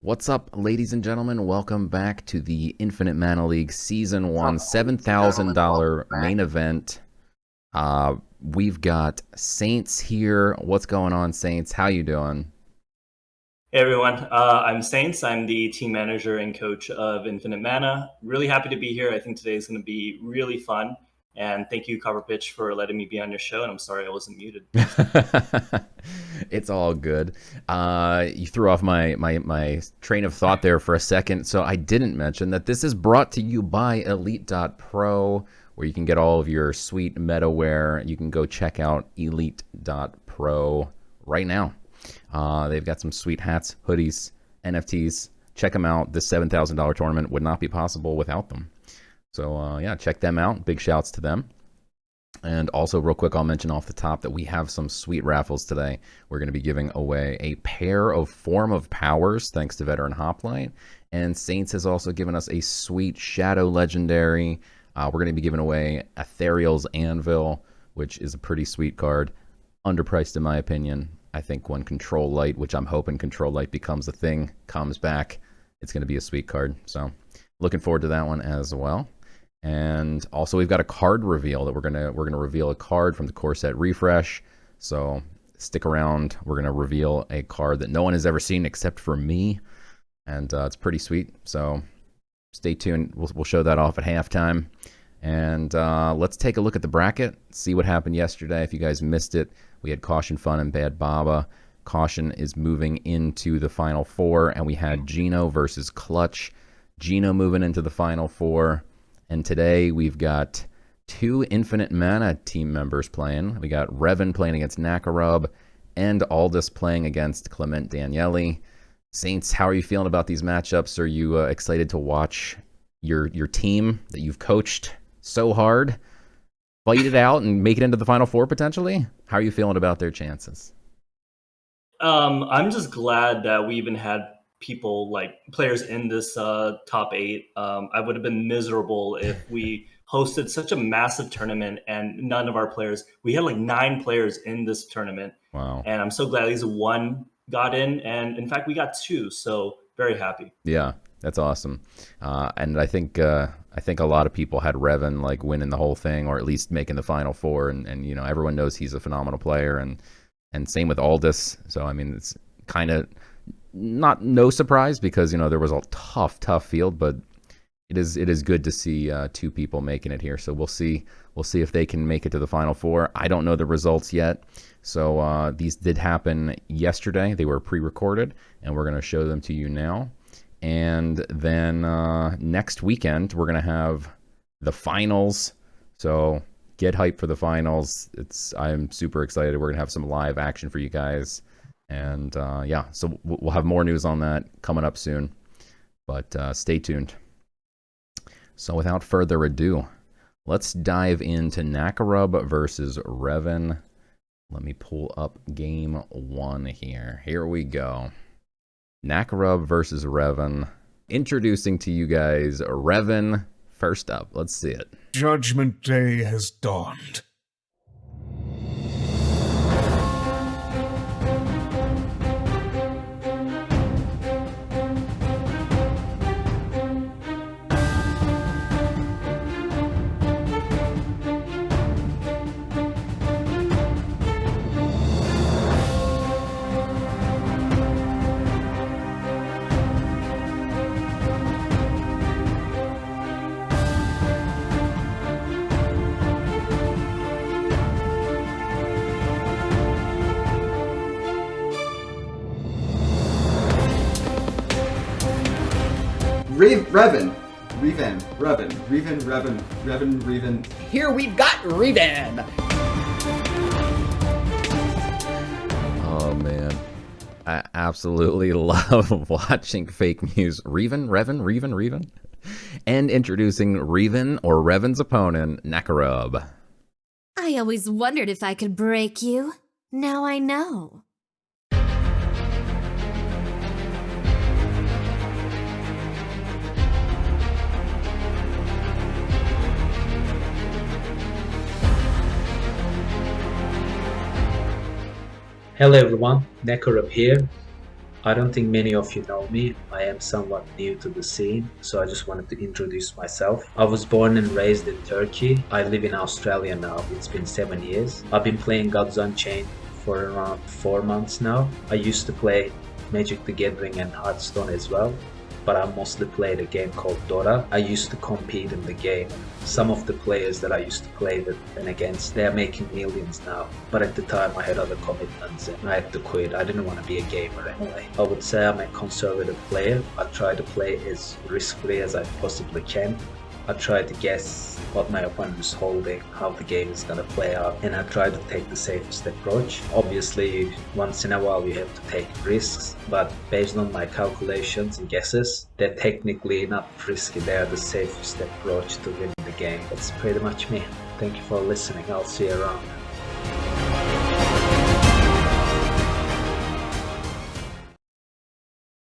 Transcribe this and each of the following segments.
What's up, ladies and gentlemen? Welcome back to the Infinite Mana League Season 1 $7,000 main event. We've got Saints here. What's going on, Saints? How you doing? Hey everyone, I'm Saints. I'm the team manager and coach of Infinite Mana. Really happy to be here. I think today is going to be really fun. And thank you, CopperPitch, for letting me be on your show. And I'm sorry I wasn't muted. It's all good. You threw off my train of thought there for a second. So I didn't mention that this is brought to you by Elite.pro, where you can get all of your sweet metaware. You can go check out Elite.pro right now. They've got some sweet hats, hoodies, NFTs. Check them out. This $7,000 tournament would not be possible without them. So yeah, check them out. Big shouts to them. And also, real quick, I'll mention off the top that we have some sweet raffles today. We're going to be giving away a pair of Form of Powers, thanks to Veteran Hoplite. And Saints has also given us a sweet Shadow Legendary. We're going to be giving away Ethereal's Anvil, which is a pretty sweet card. Underpriced in my opinion. I think when Control Light, which I'm hoping Control Light becomes a thing, comes back, it's going to be a sweet card. So looking forward to that one as well. And also, we've got a card reveal that we're gonna reveal a card from the core set refresh. So stick around. We're gonna reveal a card that no one has ever seen except for me, and it's pretty sweet. So stay tuned. We'll show that off at halftime. And let's take a look at the bracket. See what happened yesterday. If you guys missed it, we had Caution, Fun, and Bad Baba. Caution is moving into the final four, and we had Gino versus Clutch. Gino moving into the final four. And today we've got two Infinite Mana team members playing. We got Reven playing against Nackarub and Aldous playing against ClementDaniele. Saints, how are you feeling about these matchups? Are you excited to watch your team that you've coached so hard fight it out and make it into the final four potentially? How are you feeling about their chances? I'm just glad that we even had people like players in this top eight. I would have been miserable if we hosted such a massive tournament and none of our players. We had like 9 players in this tournament. Wow. And I'm so glad at least one got in. And in fact, we got 2. So very happy. Yeah, that's awesome. And I think a lot of people had Reven like winning the whole thing, or at least making the final four. And you know, everyone knows he's a phenomenal player, and same with Aldous. So I mean, it's kind of no surprise, because you know there was a tough field, but it is good to see 2 people making it here. So we'll see if they can make it to the final four. I don't know the results yet. So these did happen yesterday. They were pre-recorded, and we're going to show them to you now. And then next weekend we're going to have the finals. So get hyped for the finals. I'm super excited. We're going to have some live action for you guys. And yeah, so we'll have more news on that coming up soon. But stay tuned. So without further ado, let's dive into Nackarub versus Reven. Let me pull up game 1 here. Here we go. Nackarub versus Reven. Introducing to you guys Reven. First up, let's see it. Judgment Day has dawned. Reven. Here we've got Reven. Oh man, I absolutely love watching fake news. Reven, and introducing Reven, or Reven's opponent, Nackarub. I always wondered if I could break you. Now I know. Hello everyone, Nackarub here. I don't think many of you know me. I am somewhat new to the scene, so I just wanted to introduce myself. I was born and raised in Turkey. I live in Australia now. It's been 7 years. I've been playing Gods Unchained for around 4 months now. I used to play Magic the Gathering and Hearthstone as well, but I mostly played a game called Dota. I used to compete in the game. Some of the players that I used to play with and against, they are making millions now. But at the time I had other commitments and I had to quit. I didn't want to be a gamer anyway. I would say I'm a conservative player. I try to play as risk-free as I possibly can. I try to guess what my opponent is holding, how the game is gonna play out, and I try to take the safest approach. Obviously, once in a while you have to take risks, but based on my calculations and guesses, they're technically not risky. They're the safest approach to win the game. That's pretty much me. Thank you for listening. I'll see you around.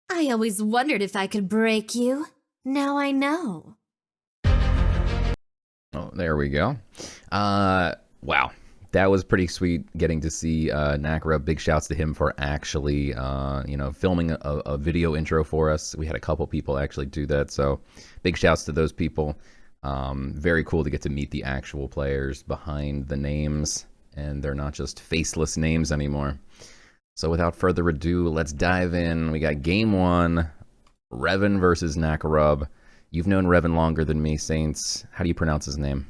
I always wondered if I could break you. Now I know. Oh, there we go. Wow. That was pretty sweet getting to see Nackarub. Big shouts to him for actually, filming a video intro for us. We had a couple people actually do that, so big shouts to those people. Very cool to get to meet the actual players behind the names, and they're not just faceless names anymore. So without further ado, let's dive in. We got game one, Reven versus Nackarub. You've known Reven longer than me, Saints. How do you pronounce his name?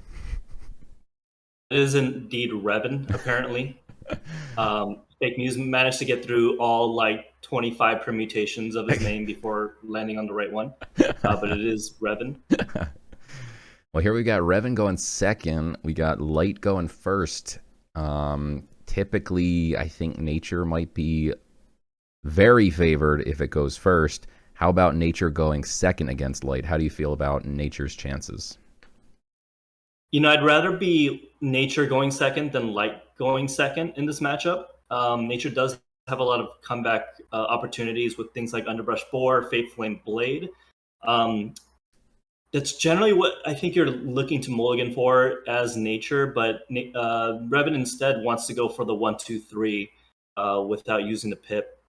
It is indeed Reven, apparently. Fake news managed to get through all 25 permutations of his name before landing on the right one. But it is Reven. Well, here we got Reven going second. We got Light going first. Typically, I think Nature might be very favored if it goes first. How about Nature going second against Light? How do you feel about Nature's chances? I'd rather be Nature going second than Light going second in this matchup. Nature does have a lot of comeback opportunities with things like Underbrush Boar, Fate Flame Blade. That's generally what I think you're looking to mulligan for as Nature, but Reven instead wants to go for the 1-2-3 without using the pip,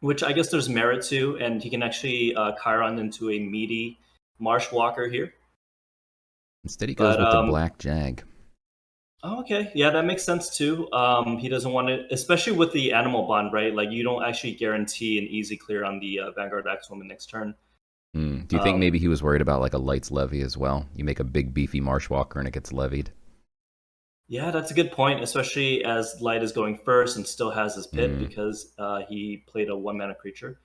which I guess there's merit to, and he can actually Chiron into a meaty Marsh Walker here. Instead he goes with the Black Jag. Oh, okay. Yeah, that makes sense too. He doesn't want to, especially with the Animal Bond, right? Like, you don't actually guarantee an easy clear on the Vanguard Axwoman next turn. Do you think maybe he was worried about like a Light's Levy as well? You make a big beefy Marsh Walker and it gets levied. Yeah, that's a good point, especially as Light is going first and still has his pit because he played a 1-mana creature.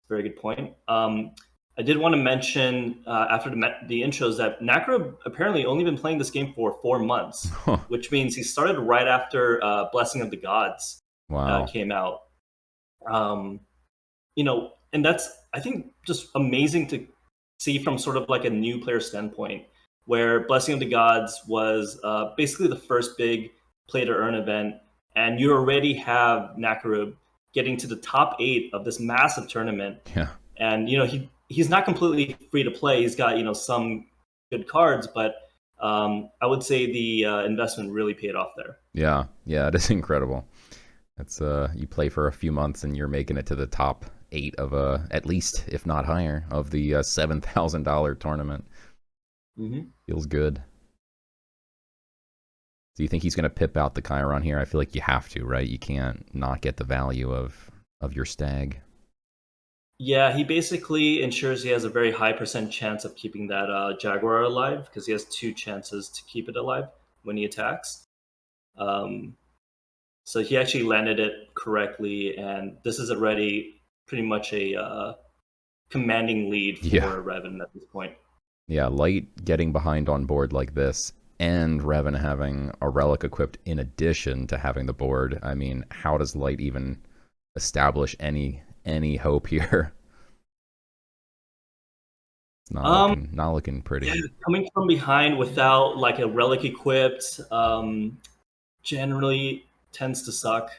Very good point. I did want to mention after the intros that Nackarub apparently only been playing this game for 4 months, which means he started right after Blessing of the Gods came out. And that's, I think, just amazing to see from sort of like a new player standpoint, where Blessing of the Gods was basically the first big play-to-earn event, and you already have Nackarub getting to the top 8 of this massive tournament. Yeah. And, he's not completely free to play. He's got, some good cards, but I would say the investment really paid off there. Yeah, it is incredible. It's you play for a few months and you're making it to the top 8 of at least, if not higher, of the $7,000 tournament. Feels good. Do you think he's going to pip out the Chiron here? I feel like you have to, right? You can't not get the value of your stag. Yeah, he basically ensures he has a very high % chance of keeping that Jaguar alive, because he has 2 chances to keep it alive when he attacks. So he actually landed it correctly, and this is already pretty much a commanding lead for Reven at this point. Yeah, Light getting behind on board like this, and Reven having a relic equipped in addition to having the board. I mean, how does Light even establish any hope here? It's not looking pretty. Yeah, coming from behind without like a relic equipped generally tends to suck.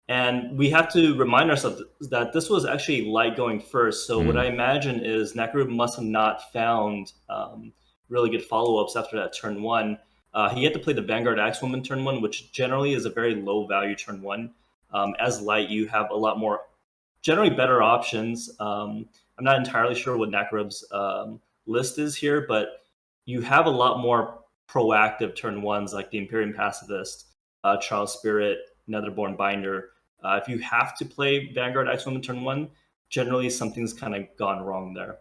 And we have to remind ourselves that this was actually Light going first. So what I imagine is Nackarub must have not found really good follow-ups after that turn 1. He had to play the Vanguard Axwoman turn 1, which generally is a very low value turn 1. As Light, you have a lot more generally better options. I'm not entirely sure what Nackarub's list is here, but you have a lot more proactive turn ones like the Imperium Pacifist, Charles Spirit, Netherborn Binder. If you have to play Vanguard X-Woman turn one, generally something's kind of gone wrong there.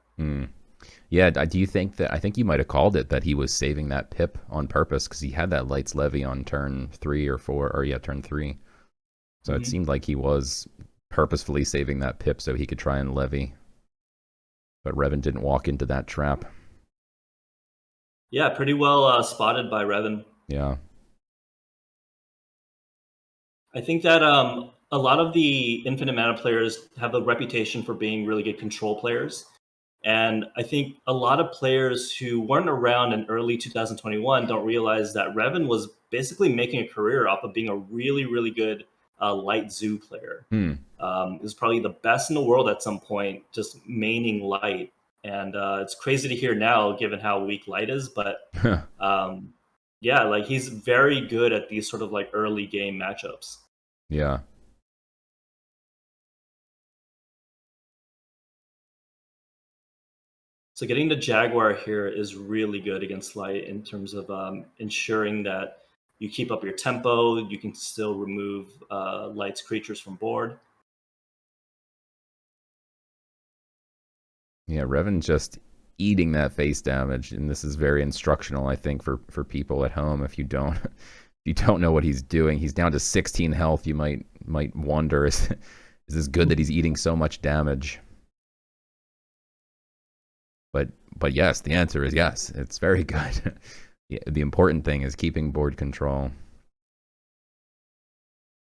Yeah, do you think that, I think you might have called it, that he was saving that pip on purpose because he had that Lights Levy on turn 3 or 4, or yeah, turn 3. So it seemed like he was purposefully saving that pip so he could try and levy. But Reven didn't walk into that trap. Yeah, pretty well spotted by Reven. Yeah. I think that a lot of the Infinite Mana players have a reputation for being really good control players. And I think a lot of players who weren't around in early 2021 don't realize that Reven was basically making a career off of being a really, really good light zoo player. It was probably the best in the world at some point, just maining light. And it's crazy to hear now, given how weak light is. But yeah, like he's very good at these sort of like early game matchups. Yeah. So getting the Jaguar here is really good against light in terms of ensuring that you keep up your tempo. You can still remove light's creatures from board. Yeah, Reven just eating that face damage, and this is very instructional, I think, for people at home. If you don't know what he's doing, he's down to 16 health. You might wonder, is this good that he's eating so much damage? But yes, the answer is yes. It's very good. Yeah, the important thing is keeping board control.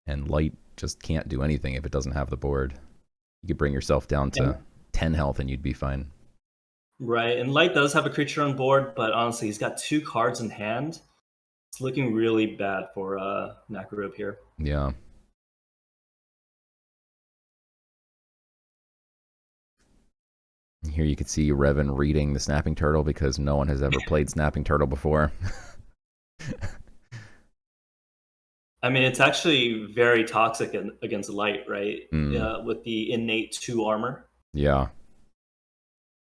And light just can't do anything if it doesn't have the board. You could bring yourself down to 10 health and you'd be fine. Right, and light does have a creature on board, but honestly, he's got 2 cards in hand. It's looking really bad for Nackarub here. Yeah. Here you can see Reven reading the Snapping Turtle because no one has ever played Snapping Turtle before. I mean, it's actually very toxic against light, right? With the innate 2 armor. Yeah.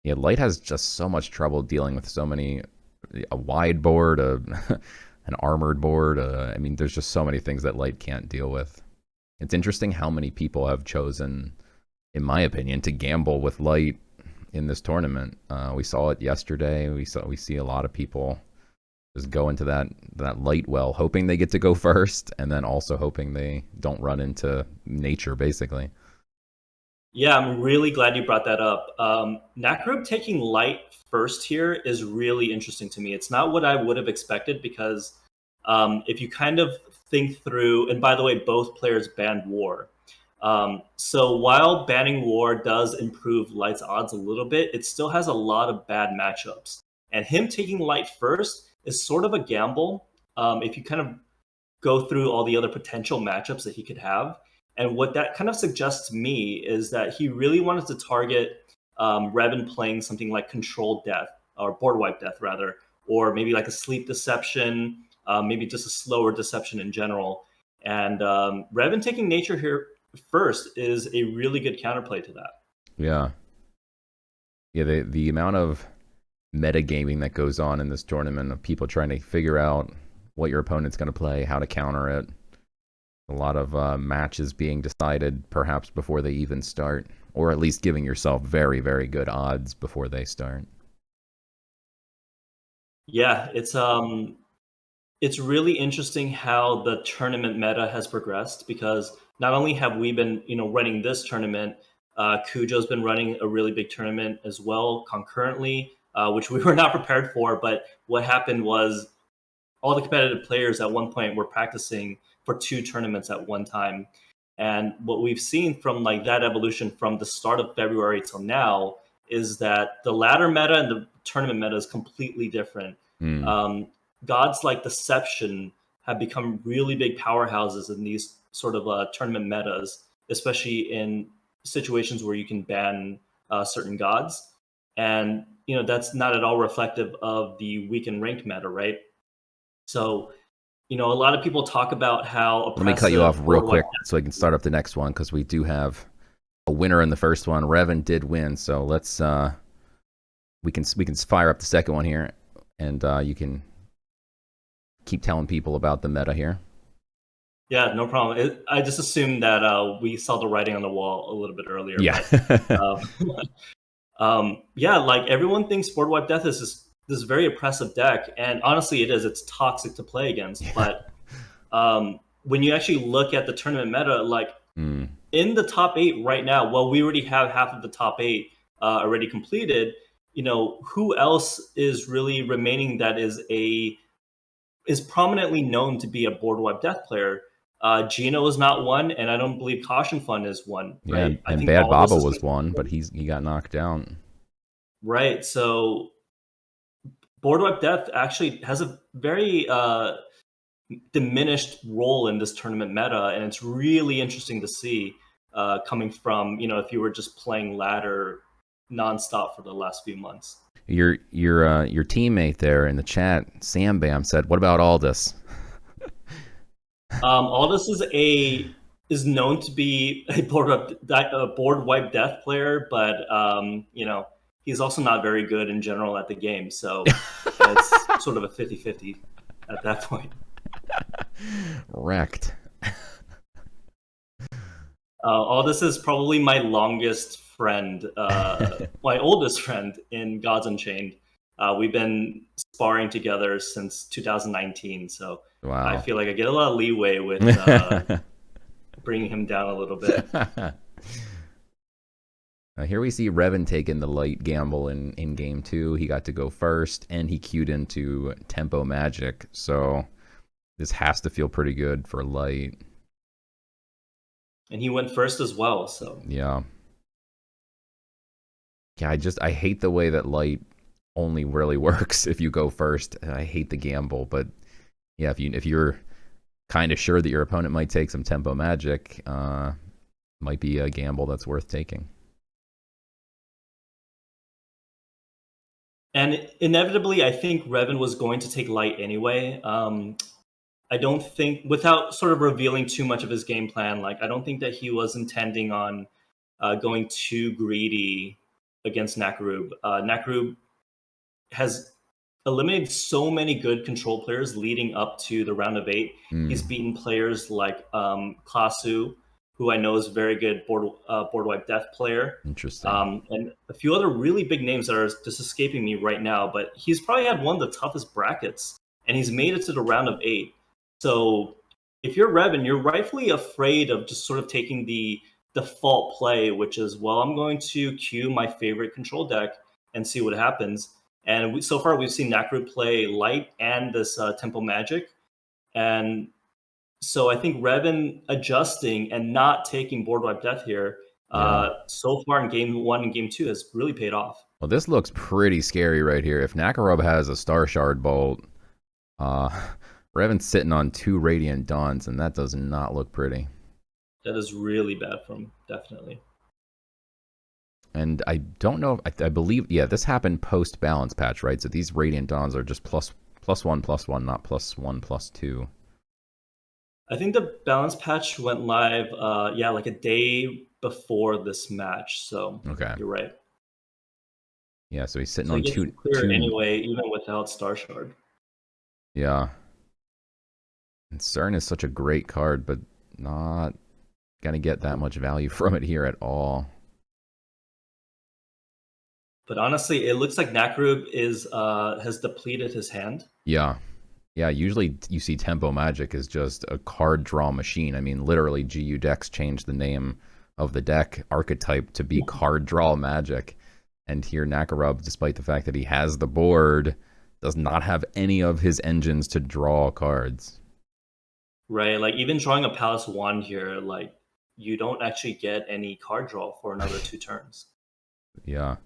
Yeah, light has just so much trouble dealing with so many, a wide board, an armored board. I mean, there's just so many things that light can't deal with. It's interesting how many people have chosen, in my opinion, to gamble with light in this tournament. We saw it yesterday. We see a lot of people just go into that light well, hoping they get to go first, and then also hoping they don't run into nature, basically. Yeah, I'm really glad you brought that up. Nackarub taking light first here is really interesting to me. It's not what I would have expected because if you kind of think through, and by the way, both players banned war. So while banning war does improve light's odds a little bit, it still has a lot of bad matchups. And him taking light first is sort of a gamble if you kind of go through all the other potential matchups that he could have. And what that kind of suggests to me is that he really wanted to target Reven playing something like Controlled Death, or Board Wipe Death, rather, or maybe like a Sleep Deception, maybe just a slower Deception in general. And Reven taking Nature here first is a really good counterplay to that. Yeah. Yeah, the amount of metagaming that goes on in this tournament of people trying to figure out what your opponent's going to play, how to counter it. A lot of matches being decided perhaps before they even start, or at least giving yourself very, very good odds before they start. Yeah, it's really interesting how the tournament meta has progressed because not only have we been running this tournament, Cujo's been running a really big tournament as well concurrently, which we were not prepared for. But what happened was all the competitive players at one point were practicing for 2 tournaments at one time. And what we've seen from like that evolution from the start of February till now is that the ladder meta and the tournament meta is completely different. Gods like Deception have become really big powerhouses in these sort of tournament metas, especially in situations where you can ban certain gods. And that's not at all reflective of the weakened ranked meta, right? So a lot of people talk about how Let me cut you off real quick so I can start up the next one because we do have a winner in the first one. Reven did win, so let's we can fire up the second one here, and you can keep telling people about the meta here. Yeah, no problem. I just assumed that we saw the writing on the wall a little bit earlier. Yeah. But, yeah, like everyone thinks Board Wipe Death is this very oppressive deck, and honestly, it is. It's toxic to play against. Yeah. But when you actually look at the tournament meta, like in the top 8 right now, well, we already have half of the top 8 already completed. You know, who else is really remaining that is prominently known to be a Board Wipe Death player? Gino is not one, and I don't believe Caution Fund is one. Yeah, right? I and think Bad Baba was one, but he got knocked down. Right. So Board Wipe Death actually has a very diminished role in this tournament meta, and it's really interesting to see coming from, you know, if you were just playing ladder nonstop for the last few months. Your teammate there in the chat, Sam Bam, said, "What about Aldous?" Aldous is known to be a board wipe death player, but you know, he's also not very good in general at the game, so it's sort of a 50-50 at that point. Wrecked. Aldous is probably my longest friend, my oldest friend in Gods Unchained. We've been sparring together since 2019, so wow. I feel like I get a lot of leeway with bringing him down a little bit. Here we see Reven taking the light gamble in game 2. He got to go first, and he queued into Tempo Magic, so this has to feel pretty good for light. And he went first as well, so yeah. Yeah, I hate the way that light only really works if you go first. I hate the gamble, but yeah, if you're kind of sure that your opponent might take some Tempo Magic, might be a gamble that's worth taking. And inevitably, I think Reven was going to take light anyway. I don't think, without sort of revealing too much of his game plan, like I don't think that he was intending on going too greedy against Nackarub. Nackarub has eliminated so many good control players leading up to the round of 8. He's beaten players like Klasu, who I know is a very good board wipe death player. Interesting. And a few other really big names that are just escaping me right now. But he's probably had one of the toughest brackets, and he's made it to the round of 8. So if you're Reven, you're rightfully afraid of just sort of taking the default play, which is, well, I'm going to queue my favorite control deck and see what happens. And so far, we've seen Nackarub play light and this Tempo Magic. And so I think Reven adjusting and not taking Board Wipe Death here so far in game 1 and game 2 has really paid off. Well, this looks pretty scary right here. If Nackarub has a Star Shard Bolt, Reven's sitting on 2 Radiant Dawns, and that does not look pretty. That is really bad for him, definitely. And I don't know, I believe, yeah, this happened post-balance patch, right? So these Radiant Dawns are just +1/+1, not +1/+2. I think the balance patch went live, like a day before this match. So okay, you're right. Yeah, so he's sitting on two anyway, even without Star Shard. Yeah. And CERN is such a great card, but not gonna get that much value from it here at all. But honestly, it looks like Nackarub has depleted his hand. Yeah. Yeah, usually you see Tempo Magic is just a card draw machine. I mean, literally, GU Decks changed the name of the deck archetype to be Card Draw Magic. And here Nackarub, despite the fact that he has the board, does not have any of his engines to draw cards. Right, like even drawing a Palace Wand here, like you don't actually get any card draw for another 2 turns. Yeah.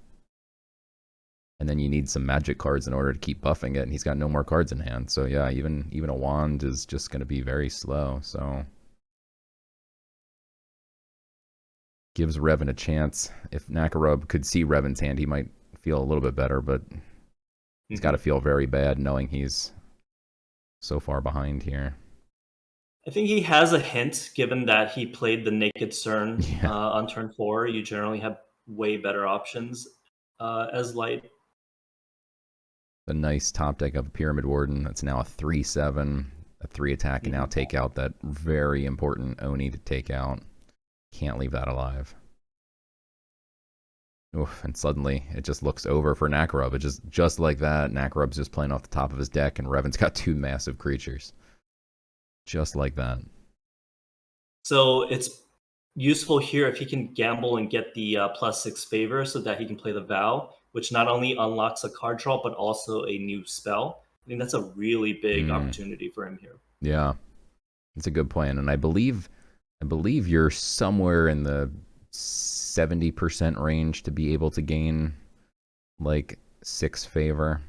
And then you need some magic cards in order to keep buffing it, and he's got no more cards in hand. So yeah, even a wand is just going to be very slow. So gives Reven a chance. If Nackarub could see Reven's hand, he might feel a little bit better, but he's got to feel very bad knowing he's so far behind here. I think he has a hint, given that he played the Naked CERN Yeah. on turn 4. You generally have way better options as light. The nice top deck of a Pyramid Warden. That's now a 3/7, a 3 attack, and now take out that very important Oni to take out. Can't leave that alive. Oof, and suddenly it just looks over for Nackarub. It just like that, Nackarub's just playing off the top of his deck, and Reven's got 2 massive creatures. Just like that. So it's useful here if he can gamble and get the +6 favor so that he can play the Vow, which not only unlocks a card draw, but also a new spell. I think that's a really big opportunity for him here. Yeah, it's a good plan. And I believe you're somewhere in the 70% range to be able to gain like 6 favor.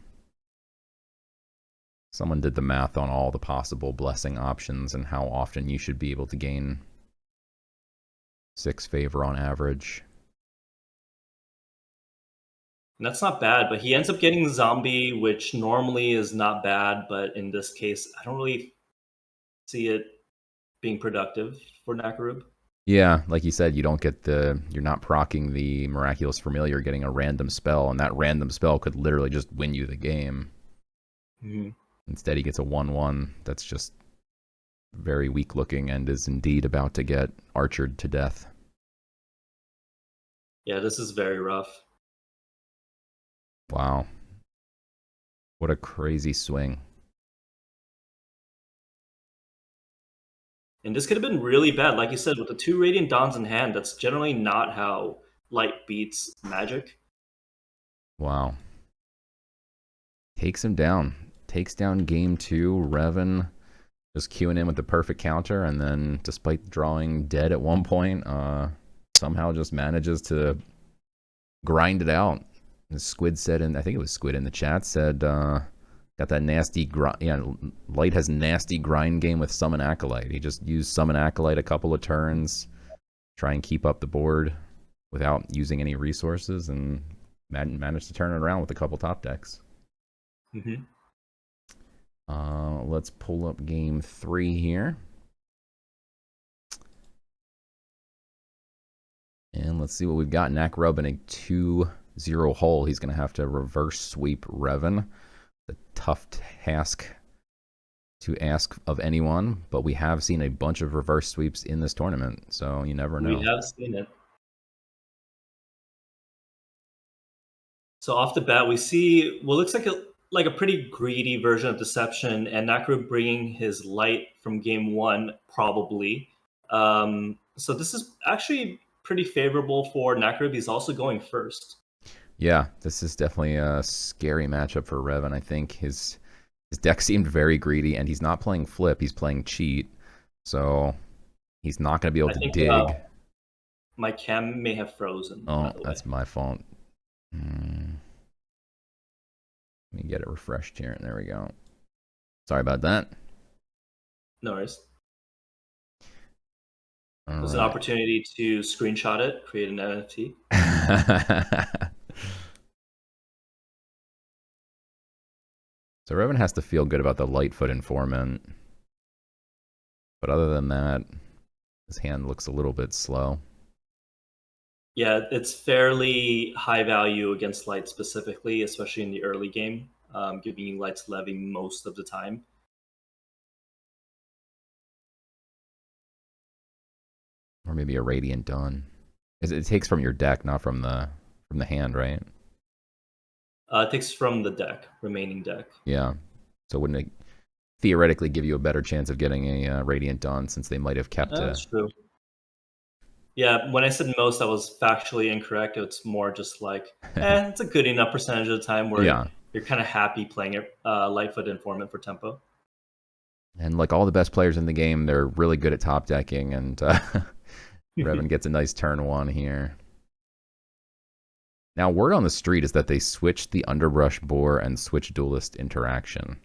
Someone did the math on all the possible blessing options and how often you should be able to gain 6 favor on average. And that's not bad, but he ends up getting Zombie, which normally is not bad, but in this case, I don't really see it being productive for Nackarub. Yeah, like you said, you're not proccing the Miraculous Familiar, you're getting a random spell, and that random spell could literally just win you the game. Instead, he gets a 1/1 that's just very weak looking and is indeed about to get archered to death. Yeah, this is very rough. Wow. What a crazy swing. And this could have been really bad. Like you said, with the 2 Radiant Dawns in hand, that's generally not how light beats Magic. Wow. Takes him down. Takes down game 2. Reven just queuing in with the perfect counter, and then despite drawing dead at one point, somehow just manages to grind it out. As Squid said, I think it was Squid in the chat, said, got that nasty grind. Yeah, Light has nasty grind game with Summon Acolyte. He just used Summon Acolyte a couple of turns, try and keep up the board without using any resources, and managed to turn it around with a couple top decks. Let's pull up game 3 here. And let's see what we've got. Nackarub in a 2-0 hole. He's going to have to reverse sweep Reven. A tough task to ask of anyone, but we have seen a bunch of reverse sweeps in this tournament, so you never know. We have seen it. So off the bat, we see what looks like a pretty greedy version of Deception, and Nackarub bringing his light from game 1, probably. So this is actually pretty favorable for Nackarub. He's also going first. Yeah, this is definitely a scary matchup for Reven. I think his deck seemed very greedy, and he's not playing flip, he's playing cheat. So he's not going to be able to dig. My cam may have frozen. Oh, that's my fault. Let me get it refreshed here, and there we go. Sorry about that. No worries. There's an opportunity to screenshot it, create an NFT. So Reven has to feel good about the Lightfoot Informant. But other than that, his hand looks a little bit slow. Yeah, it's fairly high value against Light specifically, especially in the early game, giving you Light's Levy most of the time. Or maybe a Radiant Dawn. It takes from your deck, not from the hand, right? It takes from the deck, remaining deck. Yeah. So wouldn't it theoretically give you a better chance of getting a Radiant Dawn, since they might have kept it? That's true. Yeah, when I said most, that was factually incorrect. It's more just like, it's a good enough percentage of the time where you're kind of happy playing it Lightfoot Informant for tempo. And like all the best players in the game, they're really good at top decking, and Reven gets a nice turn 1 here. Now, word on the street is that they switched the Underbrush Boar and Switch Duelist interaction.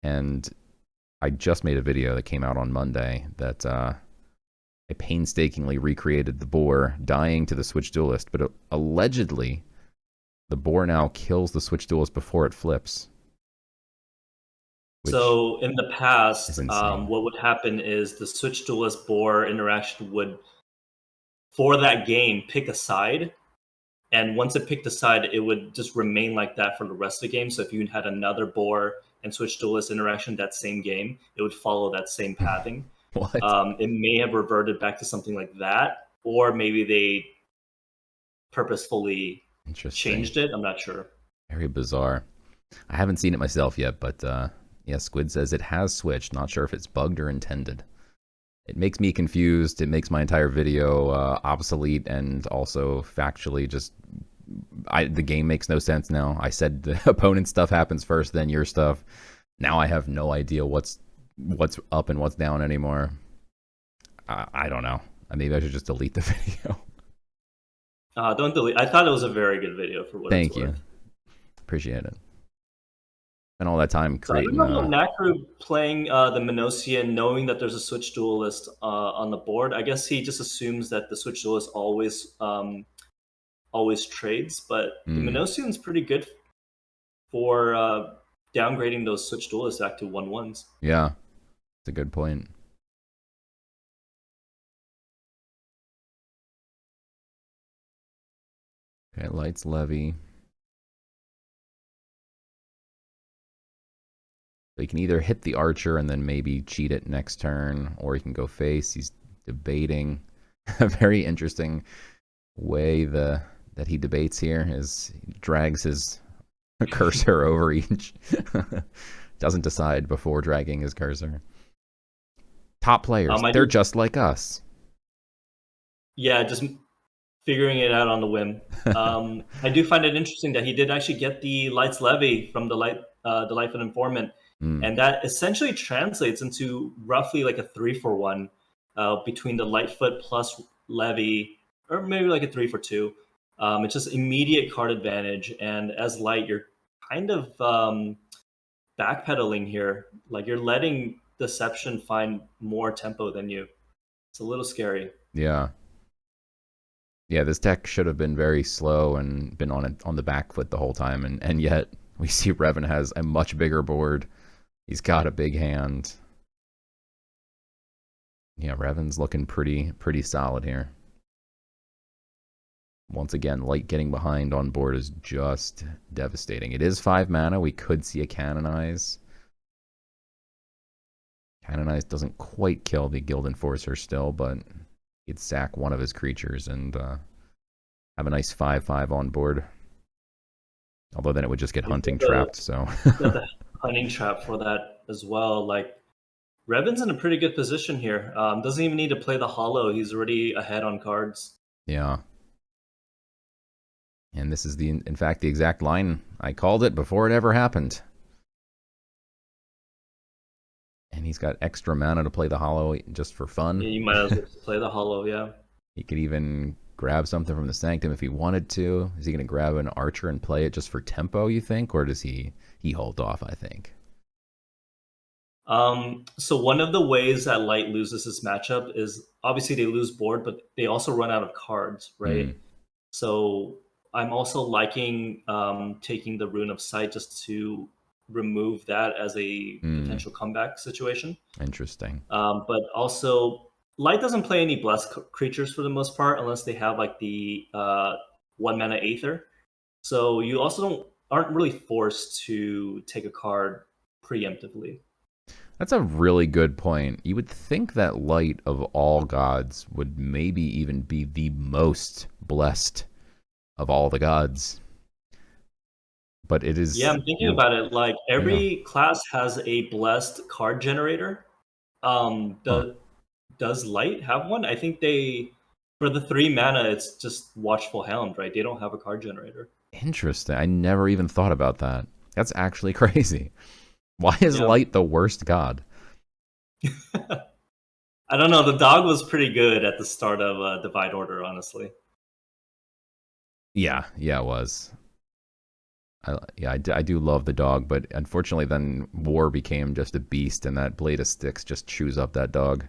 And I just made a video that came out on Monday that I painstakingly recreated the Boar dying to the Switch Duelist, but allegedly the Boar now kills the Switch Duelist before it flips. which So in the past, is insane. what would happen is the Switch Duelist boar interaction would, for that game, pick a side. And once it picked a side, it would just remain like that for the rest of the game. So if you had another boar and Switch Duelist interaction that same game, it would follow that same pathing. What? It may have reverted back to something like that, or maybe they purposefully Interesting. changed it. I'm not sure. Very bizarre. I haven't seen it myself yet, but yeah, Squid says it has switched. Not sure if it's bugged or intended. It makes me confused. It makes my entire video obsolete, and also factually just the game makes no sense now. I said the opponent stuff happens first, then your stuff. Now I have no idea what's up and what's down anymore. I don't know. Maybe I should just delete the video. Don't delete. I thought it was a very good video for what Thank it's you. worth. Appreciate it. And all that time creating. So I remember Nackarub playing the Minosian, knowing that there's a Switch Duelist on the board. I guess he just assumes that the Switch Duelist always trades, but the Minosian's pretty good for downgrading those Switch Duelists back to 1/1s. Yeah, it's a good point. Okay, lights levy. So he can either hit the archer and then maybe cheat it next turn, or he can go face. He's debating. A very interesting way that he debates here is he drags his cursor over each. Doesn't decide before dragging his cursor. Top players, they're just like us. Yeah, just figuring it out on the whim. I do find it interesting that he did actually get the Lights Levy from the Lightfoot Informant. And that essentially translates into roughly like a 3-for-1 between the Lightfoot plus Levy, or maybe like a 3-for-2. It's just immediate card advantage, and as Light, you're kind of backpedaling here. Like you're letting Deception find more tempo than you. It's a little scary. Yeah. Yeah, this deck should have been very slow and been on the back foot the whole time, and yet we see Reven has a much bigger board. He's got a big hand. Yeah, Reven's looking pretty solid here. Once again, Light getting behind on board is just devastating. It is 5 mana. We could see a Canonize. Canonize doesn't quite kill the Guild Enforcer still, but he'd sack one of his creatures and have a nice 5/5 on board. Although then it would just get hunting trapped, so... Hunting trap for that as well. Like Reven's in a pretty good position here. Doesn't even need to play the hollow. He's already ahead on cards. Yeah. And this is in fact the exact line I called it before it ever happened. And he's got extra mana to play the hollow just for fun. Yeah, you might as well play the hollow. Yeah. He could even grab something from the Sanctum if he wanted to. Is he going to grab an archer and play it just for tempo, you think, or does he hold off, I think? So one of the ways that Light loses this matchup is obviously they lose board, but they also run out of cards, right? So I'm also liking taking the Rune of Sight just to remove that as a potential comeback situation. Interesting. But also, Light doesn't play any blessed creatures for the most part unless they have like the 1 mana Aether. So you also aren't really forced to take a card preemptively. That's a really good point. You would think that Light of all gods would maybe even be the most blessed of all the gods. But it is... Yeah, I'm thinking about it. Like every class has a blessed card generator. Does Light have one? I think for the 3 mana, it's just Watchful Hound, right? They don't have a card generator. Interesting. I never even thought about that. That's actually crazy. Why is Light the worst god? I don't know. The dog was pretty good at the start of Divide Order, honestly. Yeah, it was. I do love the dog, but unfortunately then War became just a beast, and that Blade of Sticks just chews up that dog.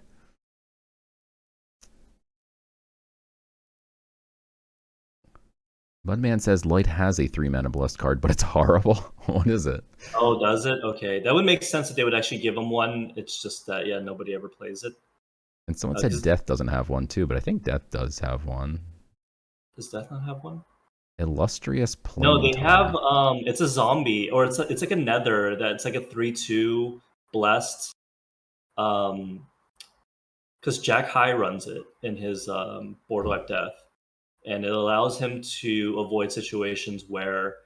Mudman says Light has a 3-mana Blessed card, but it's horrible. What is it? Oh, does it? Okay, that would make sense if they would actually give him one. It's just that, yeah, nobody ever plays it. And someone said Death doesn't have one too, but I think Death does have one. Does Death not have one? Illustrious Plane No, they Tar. have. It's a zombie, or it's like a Nether that's like a 3/2 blessed. Because Jack High runs it in his board wipe Death, and it allows him to avoid situations where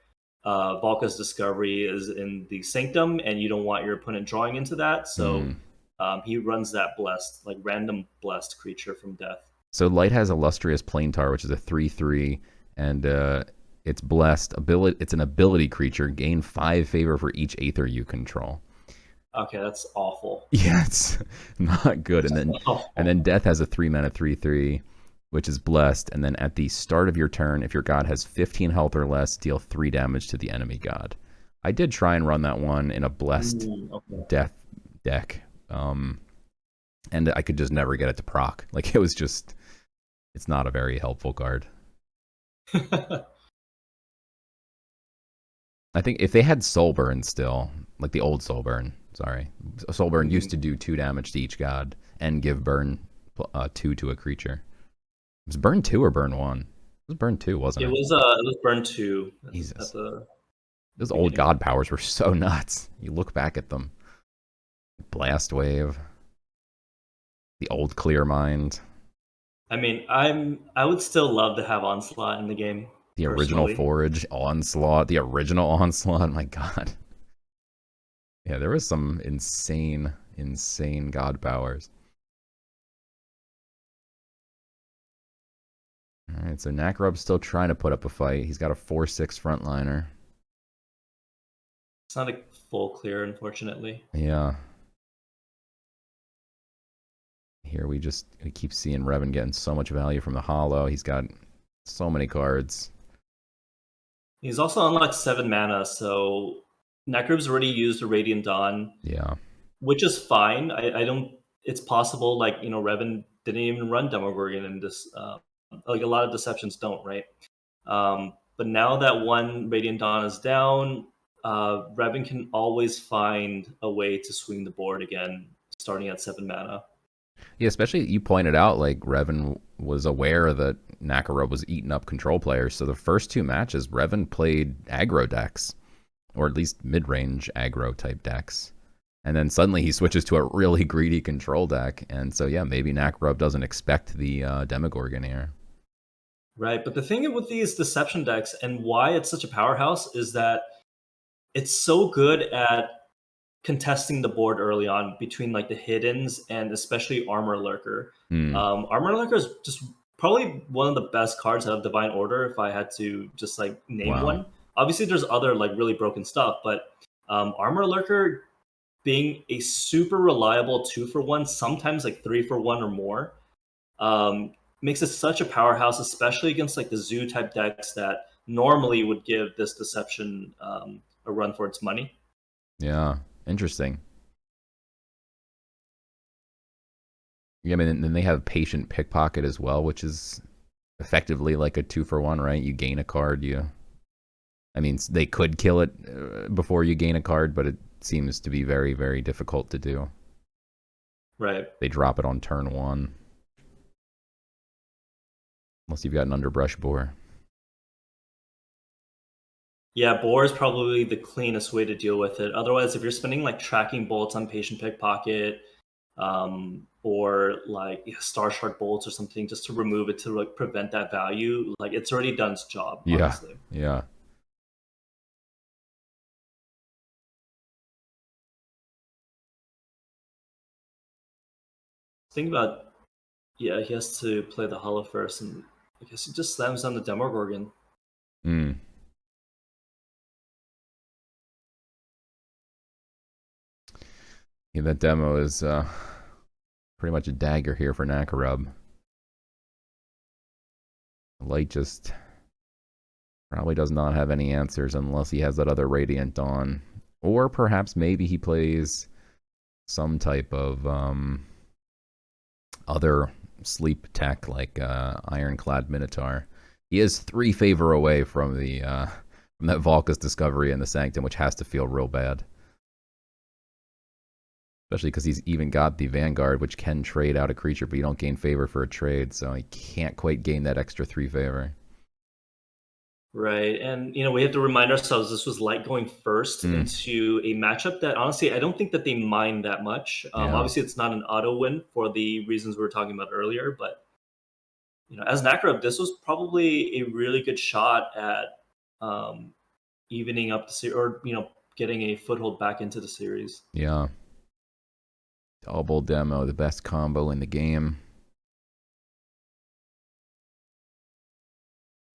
Valka's Discovery is in the Sanctum, and you don't want your opponent drawing into that. So he runs that blessed, like random blessed creature from Death. So Light has Illustrious Plane Tar, which is a 3/3, and it's blessed. It's an ability creature. Gain 5 favor for each Aether you control. Okay, that's awful. Yeah, it's not good. And then Death has a 3-mana 3/3, which is blessed. And then at the start of your turn, if your god has 15 health or less, deal 3 damage to the enemy god. I did try and run that one in a blessed Death deck, and I could just never get it to proc. Like, it was just, it's not a very helpful card. I think if they had Soulburn still, like the old Soulburn, Soulburn used to do 2 damage to each god and give burn 2 to a creature. It was burn 2 or burn 1? It was burn 2, wasn't it? It was burn 2. Jesus. Those old god powers were so nuts. You look back at them. Blast Wave. The old Clear Mind. I mean, I would still love to have Onslaught in the game. The original Forage, Onslaught, the original Onslaught, my god. Yeah, there was some insane god powers. Alright, so Nackarub's still trying to put up a fight. He's got a 4/6 frontliner. It's not a full clear, unfortunately. Yeah. Here we keep seeing Reven getting so much value from the hollow. He's got so many cards. He's also on like 7 mana, so Nackarub's already used a Radiant Dawn. Yeah. Which is fine. I don't. It's possible, like, you know, Reven didn't even run Demogorgon in this. Like a lot of deceptions don't, right? But now that one Radiant Dawn is down, Reven can always find a way to swing the board again, starting at 7 mana. Yeah, especially you pointed out, like, Reven was aware that Nackarub was eating up control players. So the first 2 matches, Reven played aggro decks, or at least mid-range aggro type decks. And then suddenly he switches to a really greedy control deck. And so, yeah, maybe Nackarub doesn't expect the Demogorgon here. Right, but the thing with these deception decks and why it's such a powerhouse is that it's so good at contesting the board early on between like the hiddens and especially Armor Lurker. Armor Lurker is just probably one of the best cards out of Divine Order if I had to just like name one. Obviously there's other like really broken stuff, but Armor Lurker being a super reliable 2-for-1, sometimes like 3-for-1 or more, makes it such a powerhouse, especially against like the zoo type decks that normally would give this deception a run for its money. Yeah, interesting. Yeah, I mean, then they have Patient Pickpocket as well, which is effectively like a 2-for-1, right? You gain a card, I mean, they could kill it before you gain a card, but it seems to be very, very difficult to do. Right. They drop it on turn 1. Unless you've got an Underbrush Boar. Yeah, Boar is probably the cleanest way to deal with it. Otherwise, if you're spending like Tracking Bolts on Patient Pickpocket, or like Star Shard Bolts or something just to remove it to like prevent that value, like it's already done its job, honestly. Yeah. Think about, he has to play the Hollow first, and I guess he just slams down the Demogorgon. Yeah, that demo is pretty much a dagger here for Nackarub. Light just probably does not have any answers unless he has that other Radiant Dawn. Or perhaps maybe he plays some type of other sleep tech like Ironclad Minotaur. He is 3 favor away from the from that Valka's discovery in the Sanctum, which has to feel real bad. Especially because he's even got the Vanguard, which can trade out a creature, but you don't gain favor for a trade, so he can't quite gain that extra 3 favor. Right, and we have to remind ourselves this was like going first into a matchup that honestly I don't think that they mind that much. Obviously, it's not an auto win for the reasons we were talking about earlier, but as Nackarub, this was probably a really good shot at evening up the series, or getting a foothold back into the series. Yeah. Double demo, the best combo in the game.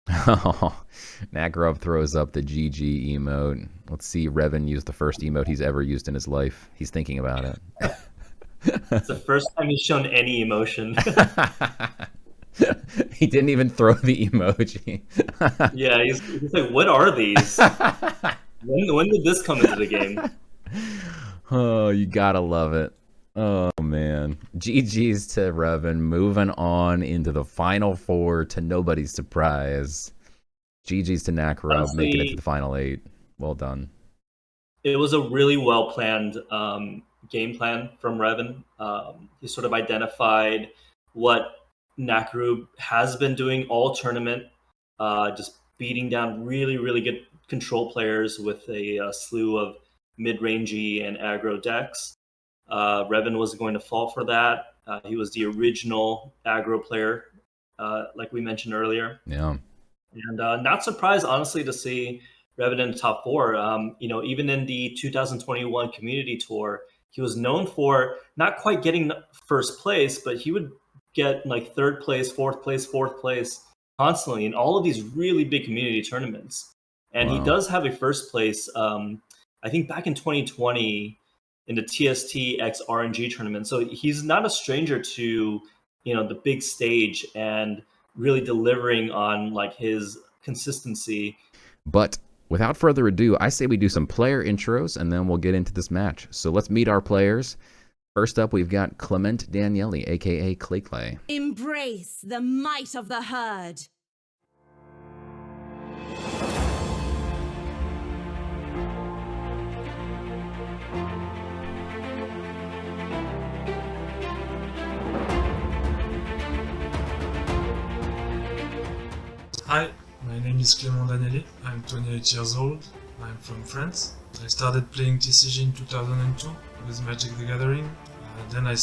Nackarub throws up the GG emote. Let's see Reven use the first emote he's ever used in his life. He's thinking about it. It's the first time he's shown any emotion. He didn't even throw the emoji. Yeah, he's like, what are these? When did this come into the game? Oh, you gotta love it. Oh, man. GG's to Reven, moving on into the Final 4 to nobody's surprise. GG's to Nackarub, Honestly, making it to the Final 8. Well done. It was a really well-planned game plan from Reven. He sort of identified what Nackarub has been doing all tournament, just beating down really, really good control players with a slew of mid-rangey and aggro decks. Reven was going to fall for that. He was the original aggro player, like we mentioned earlier. Yeah. And not surprised, honestly, to see Reven in the top 4. Even in the 2021 community tour, he was known for not quite getting first place, but he would get like 3rd place, 4th place, 4th place constantly in all of these really big community tournaments. And he does have a first place, I think back in 2020 in the TST X RNG tournament. So he's not a stranger to, the big stage and really delivering on like his consistency. But without further ado, I say we do some player intros and then we'll get into this match. So let's meet our players. First up, we've got ClementDaniele, aka Clay. Embrace the might of the herd. Hi, my name is ClementDaniele. I'm 28 years old. I'm from France. I started playing TCG in 2002 with Magic the Gathering. Then I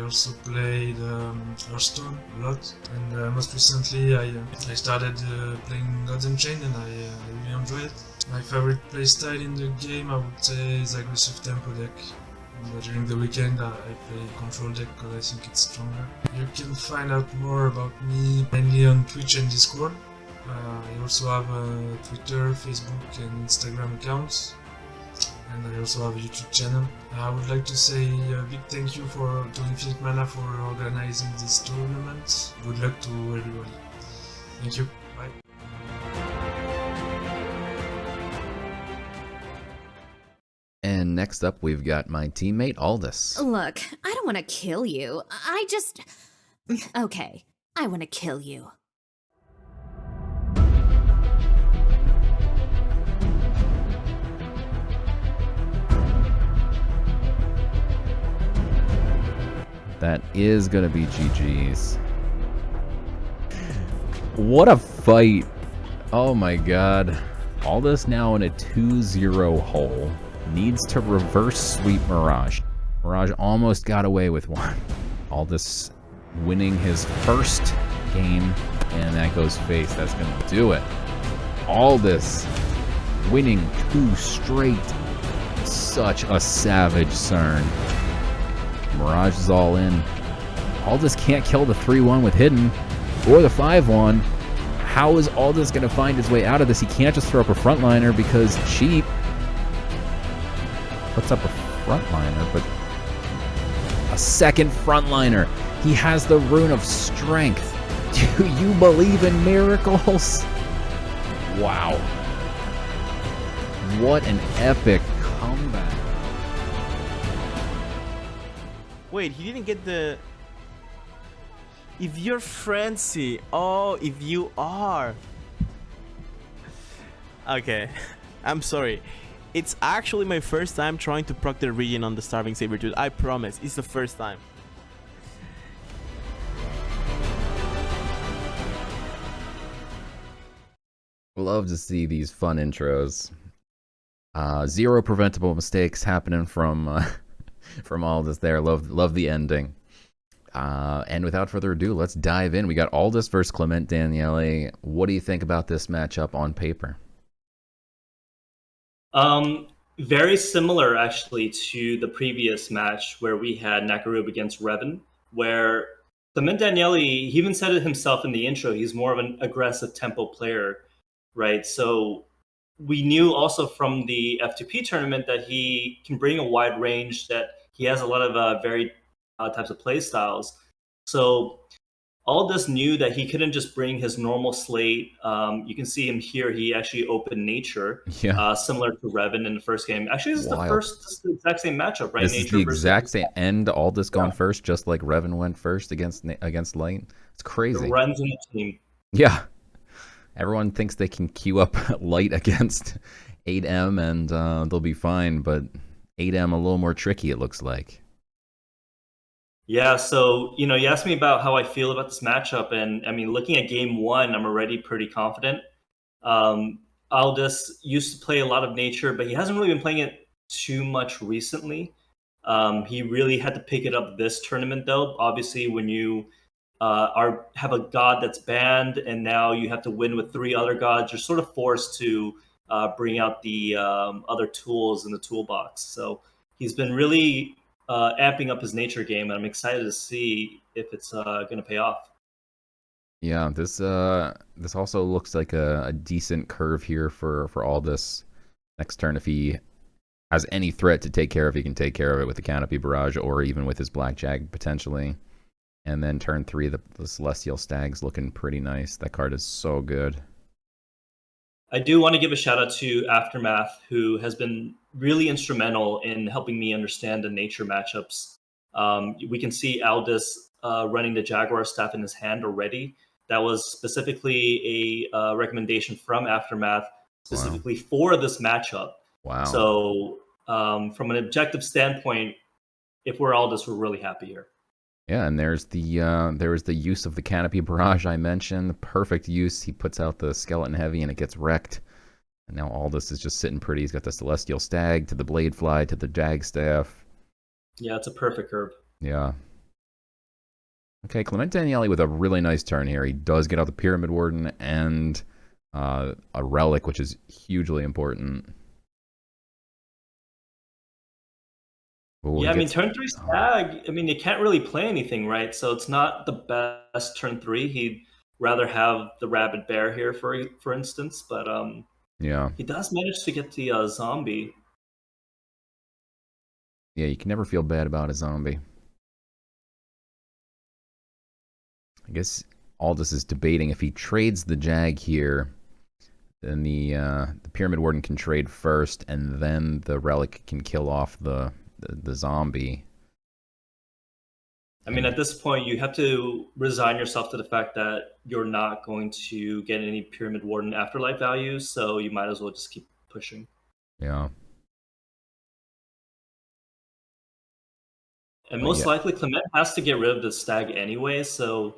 also played Hearthstone a lot. And most recently I started playing Gods Unchained and I really enjoy it. My favorite playstyle in the game, I would say, is aggressive tempo deck. During the weekend I play control deck because I think it's stronger. You can find out more about me mainly on Twitch and Discord. I also have Twitter, Facebook and Instagram accounts, and I also have a YouTube channel. I would like to say a big thank you to Infinite Mana for organizing this tournament. Good luck to everybody. Thank you. Bye. And next up, we've got my teammate Aldous. Look, I don't want to kill you. Okay, I want to kill you. That is going to be GG's. What a fight. Oh my god. Aldous now in a 2-0 hole. Needs to reverse sweep Mirage. Mirage almost got away with one. Aldous winning his first game, and that goes face. That's going to do it. Aldous winning 2 straight. Such a savage CERN. Mirage is all in. Aldous can't kill the 3-1 with Hidden or the 5-1. How is Aldous going to find his way out of this? He can't just throw up a frontliner because cheap. Puts up a frontliner, but a second frontliner. He has the Rune of Strength. Do you believe in miracles? Wow. What an epic comeback. Wait, he didn't get the... If you're Francie, oh, if you are. Okay, I'm sorry. It's actually my first time trying to proc the region on the Starving Sabertooth. I promise, it's the first time. Love to see these fun intros. Zero preventable mistakes happening from from Aldous there. Love the ending. And without further ado, let's dive in. We got Aldous versus ClementDaniele. What do you think about this matchup on paper? Very similar actually to the previous match where we had Nackarub against Reven, where ClementDaniele, he even said it himself in the intro, he's more of an aggressive tempo player, right? So we knew also from the F2P tournament that he can bring a wide range, that he has a lot of varied types of play styles. So Aldous knew that he couldn't just bring his normal slate. You can see him here. He actually opened Nature, similar to Reven in the first game. Actually, this is the exact same matchup, right? This Nature is the versus exact same. And Aldous going first, just like Reven went first against Light. It's crazy. The runs in the team. Yeah. Everyone thinks they can queue up Light against 8M and they'll be fine, but 8M a little more tricky, it looks like. Yeah, so, you asked me about how I feel about this matchup, and I mean, looking at game one, I'm already pretty confident. Aldous used to play a lot of Nature, but he hasn't really been playing it too much recently. He really had to pick it up this tournament, though. Obviously, when you have a god that's banned, and now you have to win with 3 other gods, you're sort of forced to bring out the other tools in the toolbox. So he's been really amping up his Nature game, and I'm excited to see if it's going to pay off. Yeah, this also looks like a decent curve here for Aldous. Next turn, if he has any threat to take care of, he can take care of it with the Canopy Barrage or even with his Blackjack potentially. And then turn 3, the Celestial Stag's looking pretty nice. That card is so good. I do want to give a shout out to Aftermath, who has been really instrumental in helping me understand the Nature matchups. We can see Aldous running the Jaguar staff in his hand already. That was specifically a recommendation from Aftermath, specifically for this matchup. Wow. So from an objective standpoint, if we're Aldous, we're really happy here. Yeah, and there's the use of the Canopy Barrage I mentioned. Perfect use. He puts out the Skeleton Heavy and it gets wrecked. And now Aldous is just sitting pretty. He's got the Celestial Stag to the Blade Fly to the Jag Staff. Yeah, it's a perfect curve. Yeah. Okay, ClementDaniele with a really nice turn here. He does get out the Pyramid Warden and a Relic, which is hugely important. Ooh, yeah, I mean, turn 3 Stag, I mean, you can't really play anything, right? So it's not the best turn 3. He'd rather have the Rabid Bear here, for instance. But yeah, he does manage to get the zombie. Yeah, you can never feel bad about a zombie. I guess Aldous is debating if he trades the Jag here, then the Pyramid Warden can trade first, and then the Relic can kill off the zombie. I mean, at this point, you have to resign yourself to the fact that you're not going to get any Pyramid Warden afterlife values, so you might as well just keep pushing. Yeah. And most likely, Clement has to get rid of the Stag anyway, so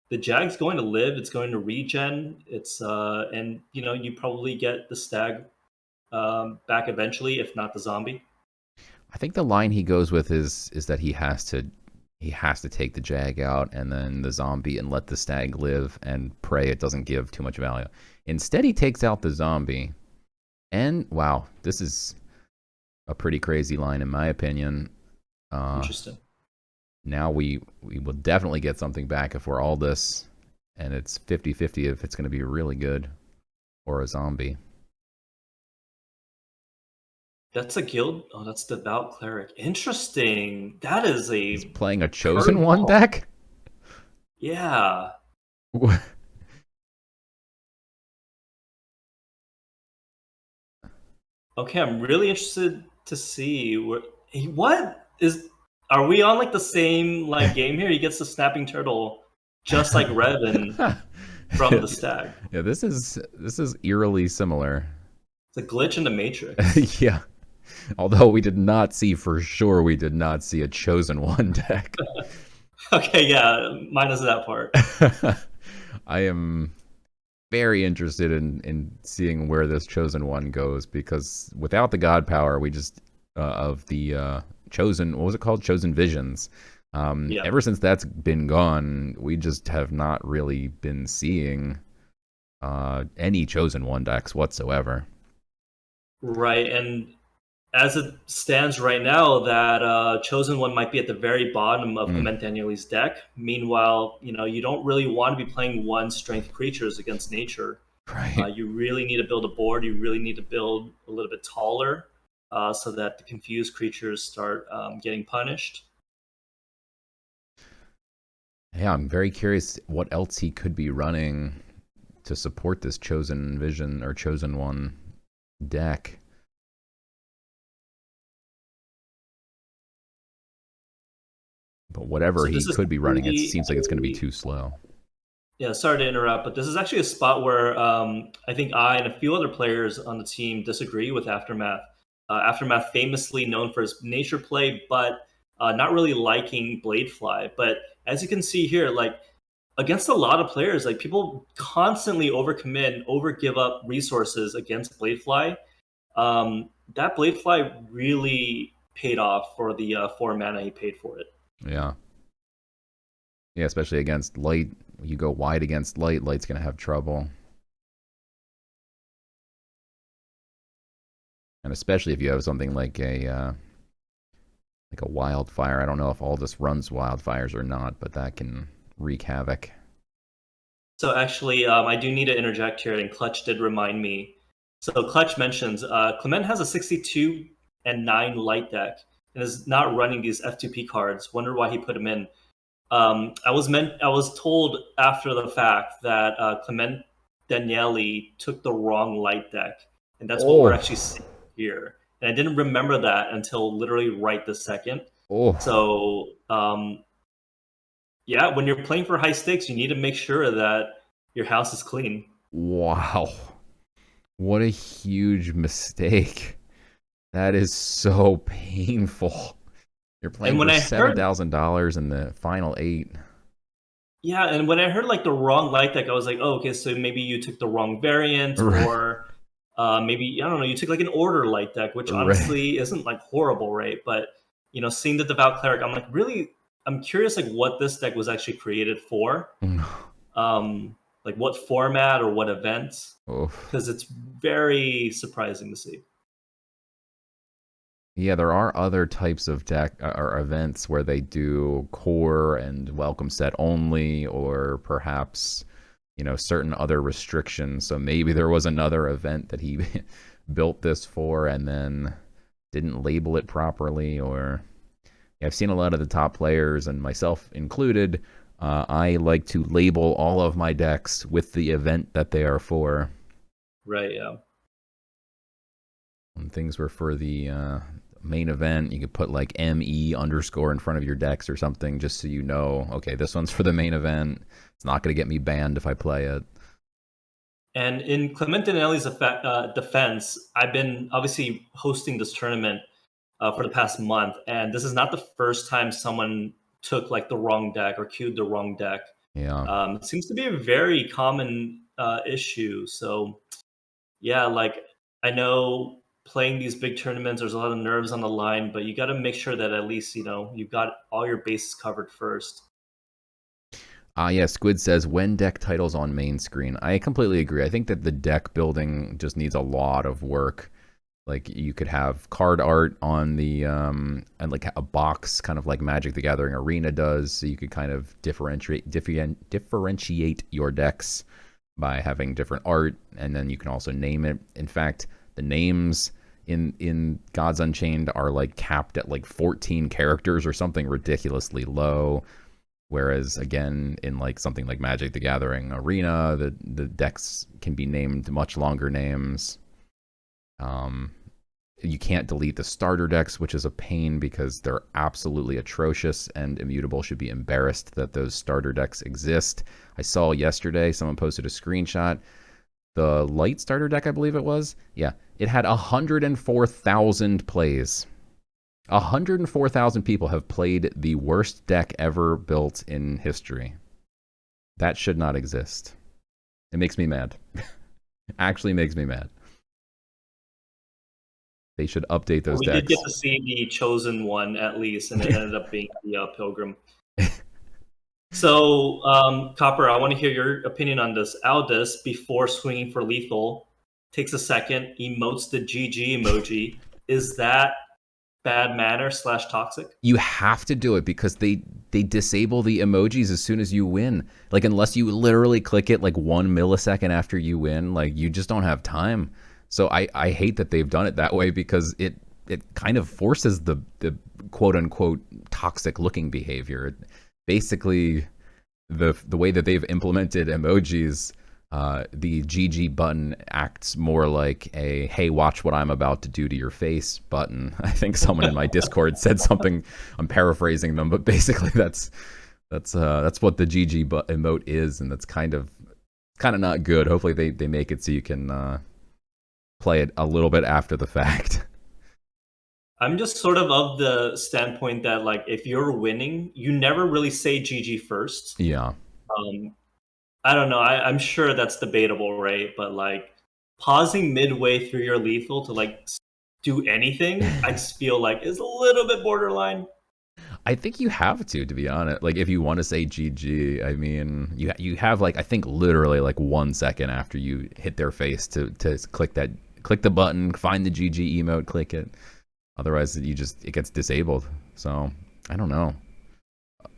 the Jag's going to live, it's going to regen, it's and you probably get the Stag back eventually, if not the zombie. I think the line he goes with is that he has to take the Jag out and then the zombie and let the Stag live and pray it doesn't give too much value. Instead, he takes out the zombie. And wow, this is a pretty crazy line in my opinion. Interesting. Now we will definitely get something back if we're Aldous, and it's 50-50 if it's going to be really good or a zombie. That's a guild. Oh, that's Devout Cleric. Interesting. That is a. He's playing a Chosen One deck? Yeah. Okay, I'm really interested to see what is. Are we on like the same game here? He gets the Snapping Turtle just like Reven from the stack. Yeah, this is eerily similar. It's a glitch in the Matrix. Yeah. Although we did not see a Chosen One deck. Okay, yeah, minus that part. I am very interested in seeing where this Chosen One goes, because without the God power, we just of the Chosen, what was it called? Chosen Visions. Ever since that's been gone, we just have not really been seeing any Chosen One decks whatsoever. Right, and as it stands right now, that Chosen One might be at the very bottom of ClementDanieli's deck. Meanwhile, you don't really want to be playing one-strength creatures against nature. Right. You really need to build a board. You really need to build a little bit taller so that the confused creatures start getting punished. Yeah, I'm very curious what else he could be running to support this Chosen Vision or Chosen One deck. But whatever he could be running, it seems like it's going to be too slow. Yeah, sorry to interrupt, but this is actually a spot where I think I and a few other players on the team disagree with Aftermath. Aftermath famously known for his nature play, but not really liking Bladefly. But as you can see here, like against a lot of players, like people constantly overcommit and overgive up resources against Bladefly. That Bladefly really paid off for the 4 mana he paid for it. Yeah. Yeah, especially against light. You go wide against light, light's going to have trouble. And especially if you have something like a wildfire. I don't know if Aldous runs wildfires or not, but that can wreak havoc. So actually, I do need to interject here, and Clutch did remind me. So Clutch mentions Clement has a 62 and 9 light deck and is not running these F2P cards. Wonder why he put them in. I was told after the fact that ClementDaniele took the wrong light deck, and that's what we're actually seeing here. And I didn't remember that until literally right this second. So yeah, when you're playing for high stakes, you need to make sure that your house is clean. Wow. What a huge mistake. That is so painful. You're playing for $7,000 in the final 8. Yeah, and when I heard like the wrong light deck, I was like, oh, okay, so maybe you took the wrong variant, or maybe, I don't know, you took like an order light deck, which honestly isn't like horrible, right? But, seeing the Devout Cleric, I'm like, really, I'm curious like what this deck was actually created for. Like what format or what events, because it's very surprising to see. Yeah, there are other types of deck or events where they do core and welcome set only, or perhaps, certain other restrictions. So maybe there was another event that he built this for and then didn't label it properly. Or I've seen a lot of the top players, and myself included, I like to label all of my decks with the event that they are for. Right, yeah. When things were for the main event, you could put like ME _ in front of your decks or something, just so you know, okay, this one's for the main event. It's not going to get me banned if I play it. And in ClementDaniele's defense, I've been obviously hosting this tournament for the past month, and this is not the first time someone took like the wrong deck or queued the wrong deck. Yeah. It seems to be a very common issue. So yeah, like I know playing these big tournaments, there's a lot of nerves on the line, but you got to make sure that at least, you've got all your bases covered first. Yeah, Squid says, when deck titles on main screen. I completely agree. I think that the deck building just needs a lot of work. Like you could have card art on the and like a box, kind of like Magic the Gathering Arena does, so you could kind of differentiate your decks by having different art, and then you can also name it. In fact, the names in Gods Unchained are like capped at like 14 characters or something ridiculously low. Whereas again, in like something like Magic the Gathering Arena, the decks can be named much longer names. You can't delete the starter decks, which is a pain because they're absolutely atrocious, and Immutable should be embarrassed that those starter decks exist. I saw yesterday someone posted a screenshot. The light starter deck, I believe it was. Yeah, it had 104,000 plays. 104,000 people have played the worst deck ever built in history. That should not exist. It makes me mad. Actually makes me mad. They should update those decks. We did get to see the chosen one at least, and it ended up being the Pilgrim. So, Copper, I want to hear your opinion on this. Aldous, before swinging for lethal, takes a second, emotes the GG emoji. Is that bad manner / toxic? You have to do it because they disable the emojis as soon as you win. Like, unless you literally click it like 1 millisecond after you win, like, you just don't have time. So I hate that they've done it that way because it kind of forces the quote unquote toxic looking behavior. Basically, the way that they've implemented emojis, the GG button acts more like a "Hey, watch what I'm about to do to your face" button. I think someone in my Discord said something. I'm paraphrasing them, but basically that's what the GG emote is, and that's kind of not good. Hopefully they make it so you can play it a little bit after the fact. I'm just sort of the standpoint that, like, if you're winning, you never really say GG first. Yeah. I don't know. I'm sure that's debatable, right? But like pausing midway through your lethal to like do anything, I just feel like is a little bit borderline. I think you have to be honest. Like, if you want to say GG, I mean, you have like, I think literally like 1 second after you hit their face to click the button, find the GG emote, click it. Otherwise, it gets disabled. So I don't know.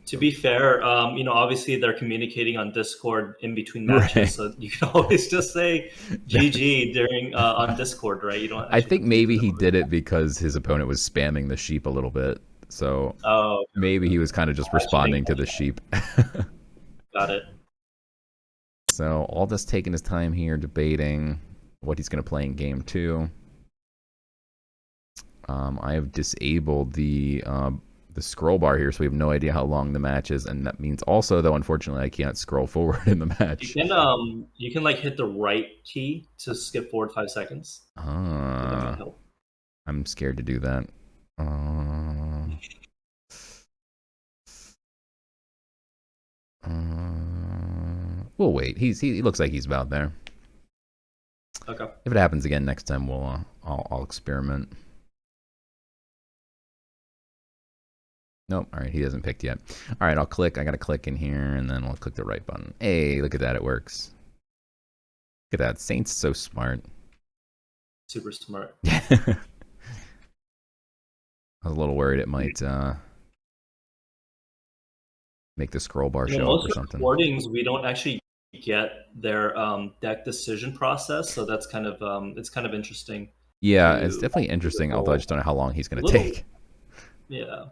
To be fair, obviously they're communicating on Discord in between matches, right. So you can always just say GG during on Discord, right? You don't. I think maybe he did it because his opponent was spamming the sheep a little bit. So maybe he was kind of just responding to the sheep. Got it. So Aldous taking his time here, debating what he's going to play in game 2. I have disabled the scroll bar here, so we have no idea how long the match is, and that means also, though, unfortunately, I can't scroll forward in the match. You can like hit the right key to skip forward 5 seconds. That might help. I'm scared to do that. We'll wait. He looks like he's about there. Okay. If it happens again next time, I'll experiment. Nope. All right, he hasn't picked yet. All right, I'll click. I got to click in here, and then I'll click the right button. Hey, look at that. It works. Look at that. Saint's so smart. Super smart. I was a little worried it might make the scroll bar show up or something. Most recordings, we don't actually get their deck decision process, so that's kind of it's kind of interesting. Yeah, it's definitely interesting, although I just don't know how long he's going to take. Yeah.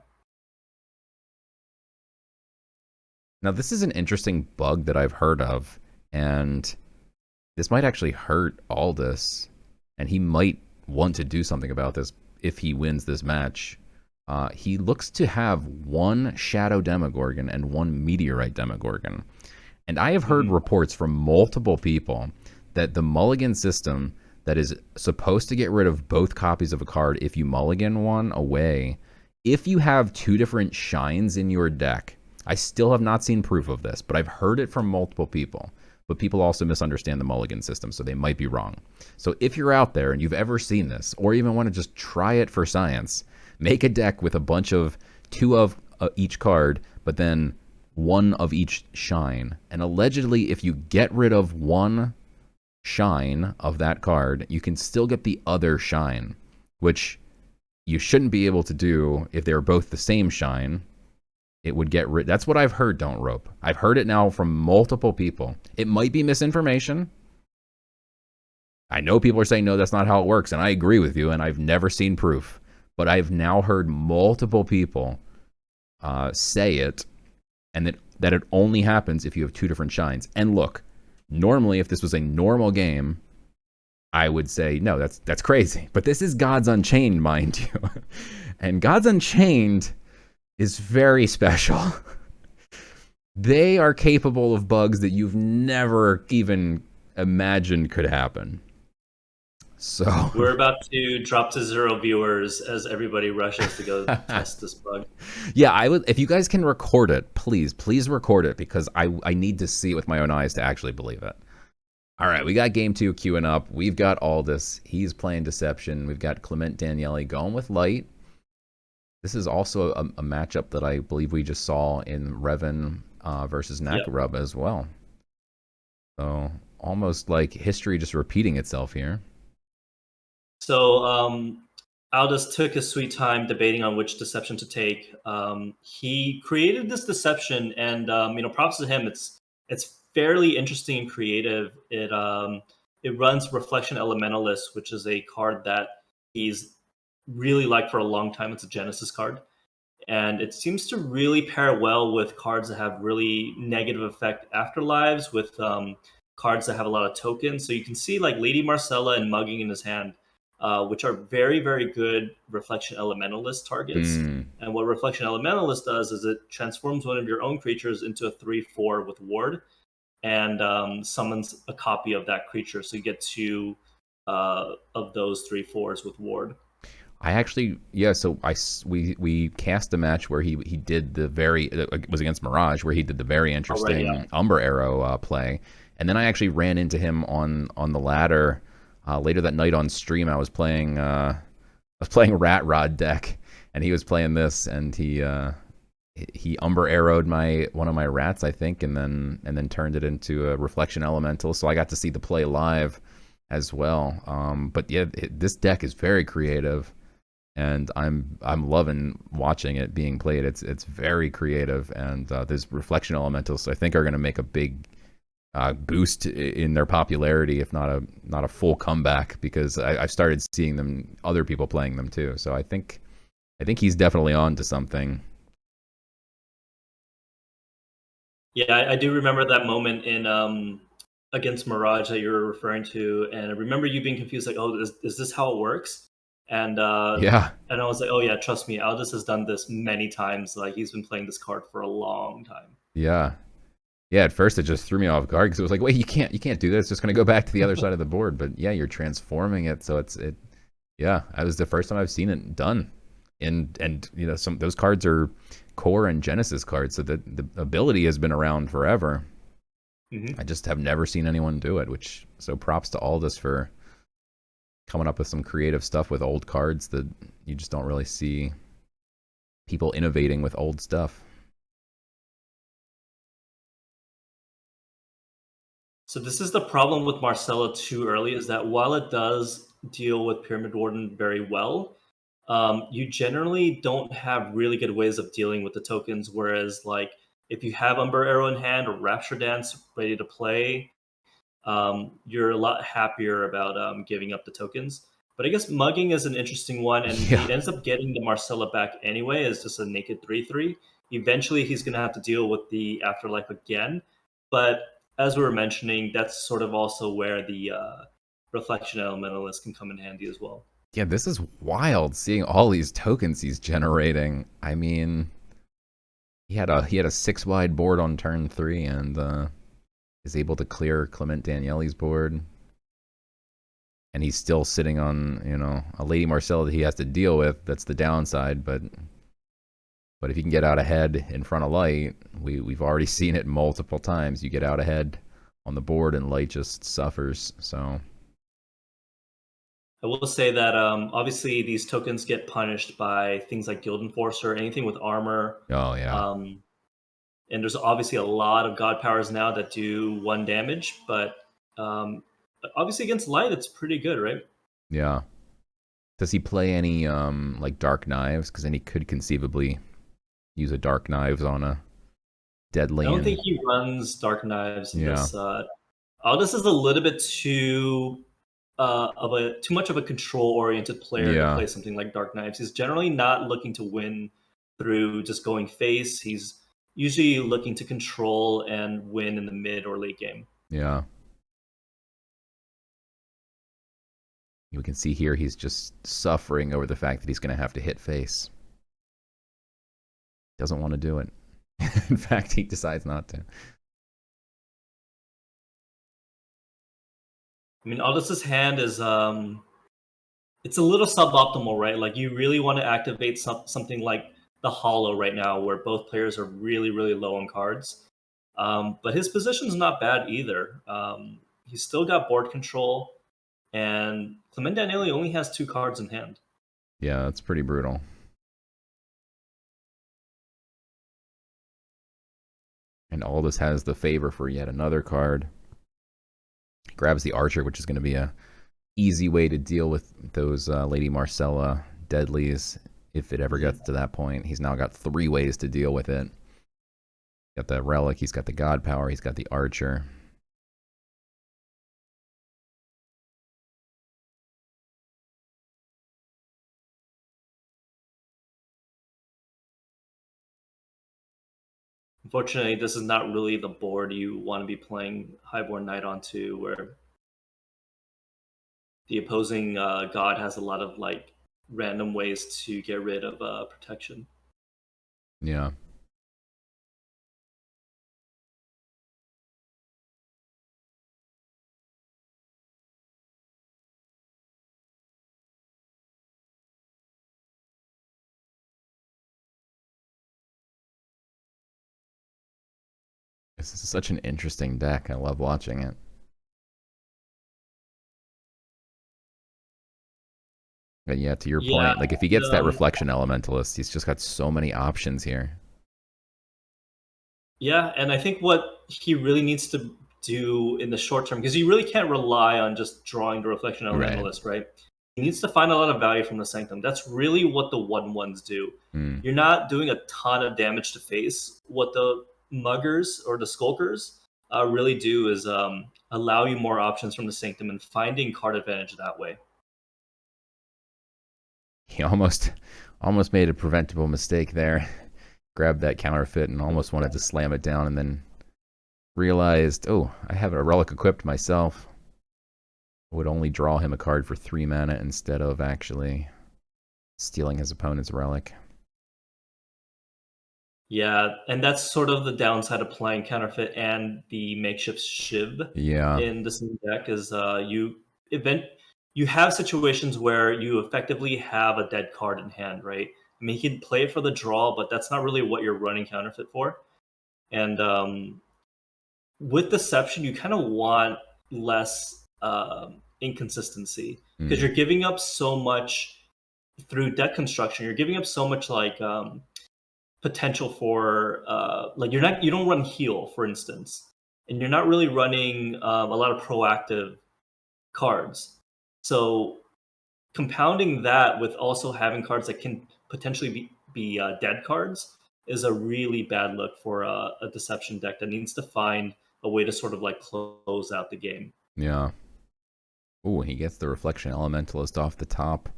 Now, this is an interesting bug that I've heard of, and this might actually hurt Aldous, and he might want to do something about this if he wins this match. He looks to have 1 Shadow Demogorgon and 1 Meteorite Demogorgon. And I have heard reports from multiple people that the mulligan system that is supposed to get rid of both copies of a card if you mulligan one away, if you have 2 different shines in your deck. I still have not seen proof of this, but I've heard it from multiple people. But people also misunderstand the mulligan system, so they might be wrong. So if you're out there and you've ever seen this, or even want to just try it for science, make a deck with a bunch of 2 of each card, but then 1 of each shine. And allegedly, if you get rid of 1 shine of that card, you can still get the other shine, which you shouldn't be able to do if they're both the same shine. It would get rid. That's what I've heard, Don't Rope. I've heard it now from multiple people. It might be misinformation. I know people are saying, no, that's not how it works, and I agree with you, and I've never seen proof. But I've now heard multiple people say it, and that it only happens if you have 2 different shines. And look, normally, if this was a normal game, I would say, no, that's crazy. But this is Gods Unchained, mind you. And Gods Unchained is very special. They are capable of bugs that you've never even imagined could happen. So we're about to drop to 0 viewers as everybody rushes to go test this bug. Yeah, I would. If you guys can record it, please record it, because I need to see it with my own eyes to actually believe it. All right, we got game 2 queuing up. We've got Aldous. He's playing Deception. We've got ClementDaniele going with Light. This is also a matchup that I believe we just saw in Reven versus Nackarub as well. So almost like history just repeating itself here. So Aldous took his sweet time debating on which deception to take. He created this deception, and props to him. It's fairly interesting and creative. It runs Reflection Elementalist, which is a card that he's really liked for a long time. It's a Genesis card, and it seems to really pair well with cards that have really negative effect afterlives, with cards that have a lot of tokens. So you can see like Lady Marcella and Mugging in his hand, which are very, very good Reflection Elementalist targets. And what Reflection Elementalist does is it transforms one of your own creatures into a 3/4 with Ward, and summons a copy of that creature. So you get 2 of those 3/4s with Ward. I actually, so we cast a match where he did the it was against Mirage, where he did the very interesting Umber Arrow play. And then I actually ran into him on the ladder later that night on stream. I was playing Rat Rod deck, and he was playing this, and he Umber Arrowed one of my rats, I think, and then turned it into a Reflection Elemental. So I got to see the play live as well. But yeah, this deck is very creative, and I'm loving watching it being played. It's very creative, and there's Reflection Elementals, so I think are going to make a big boost in their popularity, if not a full comeback, because I've started seeing other people playing them too. So I think he's definitely on to something. Yeah, I do remember that moment in against Mirage that you were referring to, and I remember you being confused, like, oh, is this how it works? And and I was like, oh yeah, trust me, Aldous has done this many times. Like, he's been playing this card for a long time. Yeah, at first it just threw me off guard, because it was like, wait, you can't do that. It's just going to go back to the other side of the board. But yeah, you're transforming it, so yeah, that was the first time I've seen it done. And those cards are core and Genesis cards, so the ability has been around forever. I just have never seen anyone do it, so props to Aldous for coming up with some creative stuff with old cards that you just don't really see people innovating with old stuff. So this is the problem with Marcella too early, is that while it does deal with Pyramid Warden very well, you generally don't have really good ways of dealing with the tokens. Whereas, like, if you have Umber Arrow in hand or Rapture Dance ready to play, you're a lot happier about giving up the tokens. But I guess Mugging is an interesting one, and he ends up getting the Marcella back anyway as just a naked 3/3. Eventually, he's going to have to deal with the Afterlife again. But as we were mentioning, that's sort of also where the Reflection Elementalist can come in handy as well. Yeah, this is wild, seeing all these tokens he's generating. I mean, he had a 6-wide board on turn 3, and is able to clear ClementDaniele's board. And he's still sitting on, a Lady Marcella that he has to deal with. That's the downside, but if you can get out ahead in front of Light, we've already seen it multiple times. You get out ahead on the board, and Light just suffers. So I will say that obviously these tokens get punished by things like Guild Enforcer, anything with armor. Oh yeah. And there's obviously a lot of God powers now that do 1 damage, but obviously against Light, it's pretty good, right? Yeah. Does he play any like Dark Knives? Because then he could conceivably use a Dark Knives on a deadly. I don't think he runs Dark Knives in this. Aldous is a little bit too much of a control-oriented player to play something like Dark Knives. He's generally not looking to win through just going face. He's usually looking to control and win in the mid or late game. Yeah. You can see here he's just suffering over the fact that he's going to have to hit face. Doesn't want to do it. In fact, he decides not to. I mean, Aldous' hand is it's a little suboptimal, right? Like you really want to activate something like the Hollow right now, where both players are really, really low on cards. But his position's not bad either. He's still got board control, and ClementDaniele only has 2 cards in hand. Yeah, that's pretty brutal. And Aldous has the favor for yet another card. Grabs the Archer, which is going to be a easy way to deal with those Lady Marcella deadlies if it ever gets to that point. He's now got 3 ways to deal with it. Got the Relic, he's got the God Power, he's got the Archer. Unfortunately, this is not really the board you want to be playing Highborn Knight onto, where the opposing god has a lot of like random ways to get rid of protection. Yeah. This is such an interesting deck. I love watching it. But yeah, to your point, like if he gets that Reflection Elementalist, he's just got so many options here. Yeah, and I think what he really needs to do in the short term, because you really can't rely on just drawing the Reflection Elementalist, right? He needs to find a lot of value from the Sanctum. That's really what the 1/1s do. You're not doing a ton of damage to face. What the Muggers or the Skulkers really do is allow you more options from the Sanctum and finding card advantage that way. He almost made a preventable mistake there. Grabbed that counterfeit and almost wanted to slam it down, and then realized, oh, I have a relic equipped myself. I would only draw him a card for 3 mana instead of actually stealing his opponent's relic. Yeah, and that's sort of the downside of playing counterfeit and the makeshift shiv in the same deck is you have situations where you effectively have a dead card in hand, right? I mean, you can play it for the draw, but that's not really what you're running counterfeit for. And with deception, you kind of want less inconsistency because you're giving up so much through deck construction. You're giving up so much like potential for like you don't run heal, for instance, and you're not really running a lot of proactive cards. So compounding that with also having cards that can potentially be dead cards is a really bad look for a deception deck that needs to find a way to sort of like close out the game. Yeah. Ooh, he gets the Reflection Elementalist off the top.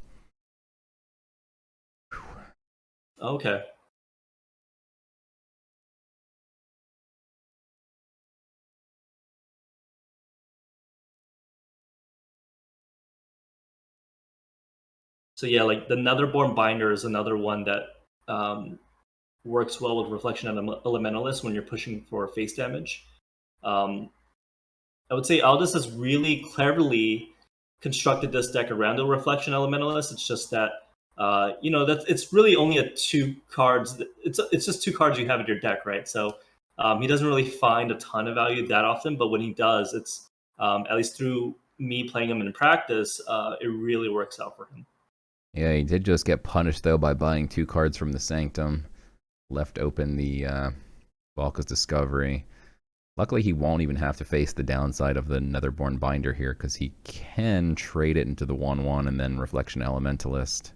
Okay. So yeah, like the Netherborn Binder is another one that works well with Reflection Elementalist when you're pushing for face damage. I would say Aldous has really cleverly constructed this deck around the Reflection Elementalist. It's just that that it's really only a 2 cards. It's just 2 cards you have in your deck, right? So he doesn't really find a ton of value that often, but when he does, it's at least through me playing him in practice, it really works out for him. Yeah, he did just get punished though by buying 2 cards from the Sanctum. Left open the Valka's Discovery. Luckily, he won't even have to face the downside of the Netherborn Binder here, because he can trade it into the 1/1 and then Reflection Elementalist.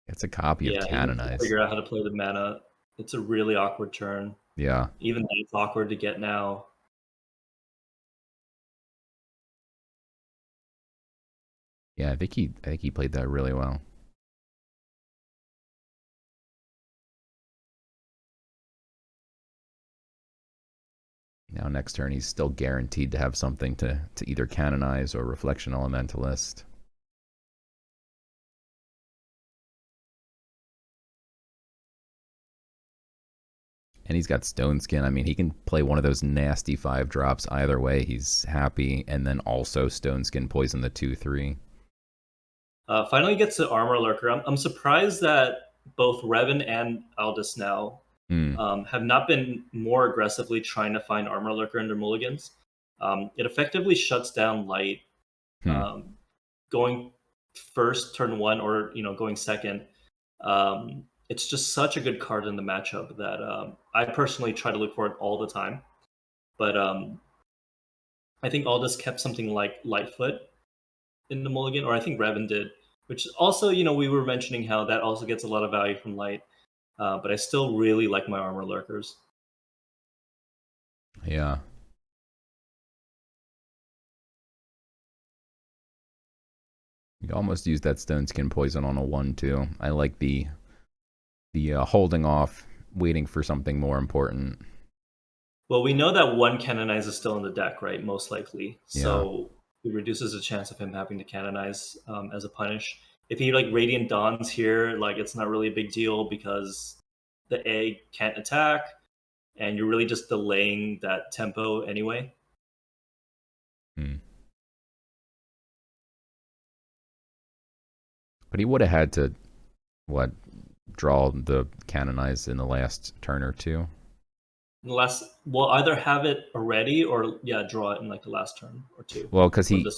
It's a copy of Canonize. Figure out how to play the mana. It's a really awkward turn. Yeah. Even that's awkward to get now. Yeah, I think he played that really well. Now next turn he's still guaranteed to have something to either canonize or reflection elementalist. And he's got Stone Skin. I mean, he can play one of those nasty 5-drops either way. He's happy, and then also Stone Skin poison the 2/3. Finally gets the Armor Lurker. I'm surprised that both Reven and Aldous now have not been more aggressively trying to find Armor Lurker in their mulligans. It effectively shuts down Light going first turn 1 or going second. It's just such a good card in the matchup that I personally try to look for it all the time. But I think Aldous kept something like Lightfoot in the mulligan, or I think Reven did, which also, we were mentioning how that also gets a lot of value from Light. But I still really like my Armor Lurkers. Yeah. You can almost use that Stone Skin poison on a 1/2. I like the holding off, waiting for something more important. Well, we know that one Canonize is still in the deck, right? Most likely. So it reduces the chance of him having to Canonize as a punish. If he Radiant Dawns here, it's not really a big deal because the egg can't attack, and you're really just delaying that tempo anyway. But he would have had to, draw the Canonize in the last turn or two. We'll either have it already or draw it in the last turn or two. Well, because he.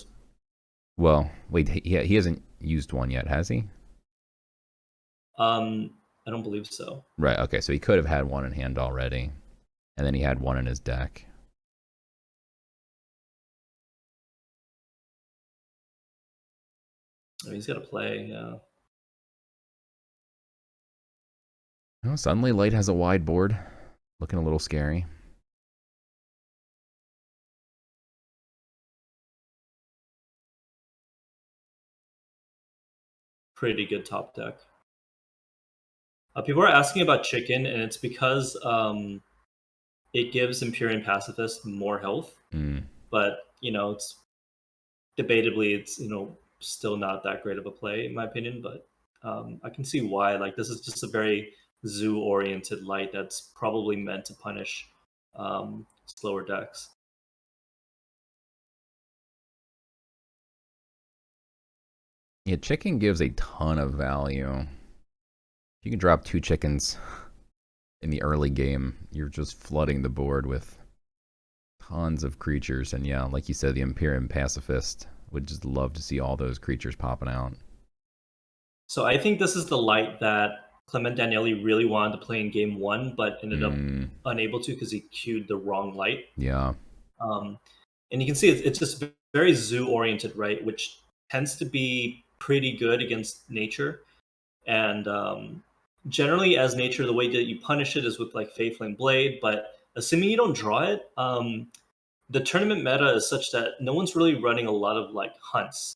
Well, wait, he hasn't used one yet, has he? I don't believe so. Right. Okay, so he could have had one in hand already, and then he had one in his deck. Oh, he's got to play. Yeah. Oh, suddenly Light has a wide board. Looking a little scary. Pretty good top deck. People are asking about Chicken, and it's because it gives Empyrean Pacifist more health. But, it's debatably, it's, still not that great of a play, in my opinion. But I can see why. This is just a very zoo-oriented Light that's probably meant to punish slower decks. Yeah, Chicken gives a ton of value. You can drop 2 chickens in the early game. You're just flooding the board with tons of creatures. And yeah, like you said, the Empyrean Pacifist would just love to see all those creatures popping out. So I think this is the Light that ClementDanieli really wanted to play in game 1, but ended up unable to because he queued the wrong Light. Yeah. And you can see it's just very zoo-oriented, right? Which tends to be pretty good against nature. And generally, as nature, the way that you punish it is with Faithflame Blade. But assuming you don't draw it, the tournament meta is such that no one's really running a lot of hunts,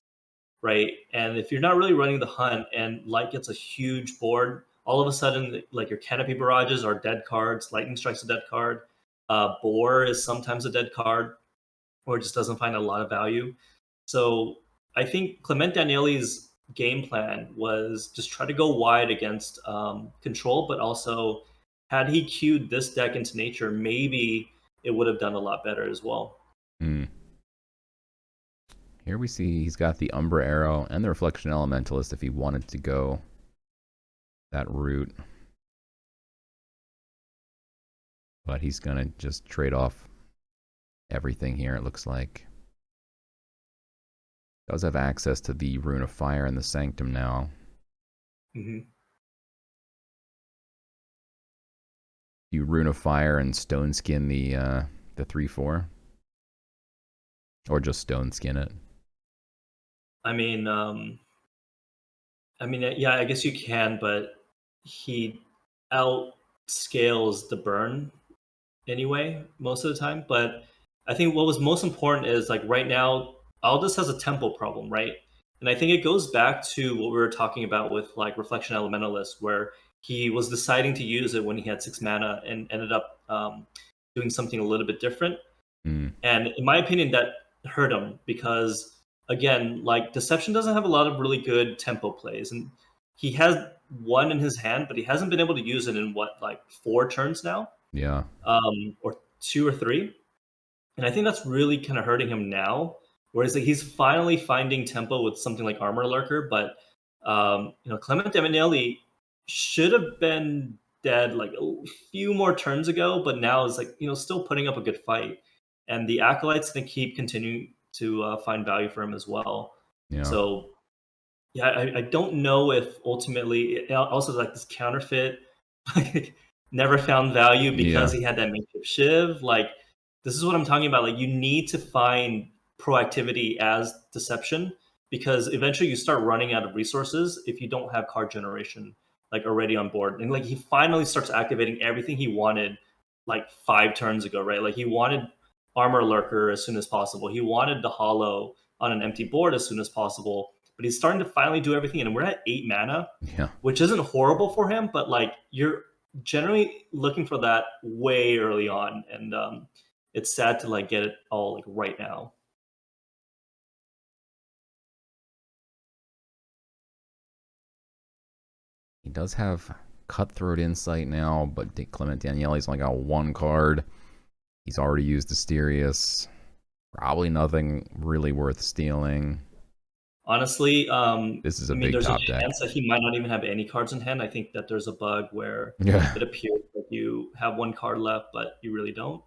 right? And if you're not really running the hunt and Light gets a huge board, all of a sudden, your Canopy Barrages are dead cards. Lightning Strike's a dead card. Boar is sometimes a dead card, or just doesn't find a lot of value. So I think ClementDanieli's game plan was just try to go wide against control, but also had he queued this deck into nature, maybe it would have done a lot better as well. Here we see he's got the Umbra Arrow and the Reflection Elementalist if he wanted to go that route. But he's going to just trade off everything here, it looks like. Does have access to the Rune of Fire and the Sanctum now. You Rune of Fire and Stone Skin the 3/4? Or just Stone Skin it? I mean, yeah, I guess you can, but he outscales the burn anyway most of the time. But I think what was most important is right now, Aldous has a tempo problem, right? And I think it goes back to what we were talking about with like Reflection Elementalist, where he was deciding to use it when he had 6 mana and ended up doing something a little bit different. And in my opinion, that hurt him because, again, like Deception doesn't have a lot of really good tempo plays. And he has one in his hand, but he hasn't been able to use it in like 4 turns now? Yeah. Or 2 or 3. And I think that's really kind of hurting him now. Whereas like, he's finally finding tempo with something like Armor Lurker, but ClementDanieli should have been dead like a few more turns ago, but now is like still putting up a good fight, and the Acolyte's gonna keep continuing to find value for him as well. Yeah. So yeah, I don't know if ultimately also like this counterfeit never found value because he had that makeshift shiv. Like this is what I'm talking about. Like you need to find proactivity as Deception, because eventually you start running out of resources if you don't have card generation like already on board. And like he finally starts activating everything he wanted like 5 turns ago, right? Like he wanted Armor Lurker as soon as possible. He wanted the Hollow on an empty board as soon as possible. But he's starting to finally do everything, and we're at 8 mana, which isn't horrible for him, but like you're generally looking for that way early on, and it's sad to like get it all like right now. He does have Cutthroat Insight now, but ClementDaniele's only got 1 card. He's already used Asterius. Probably nothing really worth stealing. Honestly, this is a big top deck. Chance that he might not even have any cards in hand. I think that there's a bug where it appears that you have 1 card left, but you really don't.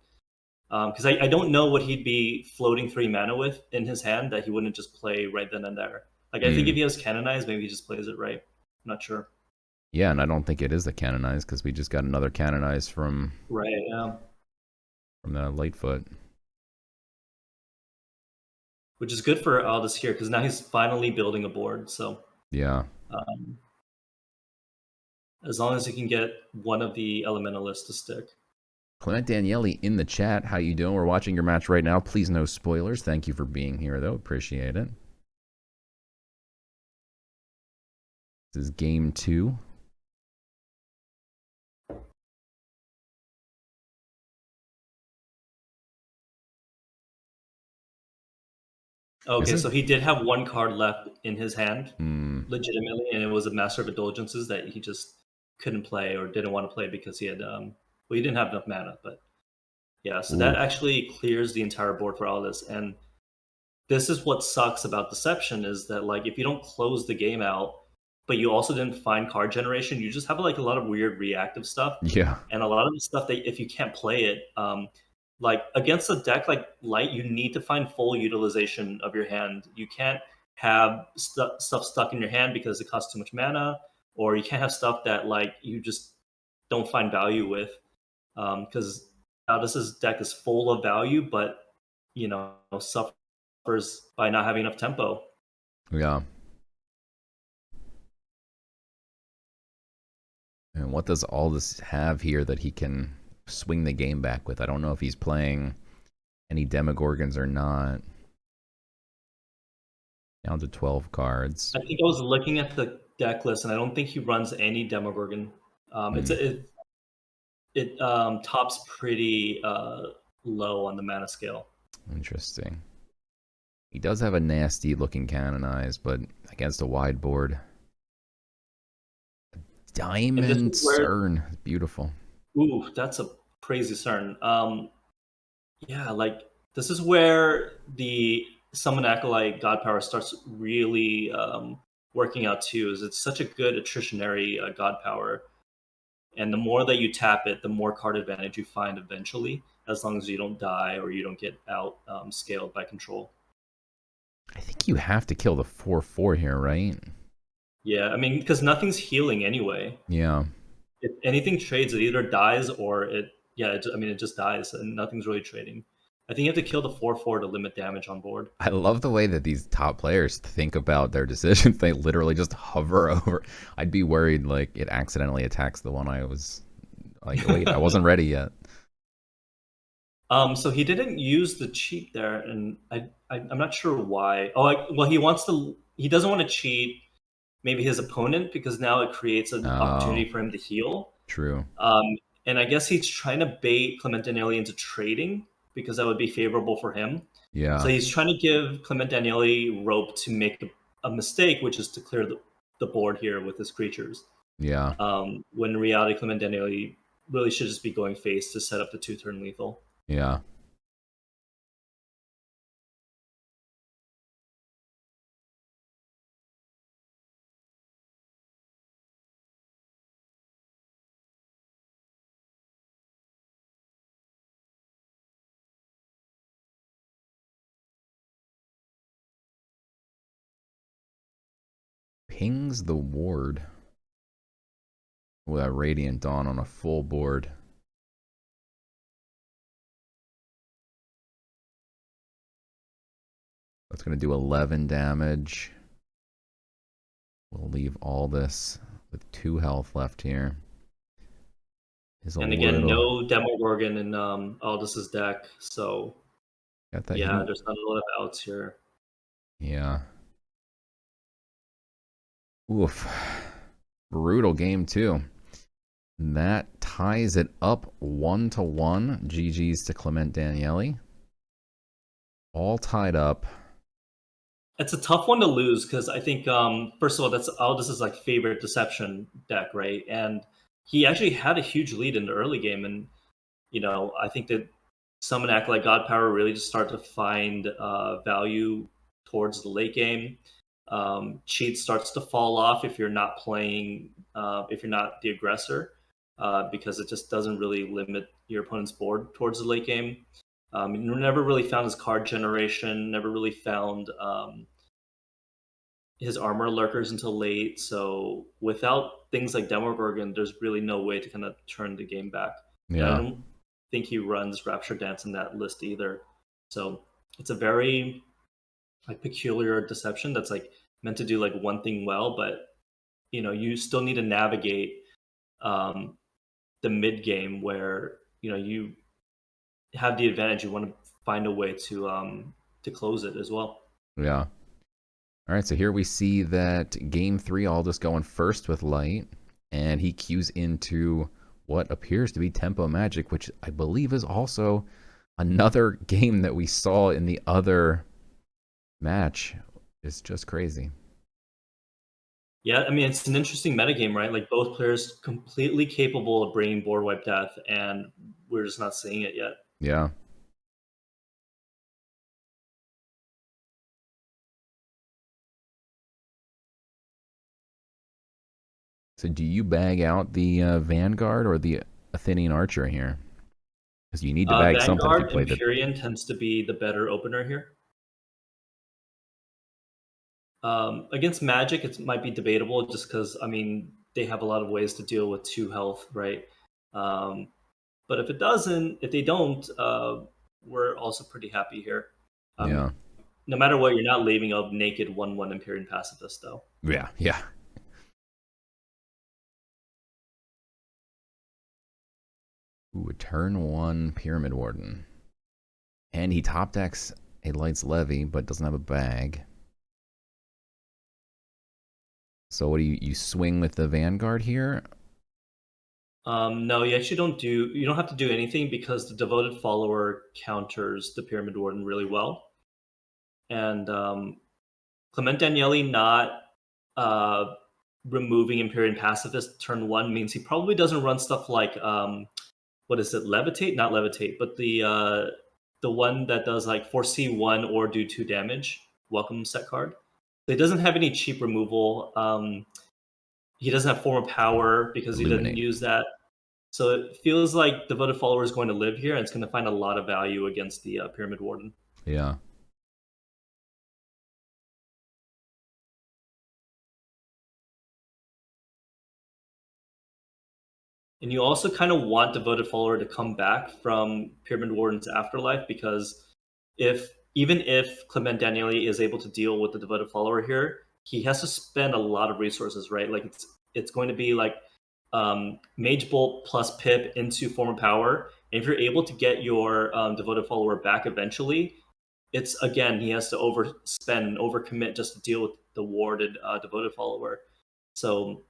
Because I don't know what he'd be floating 3 mana with in his hand that he wouldn't just play right then and there. Like I think if he has Canonized, maybe he just plays it right. I'm not sure. Yeah, and I don't think it is the Canonized because we just got another Canonized from from the Lightfoot. Which is good for Aldous here, because now he's finally building a board. So yeah, as long as he can get one of the Elementalists to stick. ClementDaniele in the chat. How you doing? We're watching your match right now. Please no spoilers. Thank you for being here, though. Appreciate it. This is game 2. Okay, so he did have 1 card left in his hand, legitimately, and it was a Master of Indulgences that he just couldn't play or didn't want to play because he had, he didn't have enough mana. But yeah, so that actually clears the entire board for Aldous. And this is what sucks about Deception, is that like if you don't close the game out, but you also didn't find card generation, you just have like a lot of weird reactive stuff. Yeah, and a lot of the stuff that if you can't play it. Like against a deck like Light, you need to find full utilization of your hand. You can't have stuff stuck in your hand because it costs too much mana, or you can't have stuff that like you just don't find value with. Because Aldous' deck is full of value, but suffers by not having enough tempo. Yeah. And what does Aldous have here that he can swing the game back with? I don't know if he's playing any Demogorgons or not. Down to 12 cards. I think I was looking at the deck list, and I don't think he runs any Demogorgon. It tops pretty low on the mana scale. Interesting. He does have a nasty looking Canonized, but against a wide board. Diamond CERN. Beautiful. Ooh, that's a crazy CERN. Yeah, like this is where the Summon Acolyte God Power starts really working out too. Is it's such a good attritionary God Power, and the more that you tap it, the more card advantage you find eventually, as long as you don't die or you don't get out scaled by control. I think you have to kill the 4/4 here, right? Yeah, I mean, because nothing's healing anyway. Yeah. If anything trades, it either dies or it just dies, and nothing's really trading. I think you have to kill the 4/4 to limit damage on board. I love the way that these top players think about their decisions. They literally just hover over. I'd be worried like it accidentally attacks the one I was like, wait, I wasn't ready yet. So he didn't use the cheat there, and I'm not sure why. Well, he wants to he doesn't want to cheat maybe his opponent, because now it creates an opportunity for him to heal. True. And I guess he's trying to bait ClementDaniele into trading, because that would be favorable for him. Yeah. So he's trying to give ClementDaniele rope to make a mistake, which is to clear the board here with his creatures. Yeah. When in reality, ClementDaniele really should just be going face to set up the 2-turn lethal. Yeah. Pings the ward with a Radiant Dawn on a full board. That's going to do 11 damage. We'll leave Aldous with 2 health left here. And again, no Demogorgon in Aldous' deck, so yeah, there's not a lot of outs here. Yeah. Oof. Brutal game too. That ties it up 1-1. GG's to ClementDaniele. All tied up. It's a tough one to lose, because I think first of all, that's Aldous' like favorite deception deck, right? And he actually had a huge lead in the early game, and I think that Summon Act like God Power really just start to find value towards the late game. Cheat starts to fall off if you're not playing, if you're not the aggressor, because it just doesn't really limit your opponent's board towards the late game. Never really found his card generation, never really found his armor lurkers until late. So without things like Demogorgon, there's really no way to kind of turn the game back. Yeah. I don't think he runs Rapture Dance in that list either. So it's a very like peculiar deception that's like meant to do like one thing well, but you still need to navigate the mid game where you have the advantage. You want to find a way to close it as well. Yeah. All right, so here we see that game 3, Aldous going first with light, and he cues into what appears to be Tempo Magic, which I believe is also another game that we saw in the other match. It's just crazy. Yeah, I mean, it's an interesting metagame, right? Like both players completely capable of bringing board wipe death, and we're just not seeing it yet. Yeah. So do you bag out the Vanguard or the Athenian Archer here? Because you need to bag something if you play the... Empyrean tends to be the better opener here. Against Magic, it might be debatable just because, I mean, they have a lot of ways to deal with 2 health, right? But if they don't, we're also pretty happy here. Yeah. No matter what, you're not leaving a naked 1/1 Empyrean Pacifist, though. Yeah, yeah. Ooh, a turn 1 Pyramid Warden. And he top decks a Light's Levy, but doesn't have a bag. So what do you swing with the Vanguard here? No, you actually you don't have to do anything, because the Devoted Follower counters the Pyramid Warden really well. And ClementDaniele not removing Empyrean Pacifist turn 1 means he probably doesn't run stuff like what is it, Levitate? Not Levitate, but the one that does like foresee 1 or do 2 damage. Welcome set card. So he doesn't have any cheap removal. He doesn't have Form of Power because he didn't use that. So it feels like Devoted Follower is going to live here, and it's going to find a lot of value against the Pyramid Warden. Yeah. And you also kind of want Devoted Follower to come back from Pyramid Warden's afterlife, because even if ClementDaniele is able to deal with the Devoted Follower here, he has to spend a lot of resources, right? Like it's going to be like Mage Bolt plus Pip into Form of Power. And if you're able to get your Devoted Follower back eventually, it's again, he has to overspend and overcommit just to deal with the warded devoted follower. So,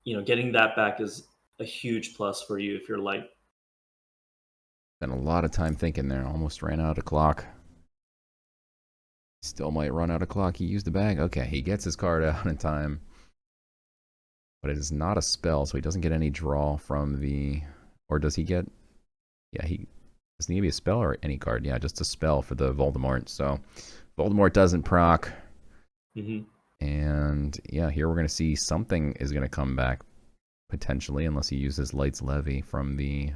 getting that back is a huge plus for you if you're light. Spent a lot of time thinking there. Almost ran out of clock. Still might run out of clock. He used the bag. Okay, he gets his card out in time. But it is not a spell, so he doesn't get any draw from the... Or does he get... Yeah, he... Doesn't he give you a spell or any card? Yeah, just a spell for the Voldemort. So, Voldemort doesn't proc. And, yeah, here we're going to see something is going to come back, potentially, unless he uses Light's Levy from the...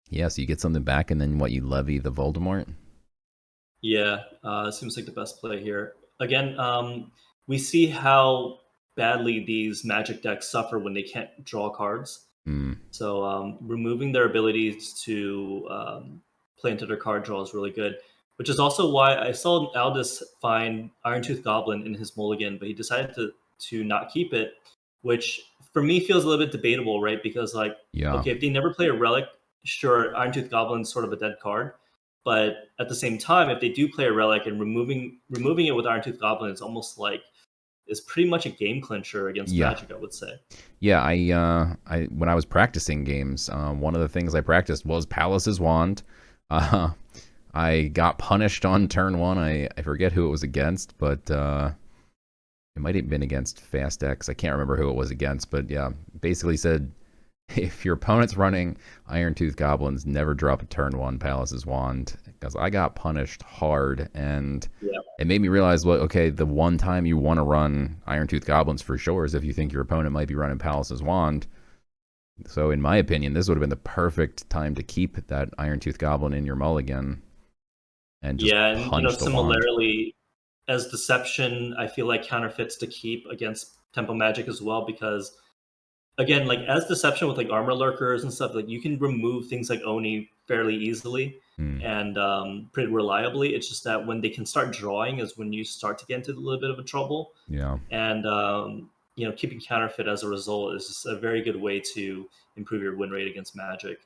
Yeah, so you get something back, and then what, you levy the Voldemort? Yeah, seems like the best play here. Again, we see how badly these Magic decks suffer when they can't draw cards. So removing their abilities to play into their card draw is really good. Which is also why I saw Aldous find Iron-Tooth Goblin in his mulligan, but he decided to not keep it, which for me feels a little bit debatable, right? Because okay, if they never play a relic, sure, Iron-Tooth Goblin's sort of a dead card. But at the same time, if they do play a relic and removing it with Iron-Tooth Goblin, it's almost like it's pretty much a game clincher against Magic, I would say. Yeah, I when I was practicing games, one of the things I practiced was Palace's Wand. I got punished on turn 1. I forget who it was against, but it might have been against Fast X. I can't remember who it was against, but yeah, basically said, if your opponent's running Iron-Tooth Goblins, never drop a turn 1 Palace's Wand, because I got punished hard, and it made me realize, well, okay, the one time you want to run Iron-Tooth Goblins for sure is if you think your opponent might be running Palace's Wand. So in my opinion, this would have been the perfect time to keep that Iron-Tooth Goblin in your mulligan and just punch the similarly, as Deception, I feel like counterfeits to keep against Tempo Magic as well, because again, as Deception with Armor Lurkers and stuff, you can remove things like Oni fairly easily and pretty reliably. It's just that when they can start drawing is when you start to get into a little bit of a trouble. Yeah. And keeping counterfeit as a result is just a very good way to improve your win rate against Magic.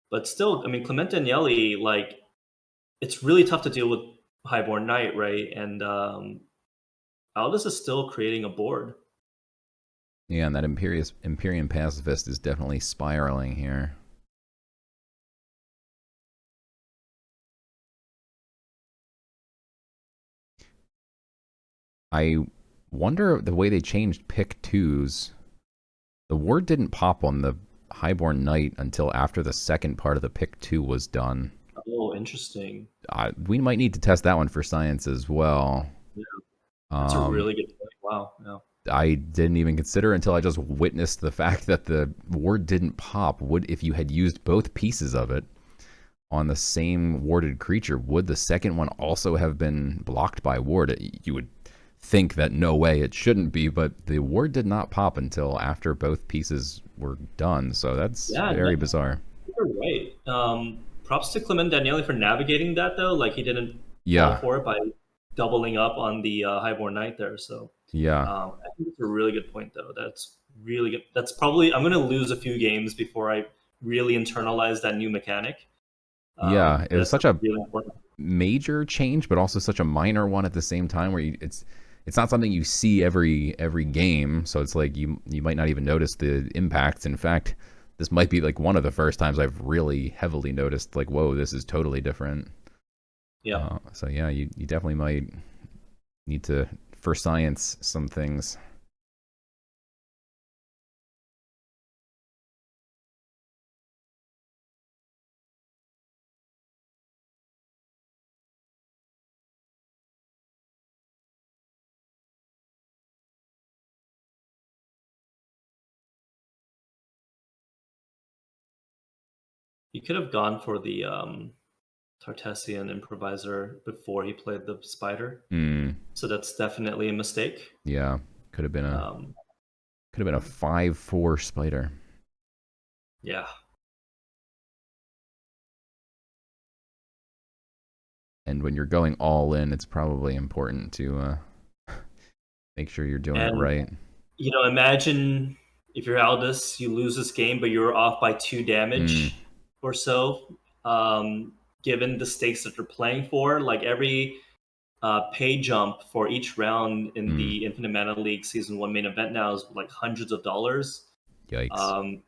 But still, I mean, ClementDanieli, it's really tough to deal with Highborn Knight, right? And Aldous is still creating a board. Yeah, and that Imperium Pacifist is definitely spiraling here. I wonder the way they changed pick 2s. The word didn't pop on the Highborn Knight until after the second part of the pick 2 was done. Oh, interesting. We might need to test that one for science as well. Yeah. That's a really good point. Wow. Yeah. I didn't even consider until I just witnessed the fact that the ward didn't pop. If you had used both pieces of it on the same warded creature, would the second one also have been blocked by ward? You would think that no way it shouldn't be, but the ward did not pop until after both pieces were done. So that's very bizarre. You're right. Props to ClementDaniele for navigating that, though. He didn't fall for it by doubling up on the Highborn Knight there. So I think it's a really good point, though. That's really good. That's probably, I'm going to lose a few games before I really internalize that new mechanic. It was such a really major change, but also such a minor one at the same time, where it's not something you see every game. So it's you might not even notice the impacts. In fact, this might be one of the first times I've really heavily noticed whoa, this is totally different. Yeah. So yeah, you definitely might need to, for science, some things. He could have gone for the Tartessian Improviser before he played the Spider. So that's definitely a mistake. Yeah, could have been a 5/4 Spider. Yeah. And when you're going all in, it's probably important to Make sure you're doing it And right. imagine if you're Aldous, you lose this game, but you're off by 2 damage or so. Given the stakes that you're playing for, like every pay jump for each round in the Infinite Mana League Season 1 main event now is like hundreds of dollars. Yikes.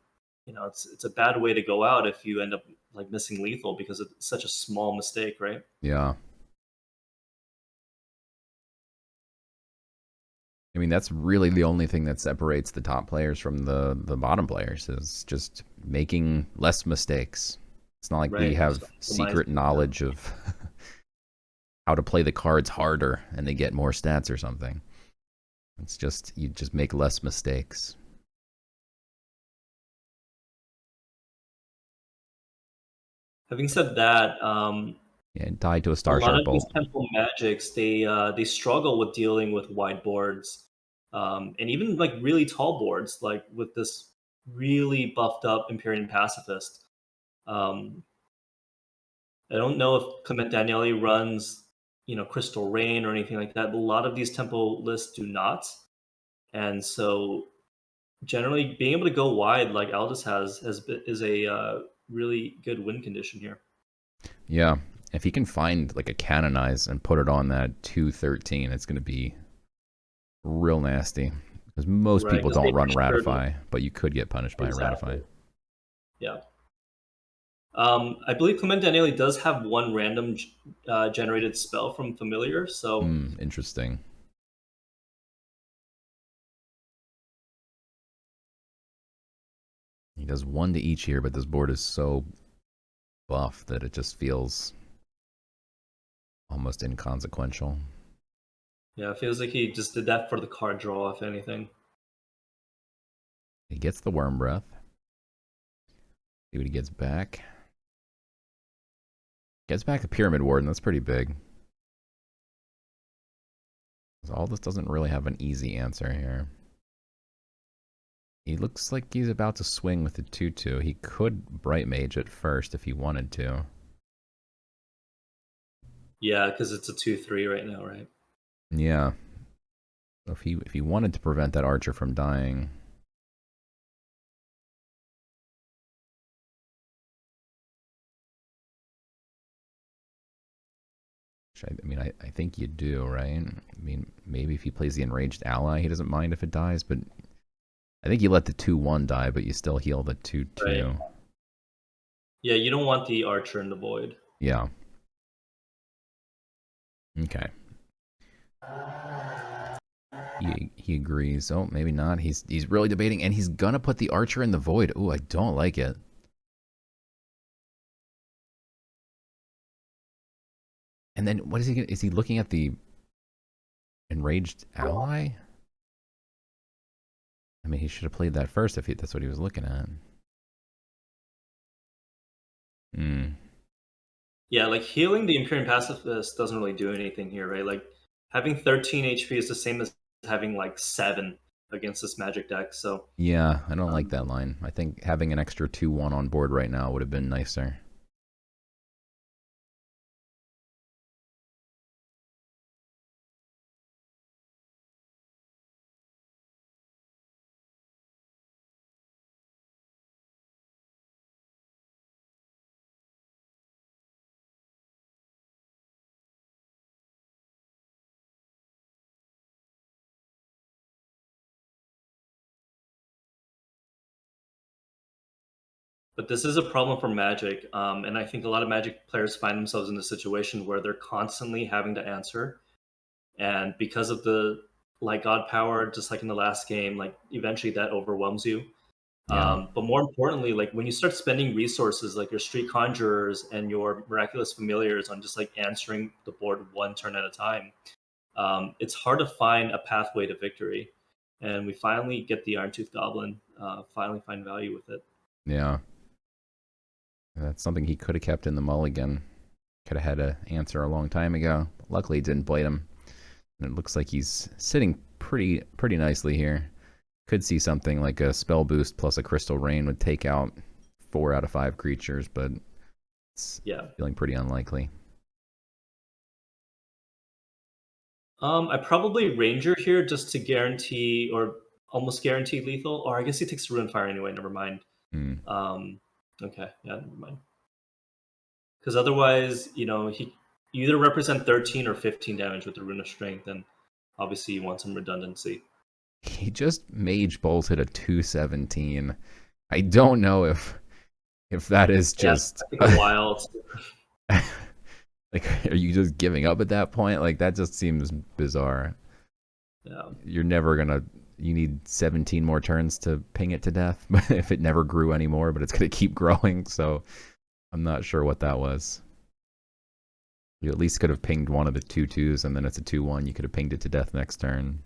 It's a bad way to go out if you end up like missing lethal because it's such a small mistake, right? Yeah. I mean, that's really the only thing that separates the top players from the bottom players is just making less mistakes. It's not like we have secret knowledge of how to play the cards harder and they get more stats or something. It's just, you just make less mistakes. Having said that, tied to a a Star lot Shard of these Bolt. temple magics, they struggle with dealing with wide boards, and even like really tall boards, like with this really buffed up Empyrean Pacifist. I don't know if ClementDanieli runs, Crystal Rain or anything like that. But a lot of these tempo lists do not, and so generally being able to go wide like Aldous is a really good win condition here. Yeah, if he can find like a canonize and put it on that 213, it's going to be real nasty because most people don't run Ratify, but you could get punished by a Ratify. Yeah. I believe ClementDaniele does have one random generated spell from Familiar, so interesting. He does one to each here, but this board is so buff that it just feels almost inconsequential. Yeah, it feels like he just did that for the card draw, if anything. He gets the Worm Breath. See what he gets back. Gets back a Pyramid Warden. That's pretty big. Aldous doesn't really have an easy answer here. He looks like he's about to swing with the 2-2. He could Bright Mage at first if he wanted to. Yeah, because it's a 2-3 right now, right? Yeah. So if he wanted to prevent that Archer from dying. I mean, I think you do, right? I mean, maybe if he plays the Enraged Ally, he doesn't mind if it dies, but I think you let the 2-1 die, but you still heal the 2-2. Right. Yeah, you don't want the Archer in the Void. Yeah. Okay. He agrees. Oh, maybe not. He's really debating, and he's gonna put the Archer in the Void. Ooh, I don't like it. And then what is he? Is he looking at the Enraged Ally? I mean, he should have played that first if that's what he was looking at. Yeah, like healing the Empyrean Pacifist doesn't really do anything here, right? Like having 13 HP is the same as having like 7 against this magic deck. So yeah, I don't like that line. I think having an extra 2-1 on board right now would have been nicer. But this is a problem for Magic, and I think a lot of Magic players find themselves in a situation where they're constantly having to answer, and because of the like God power, just like in the last game, like eventually that overwhelms you. Yeah. But more importantly, like when you start spending resources like your Street Conjurers and your Miraculous Familiars on just like answering the board one turn at a time, it's hard to find a pathway to victory. And we finally get the Iron-Tooth Goblin, finally find value with it. Yeah. That's something he could have kept in the mulligan. Could have had an answer a long time ago. Luckily, it didn't bite him. And it looks like he's sitting pretty nicely here. Could see something like a Spell Boost plus a Crystal Rain would take out 4 out of 5 creatures, but it's feeling pretty unlikely. I probably Ranger here just to guarantee or almost guarantee lethal. Or I guess he takes Ruin Fire anyway. Never mind. Okay, yeah, never mind. Because otherwise, you either represent 13 or 15 damage with the Rune of Strength, and obviously you want some redundancy. He just Mage bolted a 217. I don't know if that is just a wild. Like, are you just giving up at that point? Like, that just seems bizarre. Yeah. You're never gonna. You need 17 more turns to ping it to death, if it never grew anymore, but it's gonna keep growing. So, I'm not sure what that was. You at least could have pinged one of the 2/2s, and then it's a 2/1. You could have pinged it to death next turn.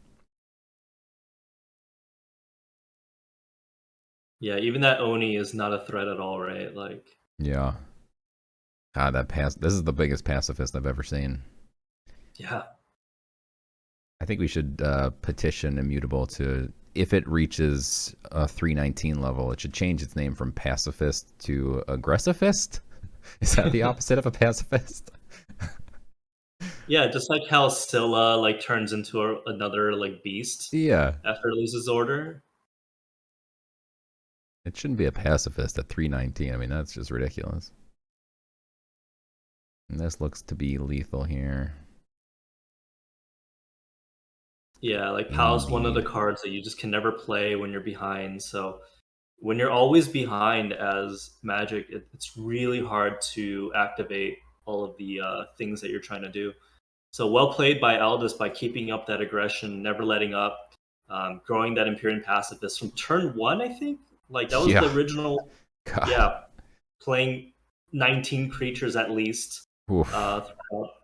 Yeah, even that Oni is not a threat at all, right? Like. Yeah. God, this is the biggest pacifist I've ever seen. Yeah. I think we should petition Immutable to, if it reaches a 319 level, it should change its name from pacifist to aggressivist. Is that the opposite of a pacifist? Yeah, just like how Scylla like turns into another like beast. Yeah. After it loses order. It shouldn't be a pacifist at 319. I mean, that's just ridiculous. And this looks to be lethal here. Yeah, like Pal's one of the cards that you just can never play when you're behind. So when you're always behind as Magic, it's really hard to activate all of the things that you're trying to do. So well played by Aldous by keeping up that aggression, never letting up, growing that Empyrean Pacifist from turn 1, I think. Like that was the original. God. Yeah, playing 19 creatures at least throughout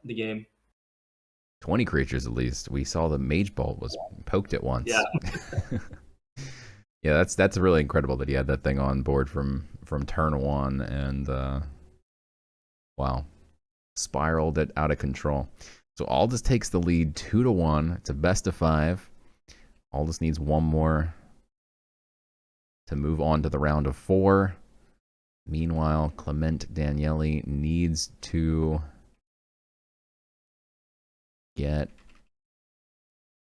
the game. 20 creatures at least. We saw the Mage Bolt was poked at once. Yeah. Yeah, that's really incredible that he had that thing on board from turn 1, and wow, spiraled it out of control. So Aldous takes the lead 2-1. It's a best of 5. Aldous needs one more to move on to the round of 4. Meanwhile, ClementDanieli needs to get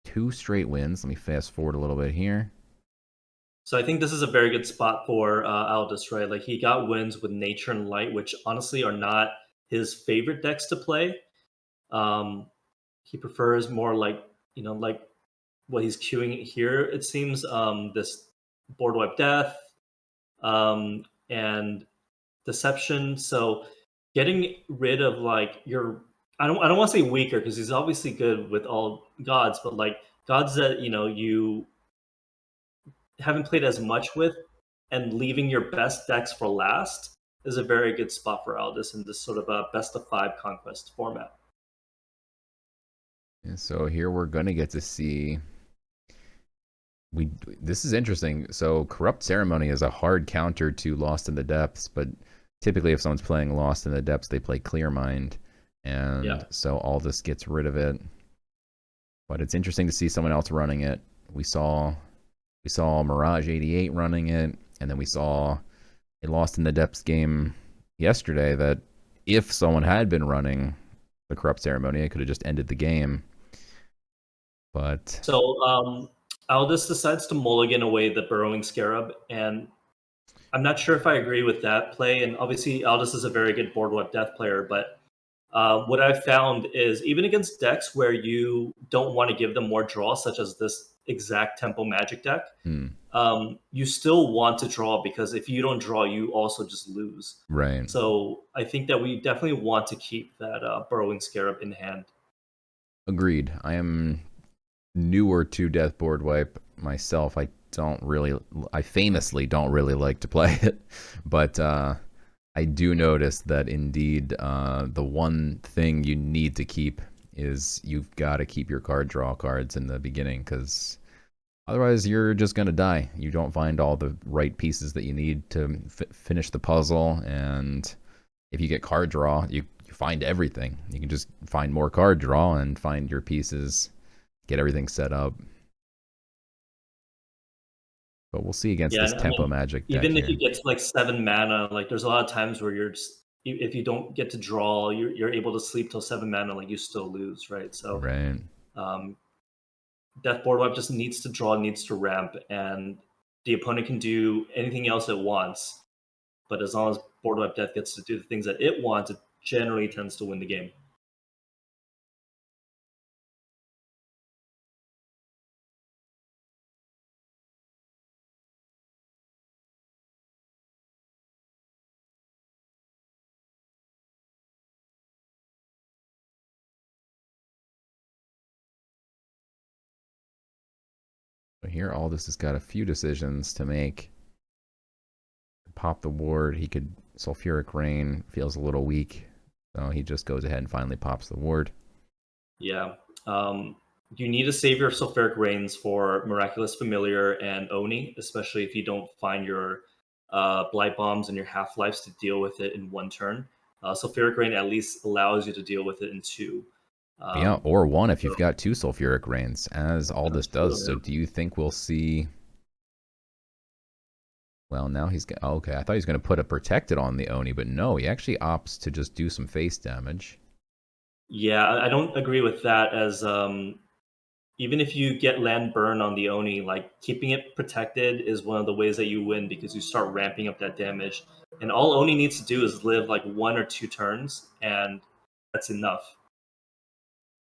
2 straight wins. Let me fast forward a little bit here. So I think this is a very good spot for Aldous, right? Like he got wins with Nature and Light, which honestly are not his favorite decks to play. He prefers more like, like what he's queuing here, it seems, this Board Wipe Death and Deception. So getting rid of like I don't want to say weaker, because he's obviously good with all gods, but like gods that you haven't played as much with, and leaving your best decks for last is a very good spot for Aldous in this sort of a best of 5 conquest format. And so here we're gonna get to see. This is interesting. So Corrupt Ceremony is a hard counter to Lost in the Depths, but typically if someone's playing Lost in the Depths, they play Clear Mind, and so Aldous gets rid of it. But it's interesting to see someone else running it. We saw Mirage 88 running it, and then we saw a Lost in the Depths game yesterday that if someone had been running the Corrupt Ceremony, it could have just ended the game. But so Aldous decides to mulligan away the Burrowing Scarab, and I'm not sure if I agree with that play. And obviously Aldous is a very good Board Wipe Death player, but what I've found is even against decks where you don't want to give them more draw, such as this exact Tempo Magic deck, you still want to draw, because if you don't draw, you also just lose. Right. So I think that we definitely want to keep that Burrowing Scarab in hand. Agreed. I am newer to Death Board Wipe myself. I famously don't really like to play it, but I do notice that indeed the one thing you need to keep is you've got to keep your card draw cards in the beginning, because otherwise you're just going to die. You don't find all the right pieces that you need to finish the puzzle, and if you get card draw, you find everything. You can just find more card draw and find your pieces, get everything set up. But we'll see against this Tempo Magic deck even if here. you get to like 7 mana, like there's a lot of times where you're just, if you don't get to draw, you're able to sleep till 7 mana, like you still lose, right? So right. Death board wipe just needs to draw, needs to ramp, and the opponent can do anything else it wants. But as long as board wipe death gets to do the things that it wants, it generally tends to win the game. So here, Aldous has got a few decisions to make. Pop the ward. He could Sulfuric Rain. Feels a little weak, so he just goes ahead and finally pops the ward. Yeah. You need to save your Sulfuric Rains for Miraculous Familiar and Oni, especially if you don't find your Blight Bombs and your Half-Lives to deal with it in one turn. Sulfuric Rain at least allows you to deal with it in two. Yeah, or one if you've got two Sulfuric Rains, as Aldous does. So do you think we'll see... Well, now he's... Okay, I thought he was going to put a Protected on the Oni, but no, he actually opts to just do some face damage. Yeah, I don't agree with that, as even if you get land burn on the Oni, like keeping it protected is one of the ways that you win, because you start ramping up that damage. And all Oni needs to do is live like 1 or 2 turns, and that's enough.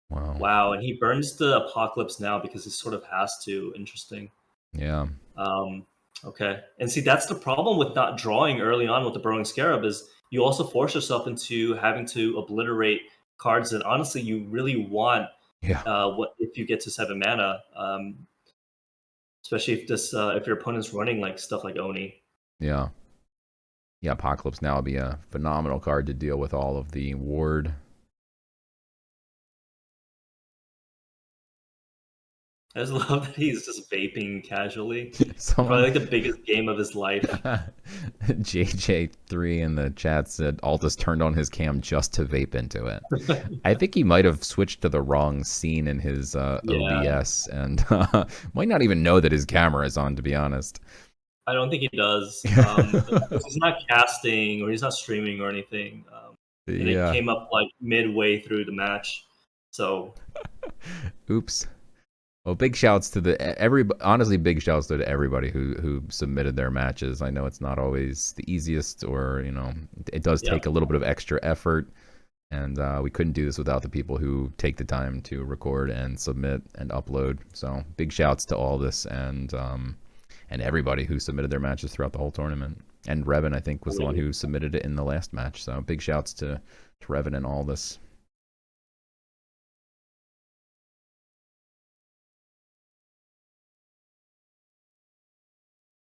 Wow, and he burns the Apocalypse now because he sort of has to. Interesting. Yeah. Okay. And see, that's the problem with not drawing early on with the Burrowing Scarab, is you also force yourself into having to obliterate cards that honestly you really want. Yeah. What if you get to 7 mana? Especially if this if your opponent's running like stuff like Oni. Yeah. Yeah, Apocalypse now will be a phenomenal card to deal with all of the ward. I just love that he's just vaping casually. Probably like the biggest game of his life. JJ3 in the chat said Aldous turned on his cam just to vape into it. I think he might have switched to the wrong scene in his OBS and might not even know that his camera is on, to be honest. I don't think he does. He's not casting or he's not streaming or anything. And it came up like midway through the match. So, oops. Well, big shouts to honestly, big shouts to everybody who submitted their matches. I know it's not always the easiest, or it does take a little bit of extra effort, and we couldn't do this without the people who take the time to record and submit and upload. So big shouts to all this and everybody who submitted their matches throughout the whole tournament. And Reven, I think, was the one who submitted it in the last match. So big shouts to Reven and all this.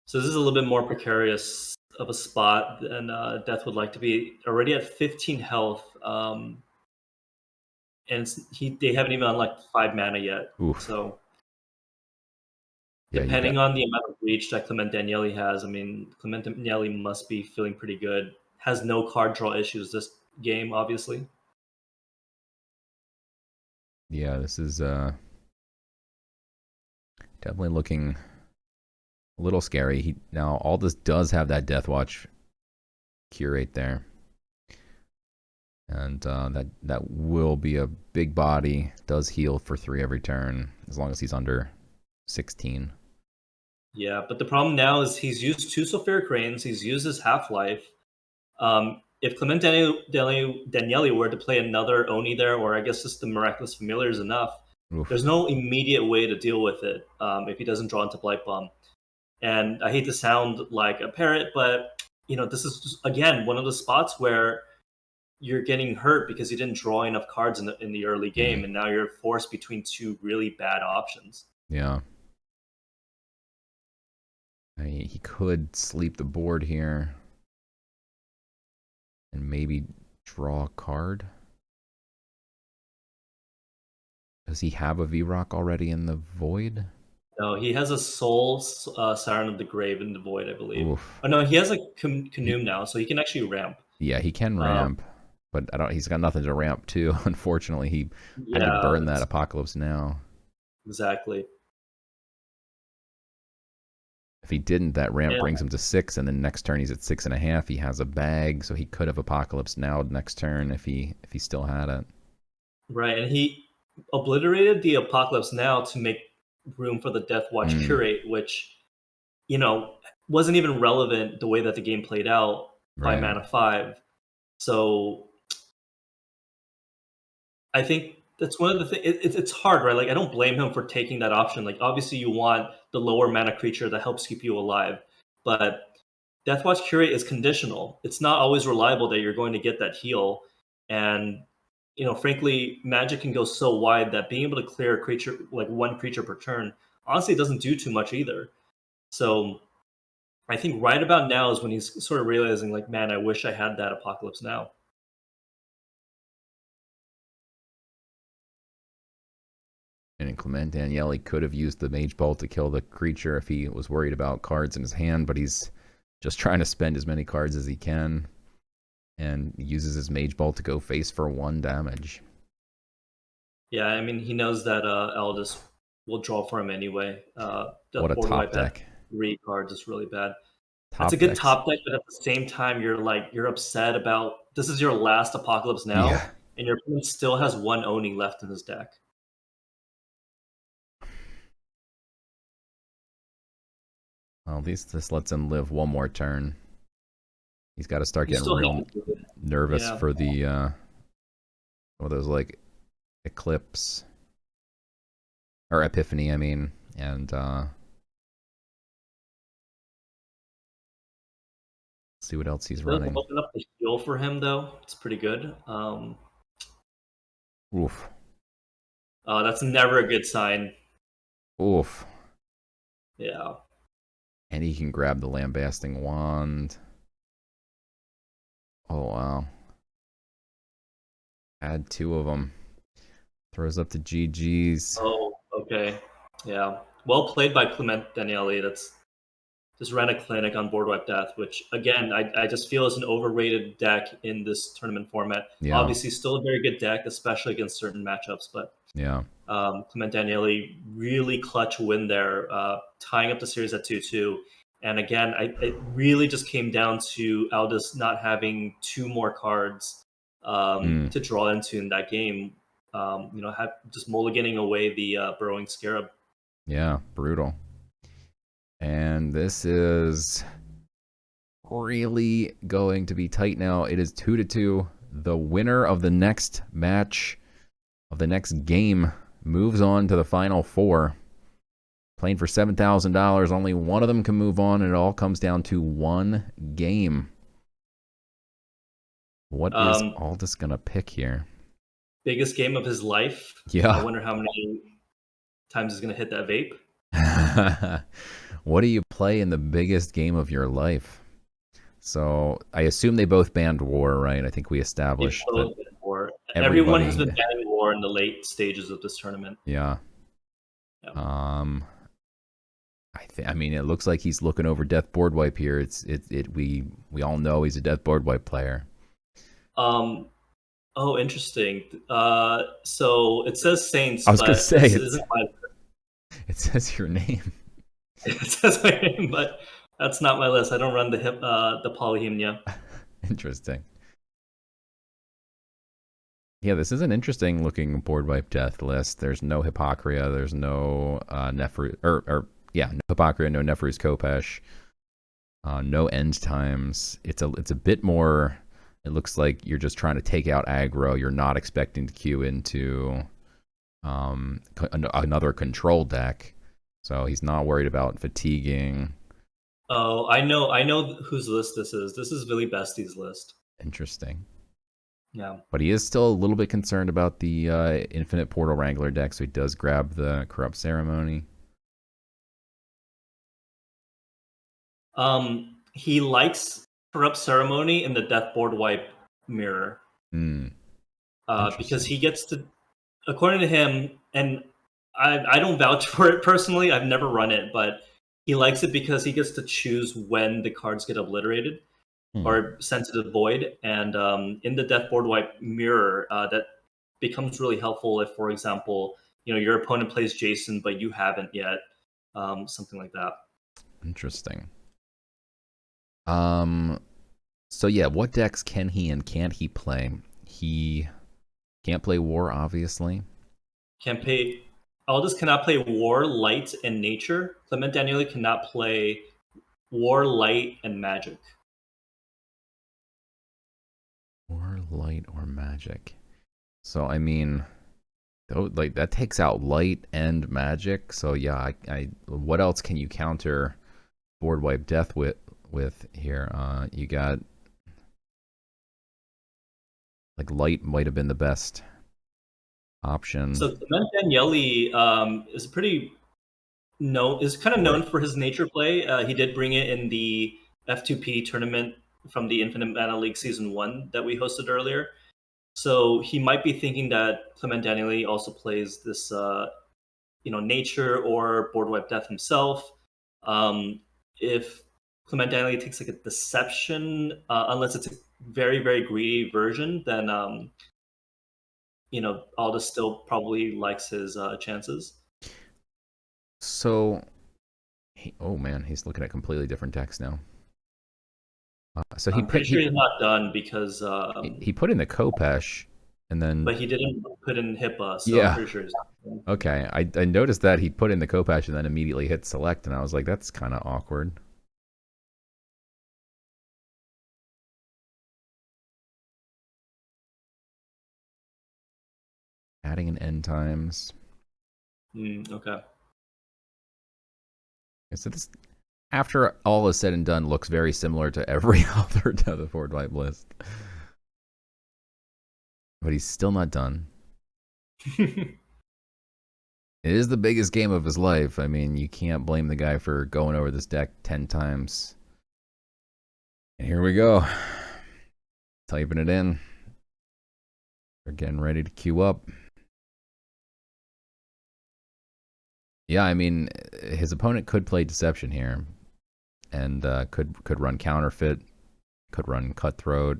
So this is a little bit more precarious of a spot than Death would like to be. Already at 15 health, and they haven't even unlocked 5 mana yet. Oof. So depending on the amount of reach that ClementDanieli has, I mean, ClementDanieli must be feeling pretty good. Has no card draw issues this game, obviously. Yeah, this is definitely looking a little scary. Now, Aldous does have that Death Watch curate there. And that will be a big body. Does heal for 3 every turn, as long as he's under 16. Yeah, but the problem now is he's used 2 Sulfuric Rains. He's used his Half-Life. If ClementDaniele were to play another Oni there, or I guess just the Miraculous Familiar is enough, there's no immediate way to deal with it if he doesn't draw into Blight Bomb. And I hate to sound like a parrot, but this is just, again, one of the spots where you're getting hurt because you didn't draw enough cards in the early game, and now you're forced between 2 really bad options. Yeah. He could sleep the board here and maybe draw a card. Does he have a V-Rock already in the Void? No, he has a Soul Siren of the Grave in the Void, I believe. Oof. Oh no, he has a Canoom now, so he can actually ramp. Yeah, he can ramp, but he's got nothing to ramp to. Unfortunately, he had to burn that Apocalypse now. Exactly. If he didn't, that ramp brings him to 6, and then next turn he's at 6.5. He has a bag, so he could have Apocalypse now next turn if he still had it. Right, and he obliterated the Apocalypse Now to make room for the Death Watch Curate, which, you know, wasn't even relevant the way that the game played out by mana 5. So I think that's one of the things. It's hard, right? Like, I don't blame him for taking that option. Like, obviously, you want the lower mana creature that helps keep you alive, but Deathwatch Curate is conditional. It's not always reliable that you're going to get that heal, and you know, frankly, Magic can go so wide that being able to clear a creature, like one creature per turn, honestly doesn't do too much either. So I think right about now is when he's sort of realizing, like, man, I wish I had that Apocalypse Now. And ClementDanieli could have used the Mage Bolt to kill the creature if he was worried about cards in his hand, but he's just trying to spend as many cards as he can and uses his Mage Bolt to go face for 1 damage. Yeah, I mean, he knows that Aldous will draw for him anyway. What a top deck. 3 cards is really bad. That's a good top deck, but at the same time, you're upset about this is your last Apocalypse Now, and your opponent still has 1 Oni left in his deck. Well, at least this lets him live 1 more turn. He's got to start getting real nervous for the some of those, like, Eclipse or Epiphany, I mean, and see what else he's running. Open up the heal for him though. It's pretty good. Oof. That's never a good sign. Oof. Yeah. And he can grab the Lambasting Wand. Oh, wow. Add 2 of them. Throws up to GG's. Oh, okay. Yeah. Well played by ClementDaniele. That's just ran a clinic on Board Wipe Death, which, again, I just feel is an overrated deck in this tournament format. Yeah. Obviously, still a very good deck, especially against certain matchups, but yeah. ClementDaniele really clutch win there, tying up the series at 2-2. And again, it really just came down to Aldous not having 2 more cards to draw into in that game. You know, just mulliganing away the Burrowing Scarab. Yeah, brutal. And this is really going to be tight now. It is 2-2. The winner of the next match, of the next game, moves on to the Final 4. Playing for $7,000. Only one of them can move on, and it all comes down to 1 game. What is Aldous going to pick here? Biggest game of his life. Yeah. I wonder how many times he's going to hit that vape. What do you play in the biggest game of your life? So I assume they both banned War, right? I think we established that War. Everyone has been banning War in the late stages of this tournament. Yeah. I mean, it looks like he's looking over Death Board Wipe here. We all know he's a Death Board Wipe player. Oh, interesting. So it says Saints. I was going to say it says your name. It says my name, but that's not my list. I don't run the Polyhymnia. Interesting. Yeah, this is an interesting looking Board Wipe Death list. There's no Hippocria. There's no Nefru, no Hippocria, no Nefru's Kopesh. No End Times. It's a bit more. It looks like you're just trying to take out aggro. You're not expecting to queue into another control deck. So he's not worried about fatiguing. Oh, I know whose list this is. This is Billy Bestie's list. Interesting. Yeah. But he is still a little bit concerned about the Infinite Portal Wrangler deck, so he does grab the Corrupt Ceremony. He likes Corrupt Ceremony in the Death Board Wipe mirror. Because he gets to, according to him, and I don't vouch for it personally, I've never run it, but he likes it because he gets to choose when the cards get obliterated or sent to the void. And in the Death Board Wipe mirror, that becomes really helpful if, for example, your opponent plays Jason, but you haven't yet. Something like that. Interesting. So yeah, what decks can he and can't he play? He can't play War, obviously. Can play. Aldous cannot play War, Light, and Nature. ClementDaniele cannot play War, Light, and Magic. Or light or magic. So I mean, like that takes out light and magic. So yeah, I what else can you counter board wipe death with here? You got like light might have been the best option. So ClementDaniele is pretty is kind of known for his nature play. He did bring it in the F2P tournament from the Infinite Mana League Season 1 that we hosted earlier. So he might be thinking that ClementDaniele also plays this, nature or board wipe death himself. If ClementDaniele takes like a deception, unless it's a very, very greedy version, then Aldous still probably likes his chances. So, oh man, he's looking at completely different decks now. So I'm pretty sure he's not done because he put in the Kopesh, and then but he didn't put in HIPAA, so yeah. I'm pretty sure he's not done. Okay, I noticed that he put in the Kopesh and then immediately hit select, and I was like, that's kind of awkward. Adding an end times. Okay. So this, after all is said and done, looks very similar to every other Tetherboard wipe list. But he's still not done. It is the biggest game of his life. I mean, you can't blame the guy for going over this deck 10 times. And here we go. Typing it in. We're getting ready to queue up. Yeah, I mean, his opponent could play Deception here. And could run Counterfeit. Could run Cutthroat.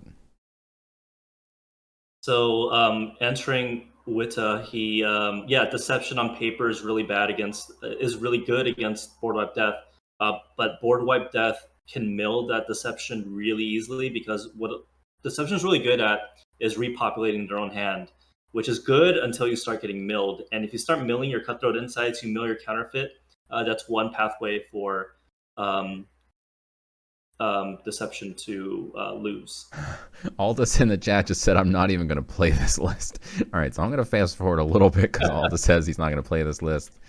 So entering Witta, he Deception on paper is really good against board wipe death. But board wipe death can mill that Deception really easily because what Deception is really good at is repopulating their own hand, which is good until you start getting milled. And if you start milling your Cutthroat Insights, you mill your Counterfeit. That's one pathway for Deception to lose. Aldous in the chat just said, I'm not even going to play this list. All right, so I'm going to fast forward a little bit because Aldous says he's not going to play this list.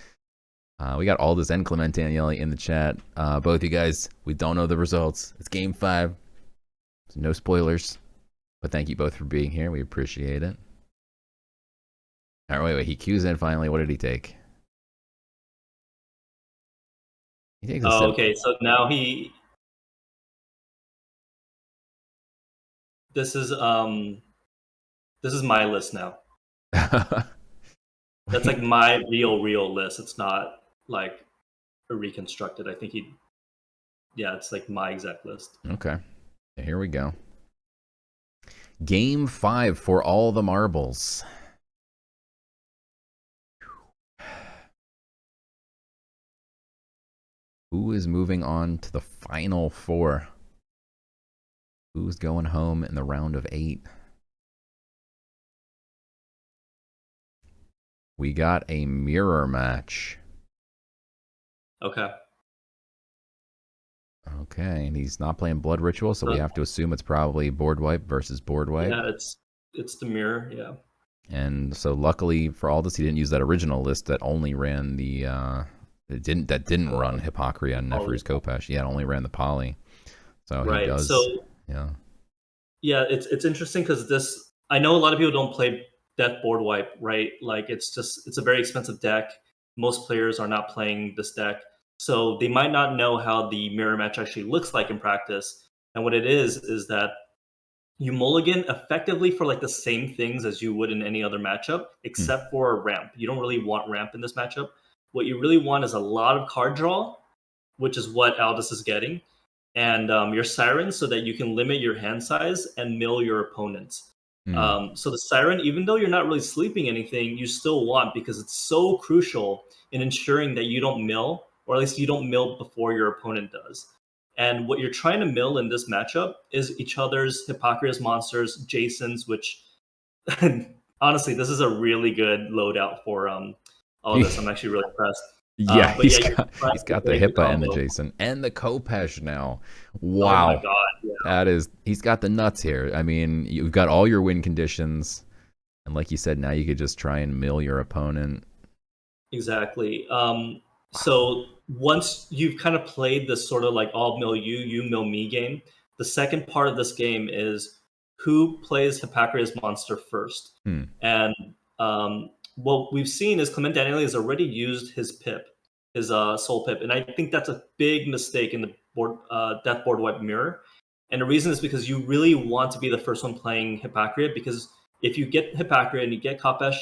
We got Aldous and ClementDaniele in the chat. Both you guys, we don't know the results. It's game 5. So no spoilers. But thank you both for being here. We appreciate it. All right, wait. He cues in finally. What did he take? He takes a sip. Okay. So now This is my list now. That's like my real list. It's not like a reconstructed. I think it's like my exact list. Okay. Here we go. Game 5 for all the marbles. Who is moving on to the final 4? Who's going home in the round of 8? We got a mirror match. Okay. Okay, and he's not playing Blood Ritual, so we have to assume it's probably board wipe versus board wipe. Yeah, it's the mirror, yeah. And so luckily for Aldous, he didn't use that original list that only ran the that didn't run Hippocria and Nephru's Kopesh. Yeah, it only ran the poly. So right. He does. So yeah. Yeah, it's interesting because I know a lot of people don't play Death board wipe, right? Like it's a very expensive deck. Most players are not playing this deck. So they might not know how the mirror match actually looks like in practice. And what it is that you mulligan effectively for like the same things as you would in any other matchup, except for a ramp. You don't really want ramp in this matchup. What you really want is a lot of card draw, which is what Aldous is getting, and your Siren so that you can limit your hand size and mill your opponents. So the Siren, even though you're not really sleeping anything, you still want because it's so crucial in ensuring that you don't mill, or at least you don't mill before your opponent does. And what you're trying to mill in this matchup is each other's Hippocrates monsters, Jason's, which honestly, this is a really good loadout for all this. I'm actually really impressed. Yeah, But he's yeah, got the Hippa and the Jason and the Kopesh now. Oh my Wow. god, He's got the nuts here. I mean, you've got all your win conditions, and like you said, now you could just try and mill your opponent. Exactly. So once you've kind of played this sort of like I'll mill you, you mill me game, the second part of this game is who plays Hippocrates monster first. And what we've seen is ClementDaniele has already used his pip, his soul pip, and I think that's a big mistake in the board death board wipe mirror. And the reason is because you really want to be the first one playing Hippocrates, because if you get Hippocrates and you get Kopesh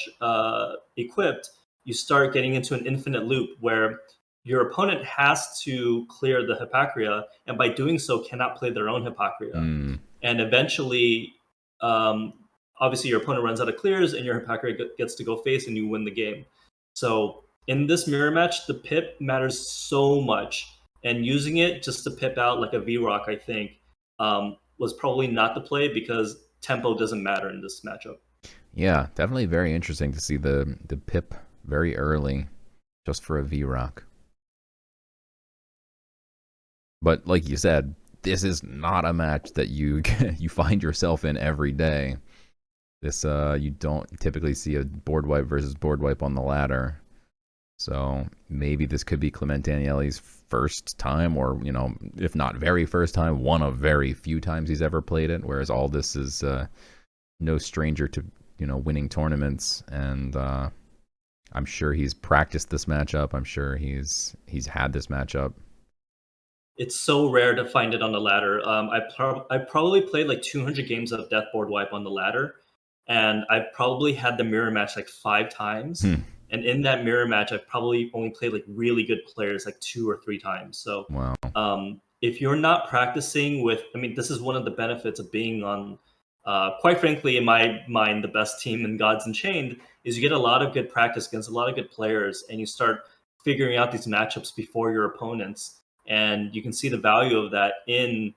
equipped, you start getting into an infinite loop where your opponent has to clear the Hippocrates, and by doing so cannot play their own Hippocrates. And eventually, obviously your opponent runs out of clears and your Hippocrates gets to go face and you win the game. So in this mirror match, the pip matters so much, and using it just to pip out like a V-Rock, I think, was probably not the play, because tempo doesn't matter in this matchup. Yeah, definitely very interesting to see the pip very early just for a V-Rock. But like you said, this is not a match that you you find yourself in every day. This you don't typically see a board wipe versus board wipe on the ladder. So maybe this could be ClementDaniele's first time, or if not very first time, one of very few times he's ever played it. Whereas Aldous is no stranger to winning tournaments, and I'm sure he's practiced this matchup. I'm sure he's had this matchup. It's so rare to find it on the ladder. I probably played like 200 games of Death Board Wipe on the ladder, and I probably had the mirror match like 5 times. And in that mirror match, I probably only played like really good players like 2 or 3 times. So wow. If you're not practicing with, I mean, this is one of the benefits of being on, quite frankly, in my mind, the best team in Gods Unchained, is you get a lot of good practice against a lot of good players, and you start figuring out these matchups before your opponents. And you can see the value of that in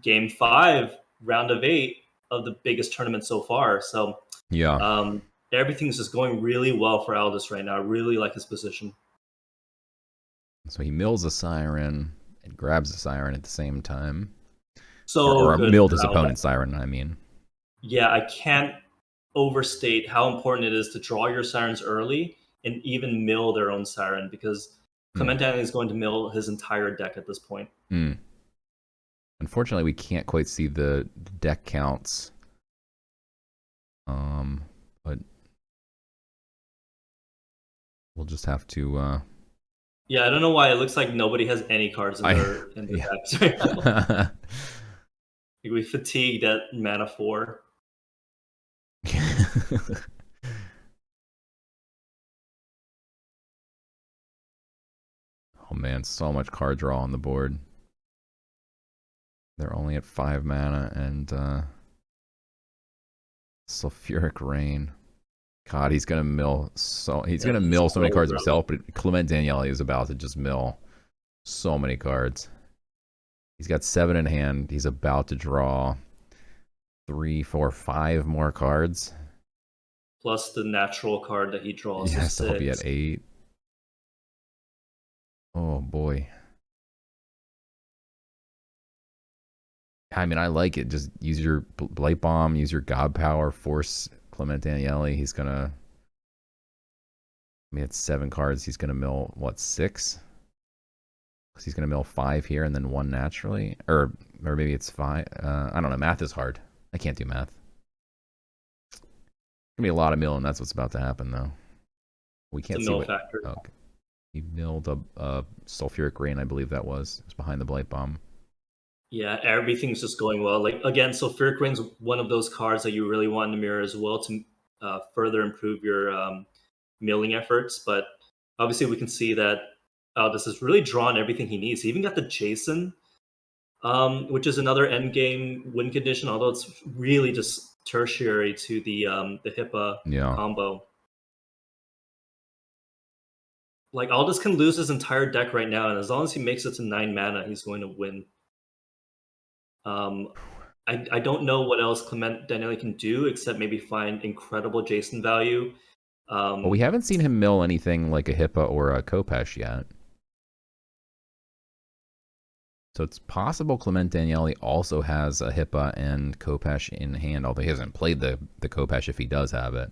Game 5, round of 8 of the biggest tournament so far. So yeah, everything's just going really well for Aldous right now. I really like his position. So he mills a siren and grabs a siren at the same time. So or milled his opponent's siren, I mean. Yeah, I can't overstate how important it is to draw your sirens early and even mill their own siren, because ClementDaniele is going to mill his entire deck at this point. Unfortunately, we can't quite see the deck counts. But we'll just have to. Yeah, I don't know why it looks like nobody has any cards in their decks right now. We fatigued at mana 4. Oh man, so much card draw on the board. They're only at 5 mana, and Sulfuric Rain. God, he's gonna mill so many cards himself, but ClementDaniele is about to just mill so many cards. He's got 7 in hand. He's about to draw 3, 4, 5 more cards. Plus the natural card that he draws. Yes, so he'll be at 8. Oh boy. I mean, I like it. Just use your Blight Bomb, use your God Power, force ClementDaniele. He's gonna. I mean, it's 7 cards. He's gonna mill what, 6? Because he's gonna mill 5 here and then 1 naturally, or maybe it's 5. I don't know. Math is hard. I can't do math. It's gonna be a lot of milling. That's what's about to happen, though. We can't see what. Factor. Okay. He milled a Sulfuric Rain, I believe that was. It was behind the Blight Bomb. Yeah, everything's just going well. Like, again, Sulfuric Rain's one of those cards that you really want in the mirror as well to further improve your milling efforts. But obviously, we can see that Aldous has really drawn everything he needs. He even got the Jason, which is another end game win condition, although it's really just tertiary to the Hippa combo. Like, Aldous can lose his entire deck right now, and as long as he makes it to 9 mana, he's going to win. I don't know what else ClementDaniele can do except maybe find incredible Jason value. Well, we haven't seen him mill anything like a Hippa or a Khopesh yet. So it's possible ClementDaniele also has a Hippa and Khopesh in hand, although he hasn't played the Khopesh if he does have it.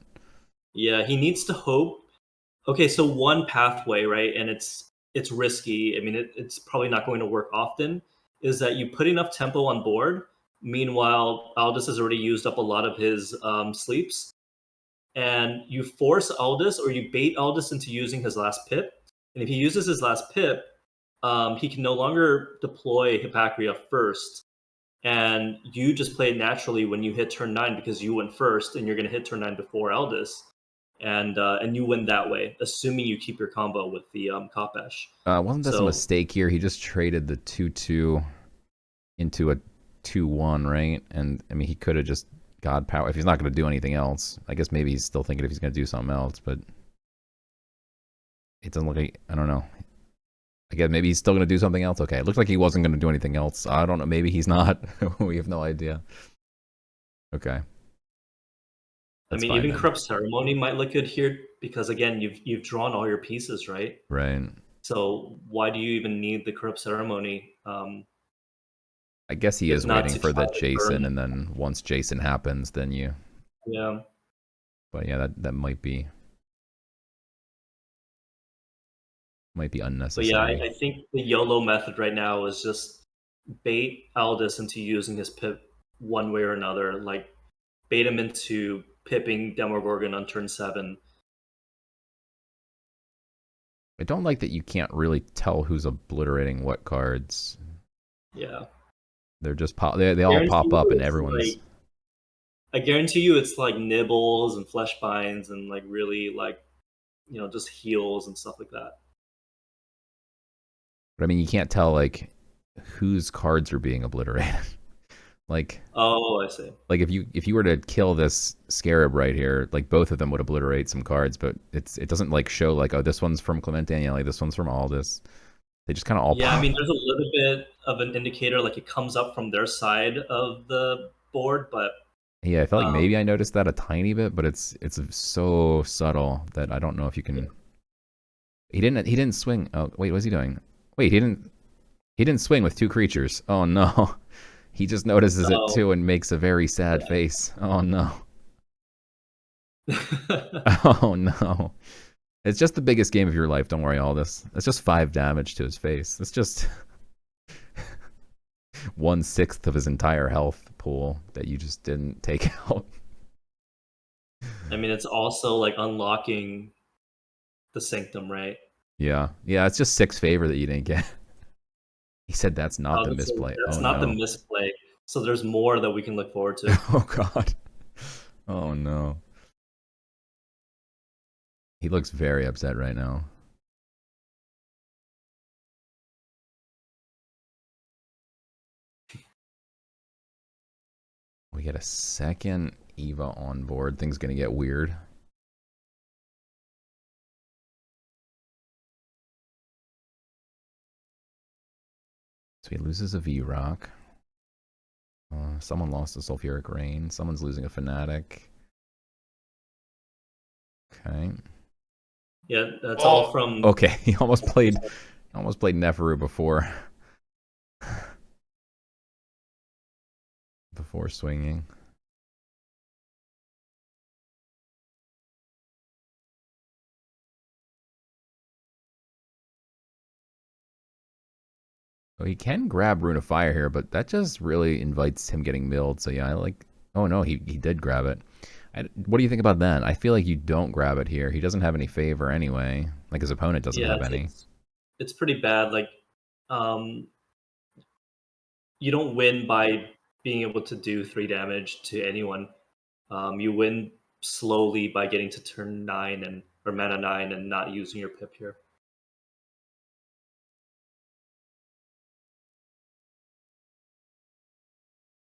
Yeah, he needs to hope. Okay, so one pathway, right, and it's risky. I mean, it's probably not going to work often, is that you put enough tempo on board. Meanwhile, Aldous has already used up a lot of his sleeps. And you force Aldous, or you bait Aldous into using his last pip. And if he uses his last pip, he can no longer deploy Hippacria first. And you just play it naturally when you hit turn 9 because you went first, and you're going to hit turn 9 before Aldous. And you win that way, assuming you keep your combo with the Khopesh. Wasn't this a mistake here? He just traded the 2-2 into a 2-1, right? And I mean, he could have just God power if he's not going to do anything else. I guess maybe he's still thinking if he's going to do something else, but it doesn't look like, I don't know. I guess maybe he's still going to do something else. Okay, it looked like he wasn't going to do anything else. I don't know. Maybe he's not. We have no idea. Okay. That's I mean, even Corrupt Ceremony might look good here because again, you've drawn all your pieces, right? Right. So why do you even need the Corrupt Ceremony? I guess he is waiting for that Jason, and then once Jason happens, then you. Yeah. But yeah, that might be unnecessary. But yeah, I think the YOLO method right now is just bait Aldous into using his pip one way or another. Like bait him into pipping Demogorgon on turn 7. I don't like that you can't really tell who's obliterating what cards. Yeah. They're just they all pop up and everyone's. Like, I guarantee you, it's like nibbles and flesh binds and like really like, just heals and stuff like that. But I mean, you can't tell like whose cards are being obliterated. Like, oh, I see. Like if you were to kill this Scarab right here, like both of them would obliterate some cards, but it doesn't like show like, oh, this one's from ClementDaniele, this one's from Aldous. They just kind of all. Yeah, I mean, there's a little bit of an indicator, like it comes up from their side of the board, but. Yeah, I felt like maybe I noticed that a tiny bit, but it's so subtle that I don't know if you can. He didn't swing. Oh wait, what's he doing? Wait, he didn't swing with 2 creatures. Oh no. He just notices it too and makes a very sad face. Oh no. Oh no. It's just the biggest game of your life. Don't worry, Aldous. That's just 5 damage to his face. That's just 1/6 of his entire health pool that you just didn't take out. I mean, it's also like unlocking the Sanctum, right? Yeah. Yeah, it's just 6 favor that you didn't get. He said that's not the misplay. That's not the misplay. So there's more that we can look forward to. Oh, God. Oh, no. He looks very upset right now. We get a second Eva on board. Things going to get weird. So he loses a V-Rock. Someone lost a Sulfuric Rain. Someone's losing a Fanatic. Okay. Yeah, that's all from. Okay, he almost played Nackarub before swinging. So he can grab Rune of Fire here, but that just really invites him getting milled. So yeah, I like. Oh no, he did grab it. What do you think about that? I feel like you don't grab it here. He doesn't have any favor anyway. Like his opponent doesn't have any. It's pretty bad. Like, you don't win by being able to do 3 damage to anyone. You win slowly by getting to turn 9 or mana 9 and not using your pip here.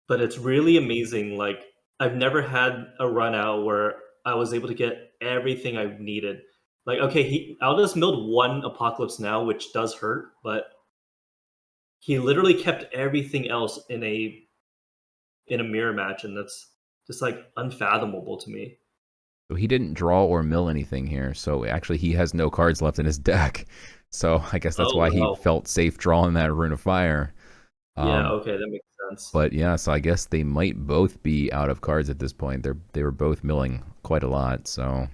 But it's really amazing. Like, I've never had a run out where I was able to get everything I needed. Like, okay, Aldous milled 1 Apocalypse Now, which does hurt, but he literally kept everything else in a in a mirror match, and that's just like unfathomable to me. So he didn't draw or mill anything here. So actually, he has no cards left in his deck. So I guess that's Oh why he wow. felt safe drawing that Rune of Fire. Yeah, okay, that makes sense. But yeah, so I guess they might both be out of cards at this point. They were both milling quite a lot. So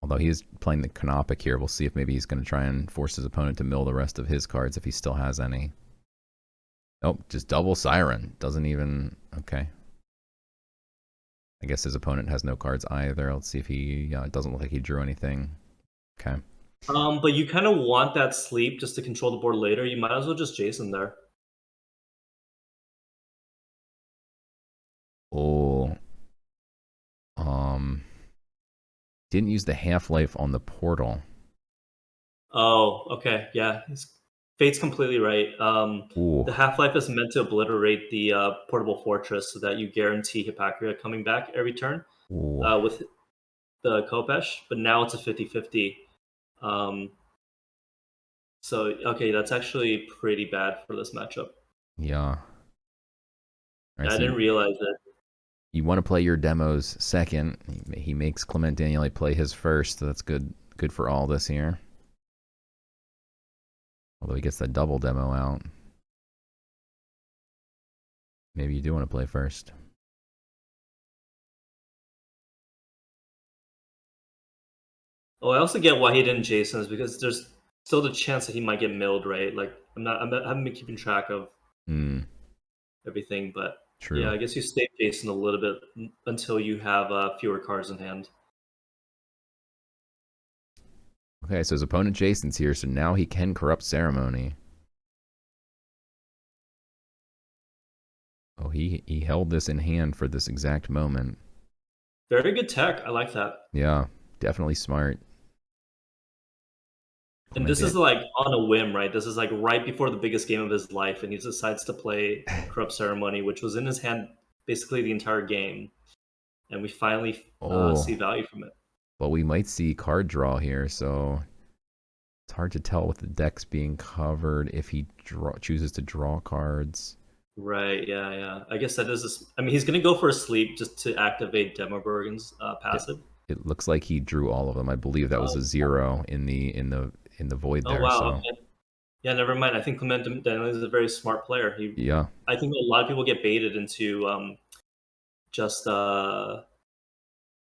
although he is playing the Canopic here, we'll see if maybe he's going to try and force his opponent to mill the rest of his cards if he still has any. Nope, just double Siren. Doesn't even... Okay. I guess his opponent has no cards either. Let's see if he... it doesn't look like he drew anything. Okay. But you kind of want that sleep just to control the board later. You might as well just Jason there. Oh. Didn't use the Half-Life on the portal. Oh, okay, yeah. Fate's completely right. The Half-Life is meant to obliterate the portable fortress so that you guarantee Hippocria coming back every turn with the CopperPitch, but now it's a 50-50. So, okay, that's actually pretty bad for this matchup. Yeah. Right, I so didn't realize it. You want to play your demos second. He makes ClementDaniele play his first, so that's good for Aldous here. Although he gets that double demo out. Maybe you do want to play first. Oh, I also get why he didn't Jason is because there's still the chance that he might get milled, right? Like I haven't been keeping track of everything, but True. yeah, I guess you stay Jason a little bit until you have fewer cards in hand. Okay, so his opponent Jason's here, so now he can corrupt Ceremony. Oh, he held this in hand for this exact moment. Very good tech. I like that. Yeah, definitely smart. And this is like on a whim, right? This is like right before the biggest game of his life, and he decides to play Corrupt Ceremony, which was in his hand basically the entire game. And we finally see value from it. But we might see card draw here, so it's hard to tell with the decks being covered if he chooses to draw cards. Right, yeah. I guess that is this. I mean, he's going to go for a sleep just to activate Demogorgon's passive. It looks like he drew all of them. I believe that was a 0 in the void there. Oh wow, so. okay. Yeah, never mind. I think ClementDaniele is a very smart player. I think a lot of people get baited into just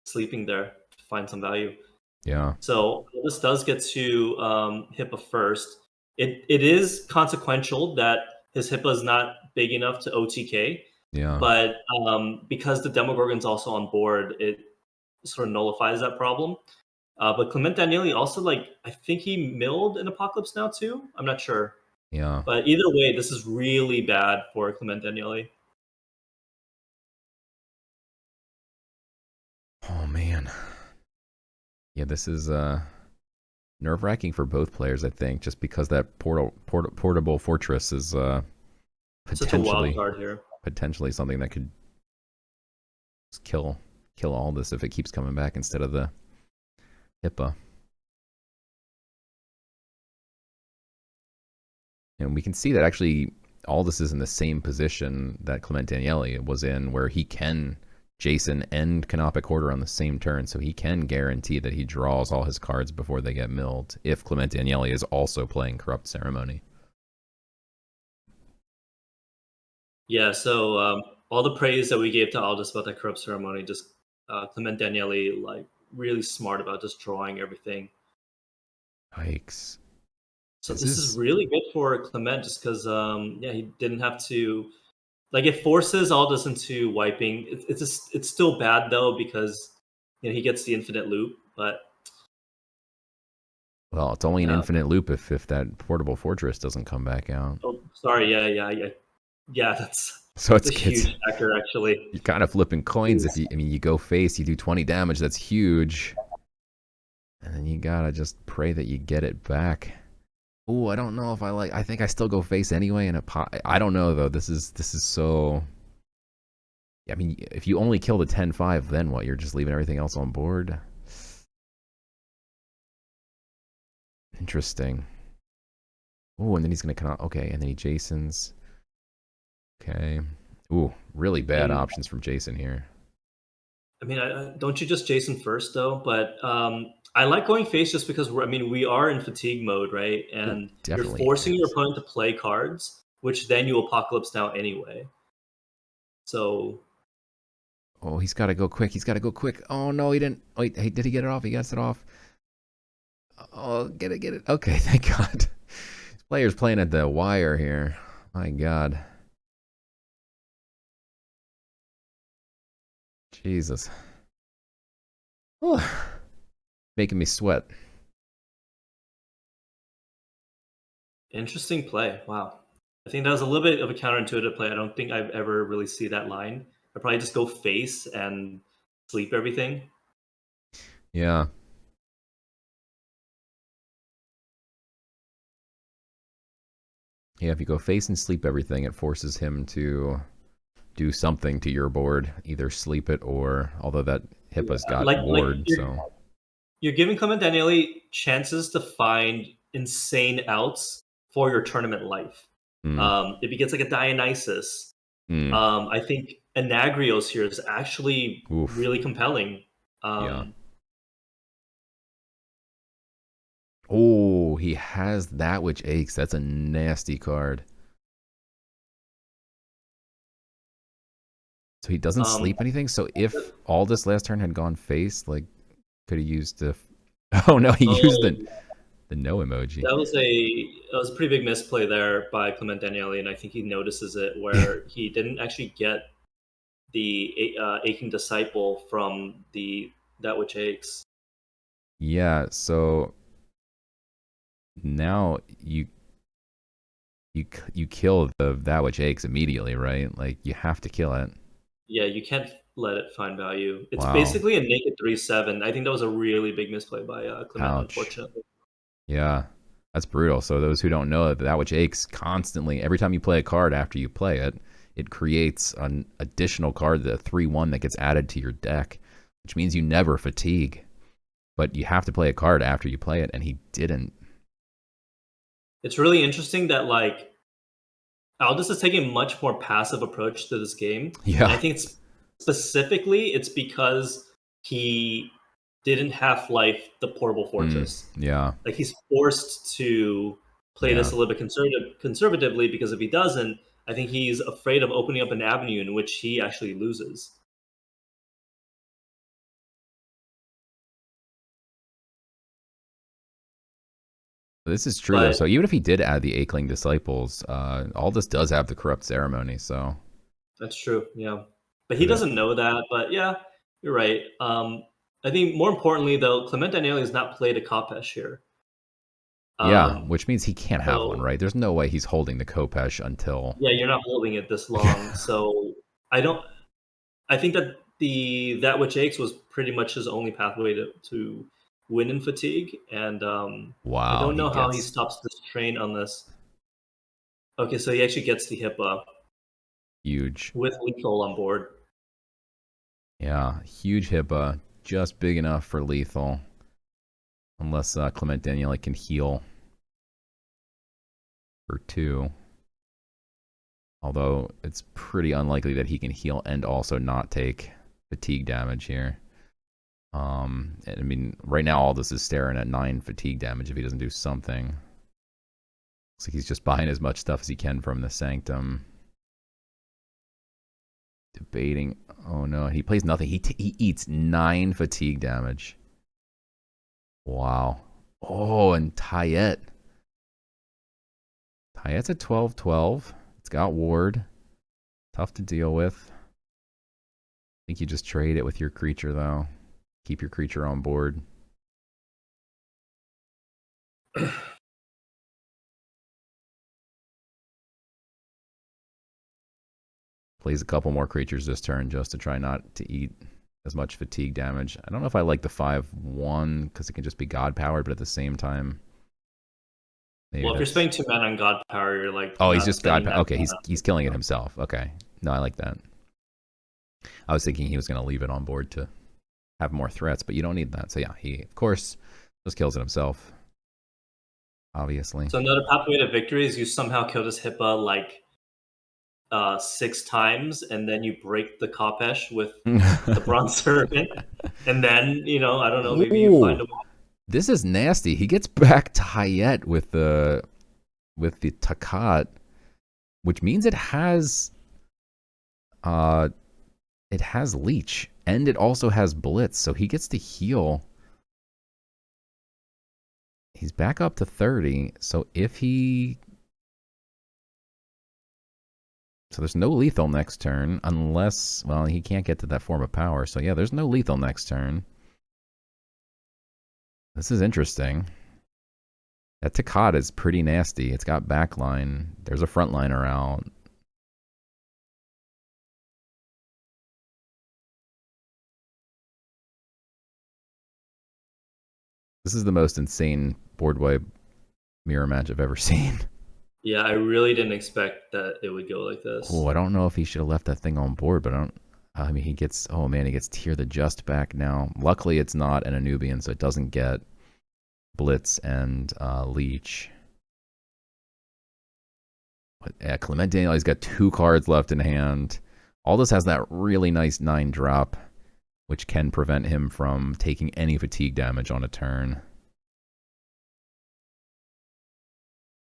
sleeping there to find some value. Yeah. So this does get to HIPAA first. It is consequential that his HIPAA is not big enough to OTK. Yeah. But because the Demogorgon's also on board, it sort of nullifies that problem. But ClementDaniele also, I think he milled in Apocalypse Now too. I'm not sure. Yeah. But either way, this is really bad for ClementDaniele. Oh man. Yeah, this is nerve-wracking for both players, I think, just because that portable fortress is such a wild card here. Potentially something that could just kill all this if it keeps coming back instead of the HIPAA. And we can see that actually Aldous is in the same position that ClementDaniele was in, where he can Jason and Canopic Hoarder on the same turn, so he can guarantee that he draws all his cards before they get milled if ClementDaniele is also playing Corrupt Ceremony. Yeah, so all the praise that we gave to Aldous about that Corrupt Ceremony, just ClementDaniele, really smart about just drawing everything. Yikes. So this is really good for Clement just because, he didn't have to... it forces Aldous into wiping. It's still bad, though, because he gets the infinite loop, but... Well, it's only an infinite loop if that portable fortress doesn't come back out. Oh, sorry, yeah, that's a huge factor, actually. You're kind of flipping coins if you go face, you do 20 damage, that's huge. And then you gotta just pray that you get it back. Oh, I don't know if I think I still go face anyway in a pot. I don't know though. This is so. I mean, if you only kill the 10-5, then what? You're just leaving everything else on board. Interesting. Oh, and then he's gonna okay, and then he Jasons. Okay. Ooh, really bad And- options from Jason here. I mean, don't you just Jason first though? But I like going face just because we are in fatigue mode, right? And you're definitely forcing your is. opponent to play cards, which then you apocalypse now anyway. So Oh, he's got to go quick. He's got to go quick. Oh no, he didn't. Wait, hey, did he get it off? He gets it off. Oh, get it. Okay, thank God. This player's playing at the wire here. My God. Jesus. Oh, making me sweat. interesting play. Wow. I think that was a little bit of a counterintuitive play. I don't think I've ever really see that line. I'd probably just go face and sleep everything. Yeah. Yeah, if you go face and sleep everything, it forces him to do something to your board. Either sleep it or, although that Hippa's got ward, so... You're giving ClementDaniele chances to find insane outs for your tournament life. If he gets like a Dionysus, I think Anagrios here is actually really compelling. Yeah. Oh, he has that which aches. That's a nasty card. So he doesn't sleep anything? So if Aldous last turn had gone face, like, could he use the... Oh, no, he used the no emoji. That was a pretty big misplay there by ClementDaniele, and I think he notices it where he didn't actually get the aching disciple from that which aches. Yeah, so now you kill that which aches immediately, right? Like you have to kill it. Yeah, you can't let it find value. It's basically a naked 3/7. I think that was a really big misplay by Clement, unfortunately. Yeah, that's brutal. So those who don't know, that which aches constantly, every time you play a card after you play it, it creates an additional card, the 3/1 that gets added to your deck, which means you never fatigue. But you have to play a card after you play it, and he didn't. It's really interesting that like Aldous is taking a much more passive approach to this game. Yeah. And I think specifically it's because he didn't half-life the portable fortress. Yeah. Like he's forced to play this a little bit conservatively because if he doesn't, I think he's afraid of opening up an avenue in which he actually loses. This is true, though. So even if he did add the Acheling Disciples, Aldous does have the Corrupt Ceremony, so... That's true, yeah. But he doesn't know that, but yeah, you're right. I think more importantly, though, ClementDaniele has not played a Kopesh here. Yeah, which means he can't have one, right? There's no way he's holding the Kopesh until... Yeah, you're not holding it this long, so I think that that which aches was pretty much his only pathway to win in fatigue, and wow, I don't know how he stops this train on this. Okay, so he actually gets the Hippa. Huge. With lethal on board. Yeah, huge Hippa, just big enough for lethal. Unless ClementDaniele can heal for 2. Although it's pretty unlikely that he can heal and also not take fatigue damage here. I mean, right now Aldous is staring at 9 fatigue damage if he doesn't do something. Looks like he's just buying as much stuff as he can from the Sanctum. Debating. Oh no, he plays nothing. He eats 9 fatigue damage. Wow. Oh, and Tayet. Tayet's at 12/12. It's got ward. Tough to deal with. I think you just trade it with your creature, though. Keep your creature on board. Plays a couple more creatures this turn just to try not to eat as much fatigue damage. I don't know if I like the 5/1 because it can just be God powered, but at the same time, well, if you're spending 2 mana on God power, you're like, oh, he's just God power. Okay, he's killing it himself. Okay, no, I like that. I was thinking he was going to leave it on board to have more threats, but you don't need that. So yeah, he of course just kills it himself. Obviously. So another pathway to victory is you somehow kill this Hippa like 6 times, and then you break the CopperPitch with the bronze serpent, and then I don't know, maybe you find a way. This is nasty. He gets back to Hayet with the Takat, which means it has leech, and it also has blitz, so he gets to heal. He's back up to 30, so so there's no lethal next turn, unless, well, he can't get to that form of power, so yeah, there's no lethal next turn. This is interesting. That Takat is pretty nasty. It's got backline. There's a frontliner out. This is the most insane board wipe mirror match I've ever seen. Yeah, I really didn't expect that it would go like this. Oh, I don't know if he should have left that thing on board, but I mean, he gets, oh man, he gets Tear the Just back now. Luckily, it's not an Anubian, so it doesn't get Blitz and Leech. But yeah, ClementDaniele's got 2 cards left in hand. Aldous has that really nice 9-drop, which can prevent him from taking any fatigue damage on a turn.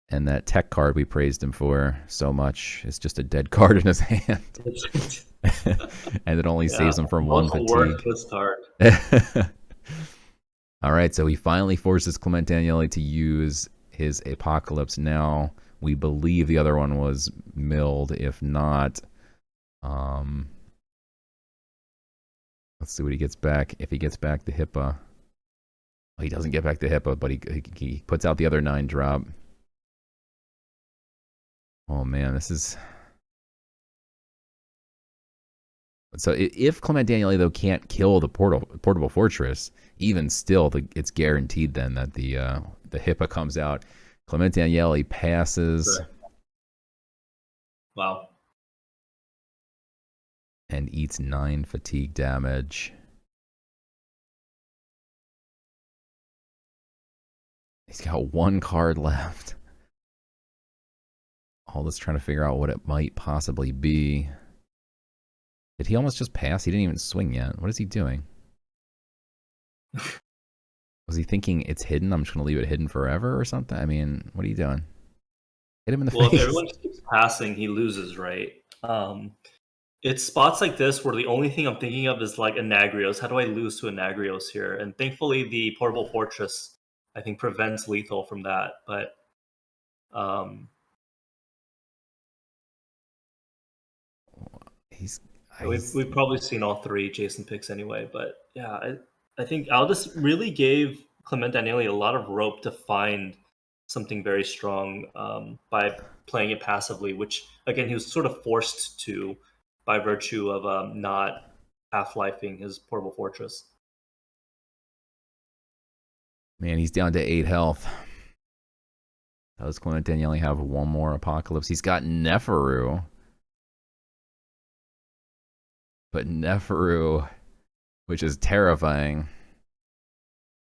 And that tech card we praised him for so much is just a dead card in his hand. And it only saves him from 1 fatigue. All right, so he finally forces ClementDaniele to use his Apocalypse now. We believe the other one was milled. If not, let's see what he gets back. If he gets back the Hippa. Well, he doesn't get back the Hippa, but he puts out the other 9-drop. Oh man, this is... So if ClementDaniele, though, can't kill the portable fortress, even still, it's guaranteed then that the Hippa comes out. ClementDaniele passes. Sure. Wow. And eats 9 fatigue damage. He's got 1 card left. Aldous trying to figure out what it might possibly be. Did he almost just pass? He didn't even swing yet. What is he doing? Was he thinking it's hidden? I'm just going to leave it hidden forever or something? I mean, what are you doing? Hit him in the face. Well, if everyone keeps passing, he loses, right? It's spots like this where the only thing I'm thinking of is like Anagrios. How do I lose to Anagrios here? And thankfully, the portable fortress, I think, prevents lethal from that. But we've probably seen all 3 Jason picks anyway. But yeah, I think Aldous really gave ClementDaniele a lot of rope to find something very strong by playing it passively, which again he was sort of forced to by virtue of not half-lifing his portable fortress. Man, he's down to 8 health. Does ClementDaniele have 1 more Apocalypse? He's got Neferu. But Neferu, which is terrifying,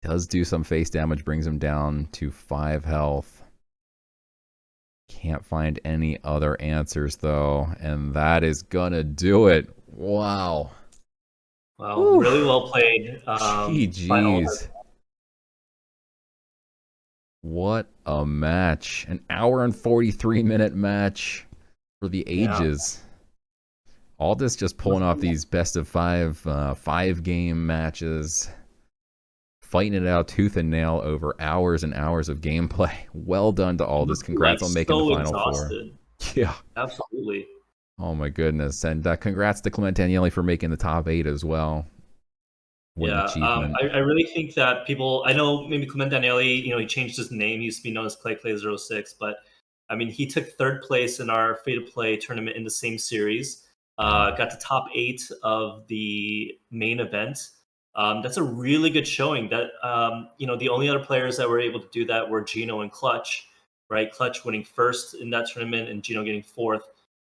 does do some face damage, brings him down to 5 health. Can't find any other answers, though, and that is gonna do it. Wow. Wow, Ooh. Really well played. Jeez. What a match. An hour and 43-minute match for the ages. Yeah. Aldous just pulling off these best of 5 5-game matches, fighting it out tooth and nail over hours and hours of gameplay. Well done to Aldous. Congrats on making the Final Four. Yeah. Absolutely. Oh my goodness. And congrats to ClementDaniele for making the top 8 as well. What an achievement. I really think that people, I know maybe ClementDaniele, he changed his name. He used to be known as ClayClay06, but I mean, he took 3rd place in our Fate to Play tournament in the same series. Got to top 8 of the main event. That's a really good showing. That the only other players that were able to do that were Gino and Clutch, right? Clutch winning 1st in that tournament and Gino getting 4th.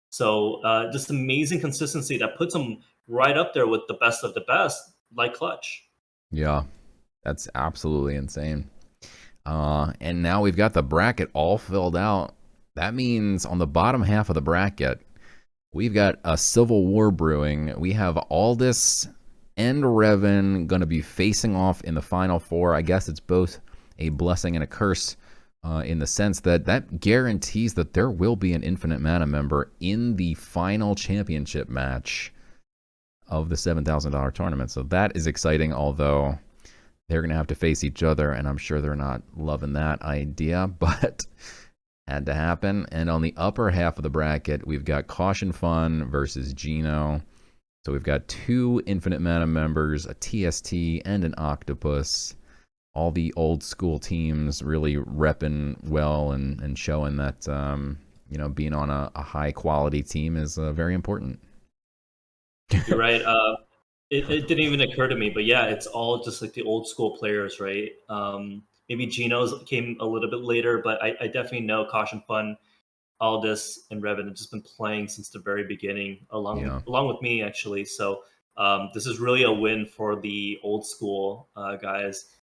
So just amazing consistency that puts him right up there with the best of the best, like Clutch. Yeah, that's absolutely insane. And now we've got the bracket all filled out. That means on the bottom half of the bracket, We've got a civil war brewing. We have Aldous and Reven going to be facing off in the final four. I guess it's both a blessing and a curse in the sense that that guarantees that there will be an Infinite Mana member in the final championship match of the $7,000 tournament. So that is exciting, although they're going to have to face each other, and I'm sure they're not loving that idea, but had to happen. And on the upper half of the bracket, we've got Caution Fun versus Gino. So we've got 2 Infinite Mana members, a TST, and an Octopus. All the old school teams really repping well and showing that, you know, being on a high quality team is very important. You're right. It didn't even occur to me, but yeah, it's all just like the old school players, right? Maybe Geno's came a little bit later, but I definitely know Caution Fun, Aldous, and Reven have just been playing since the very beginning, along with me actually. So this is really a win for the old school guys.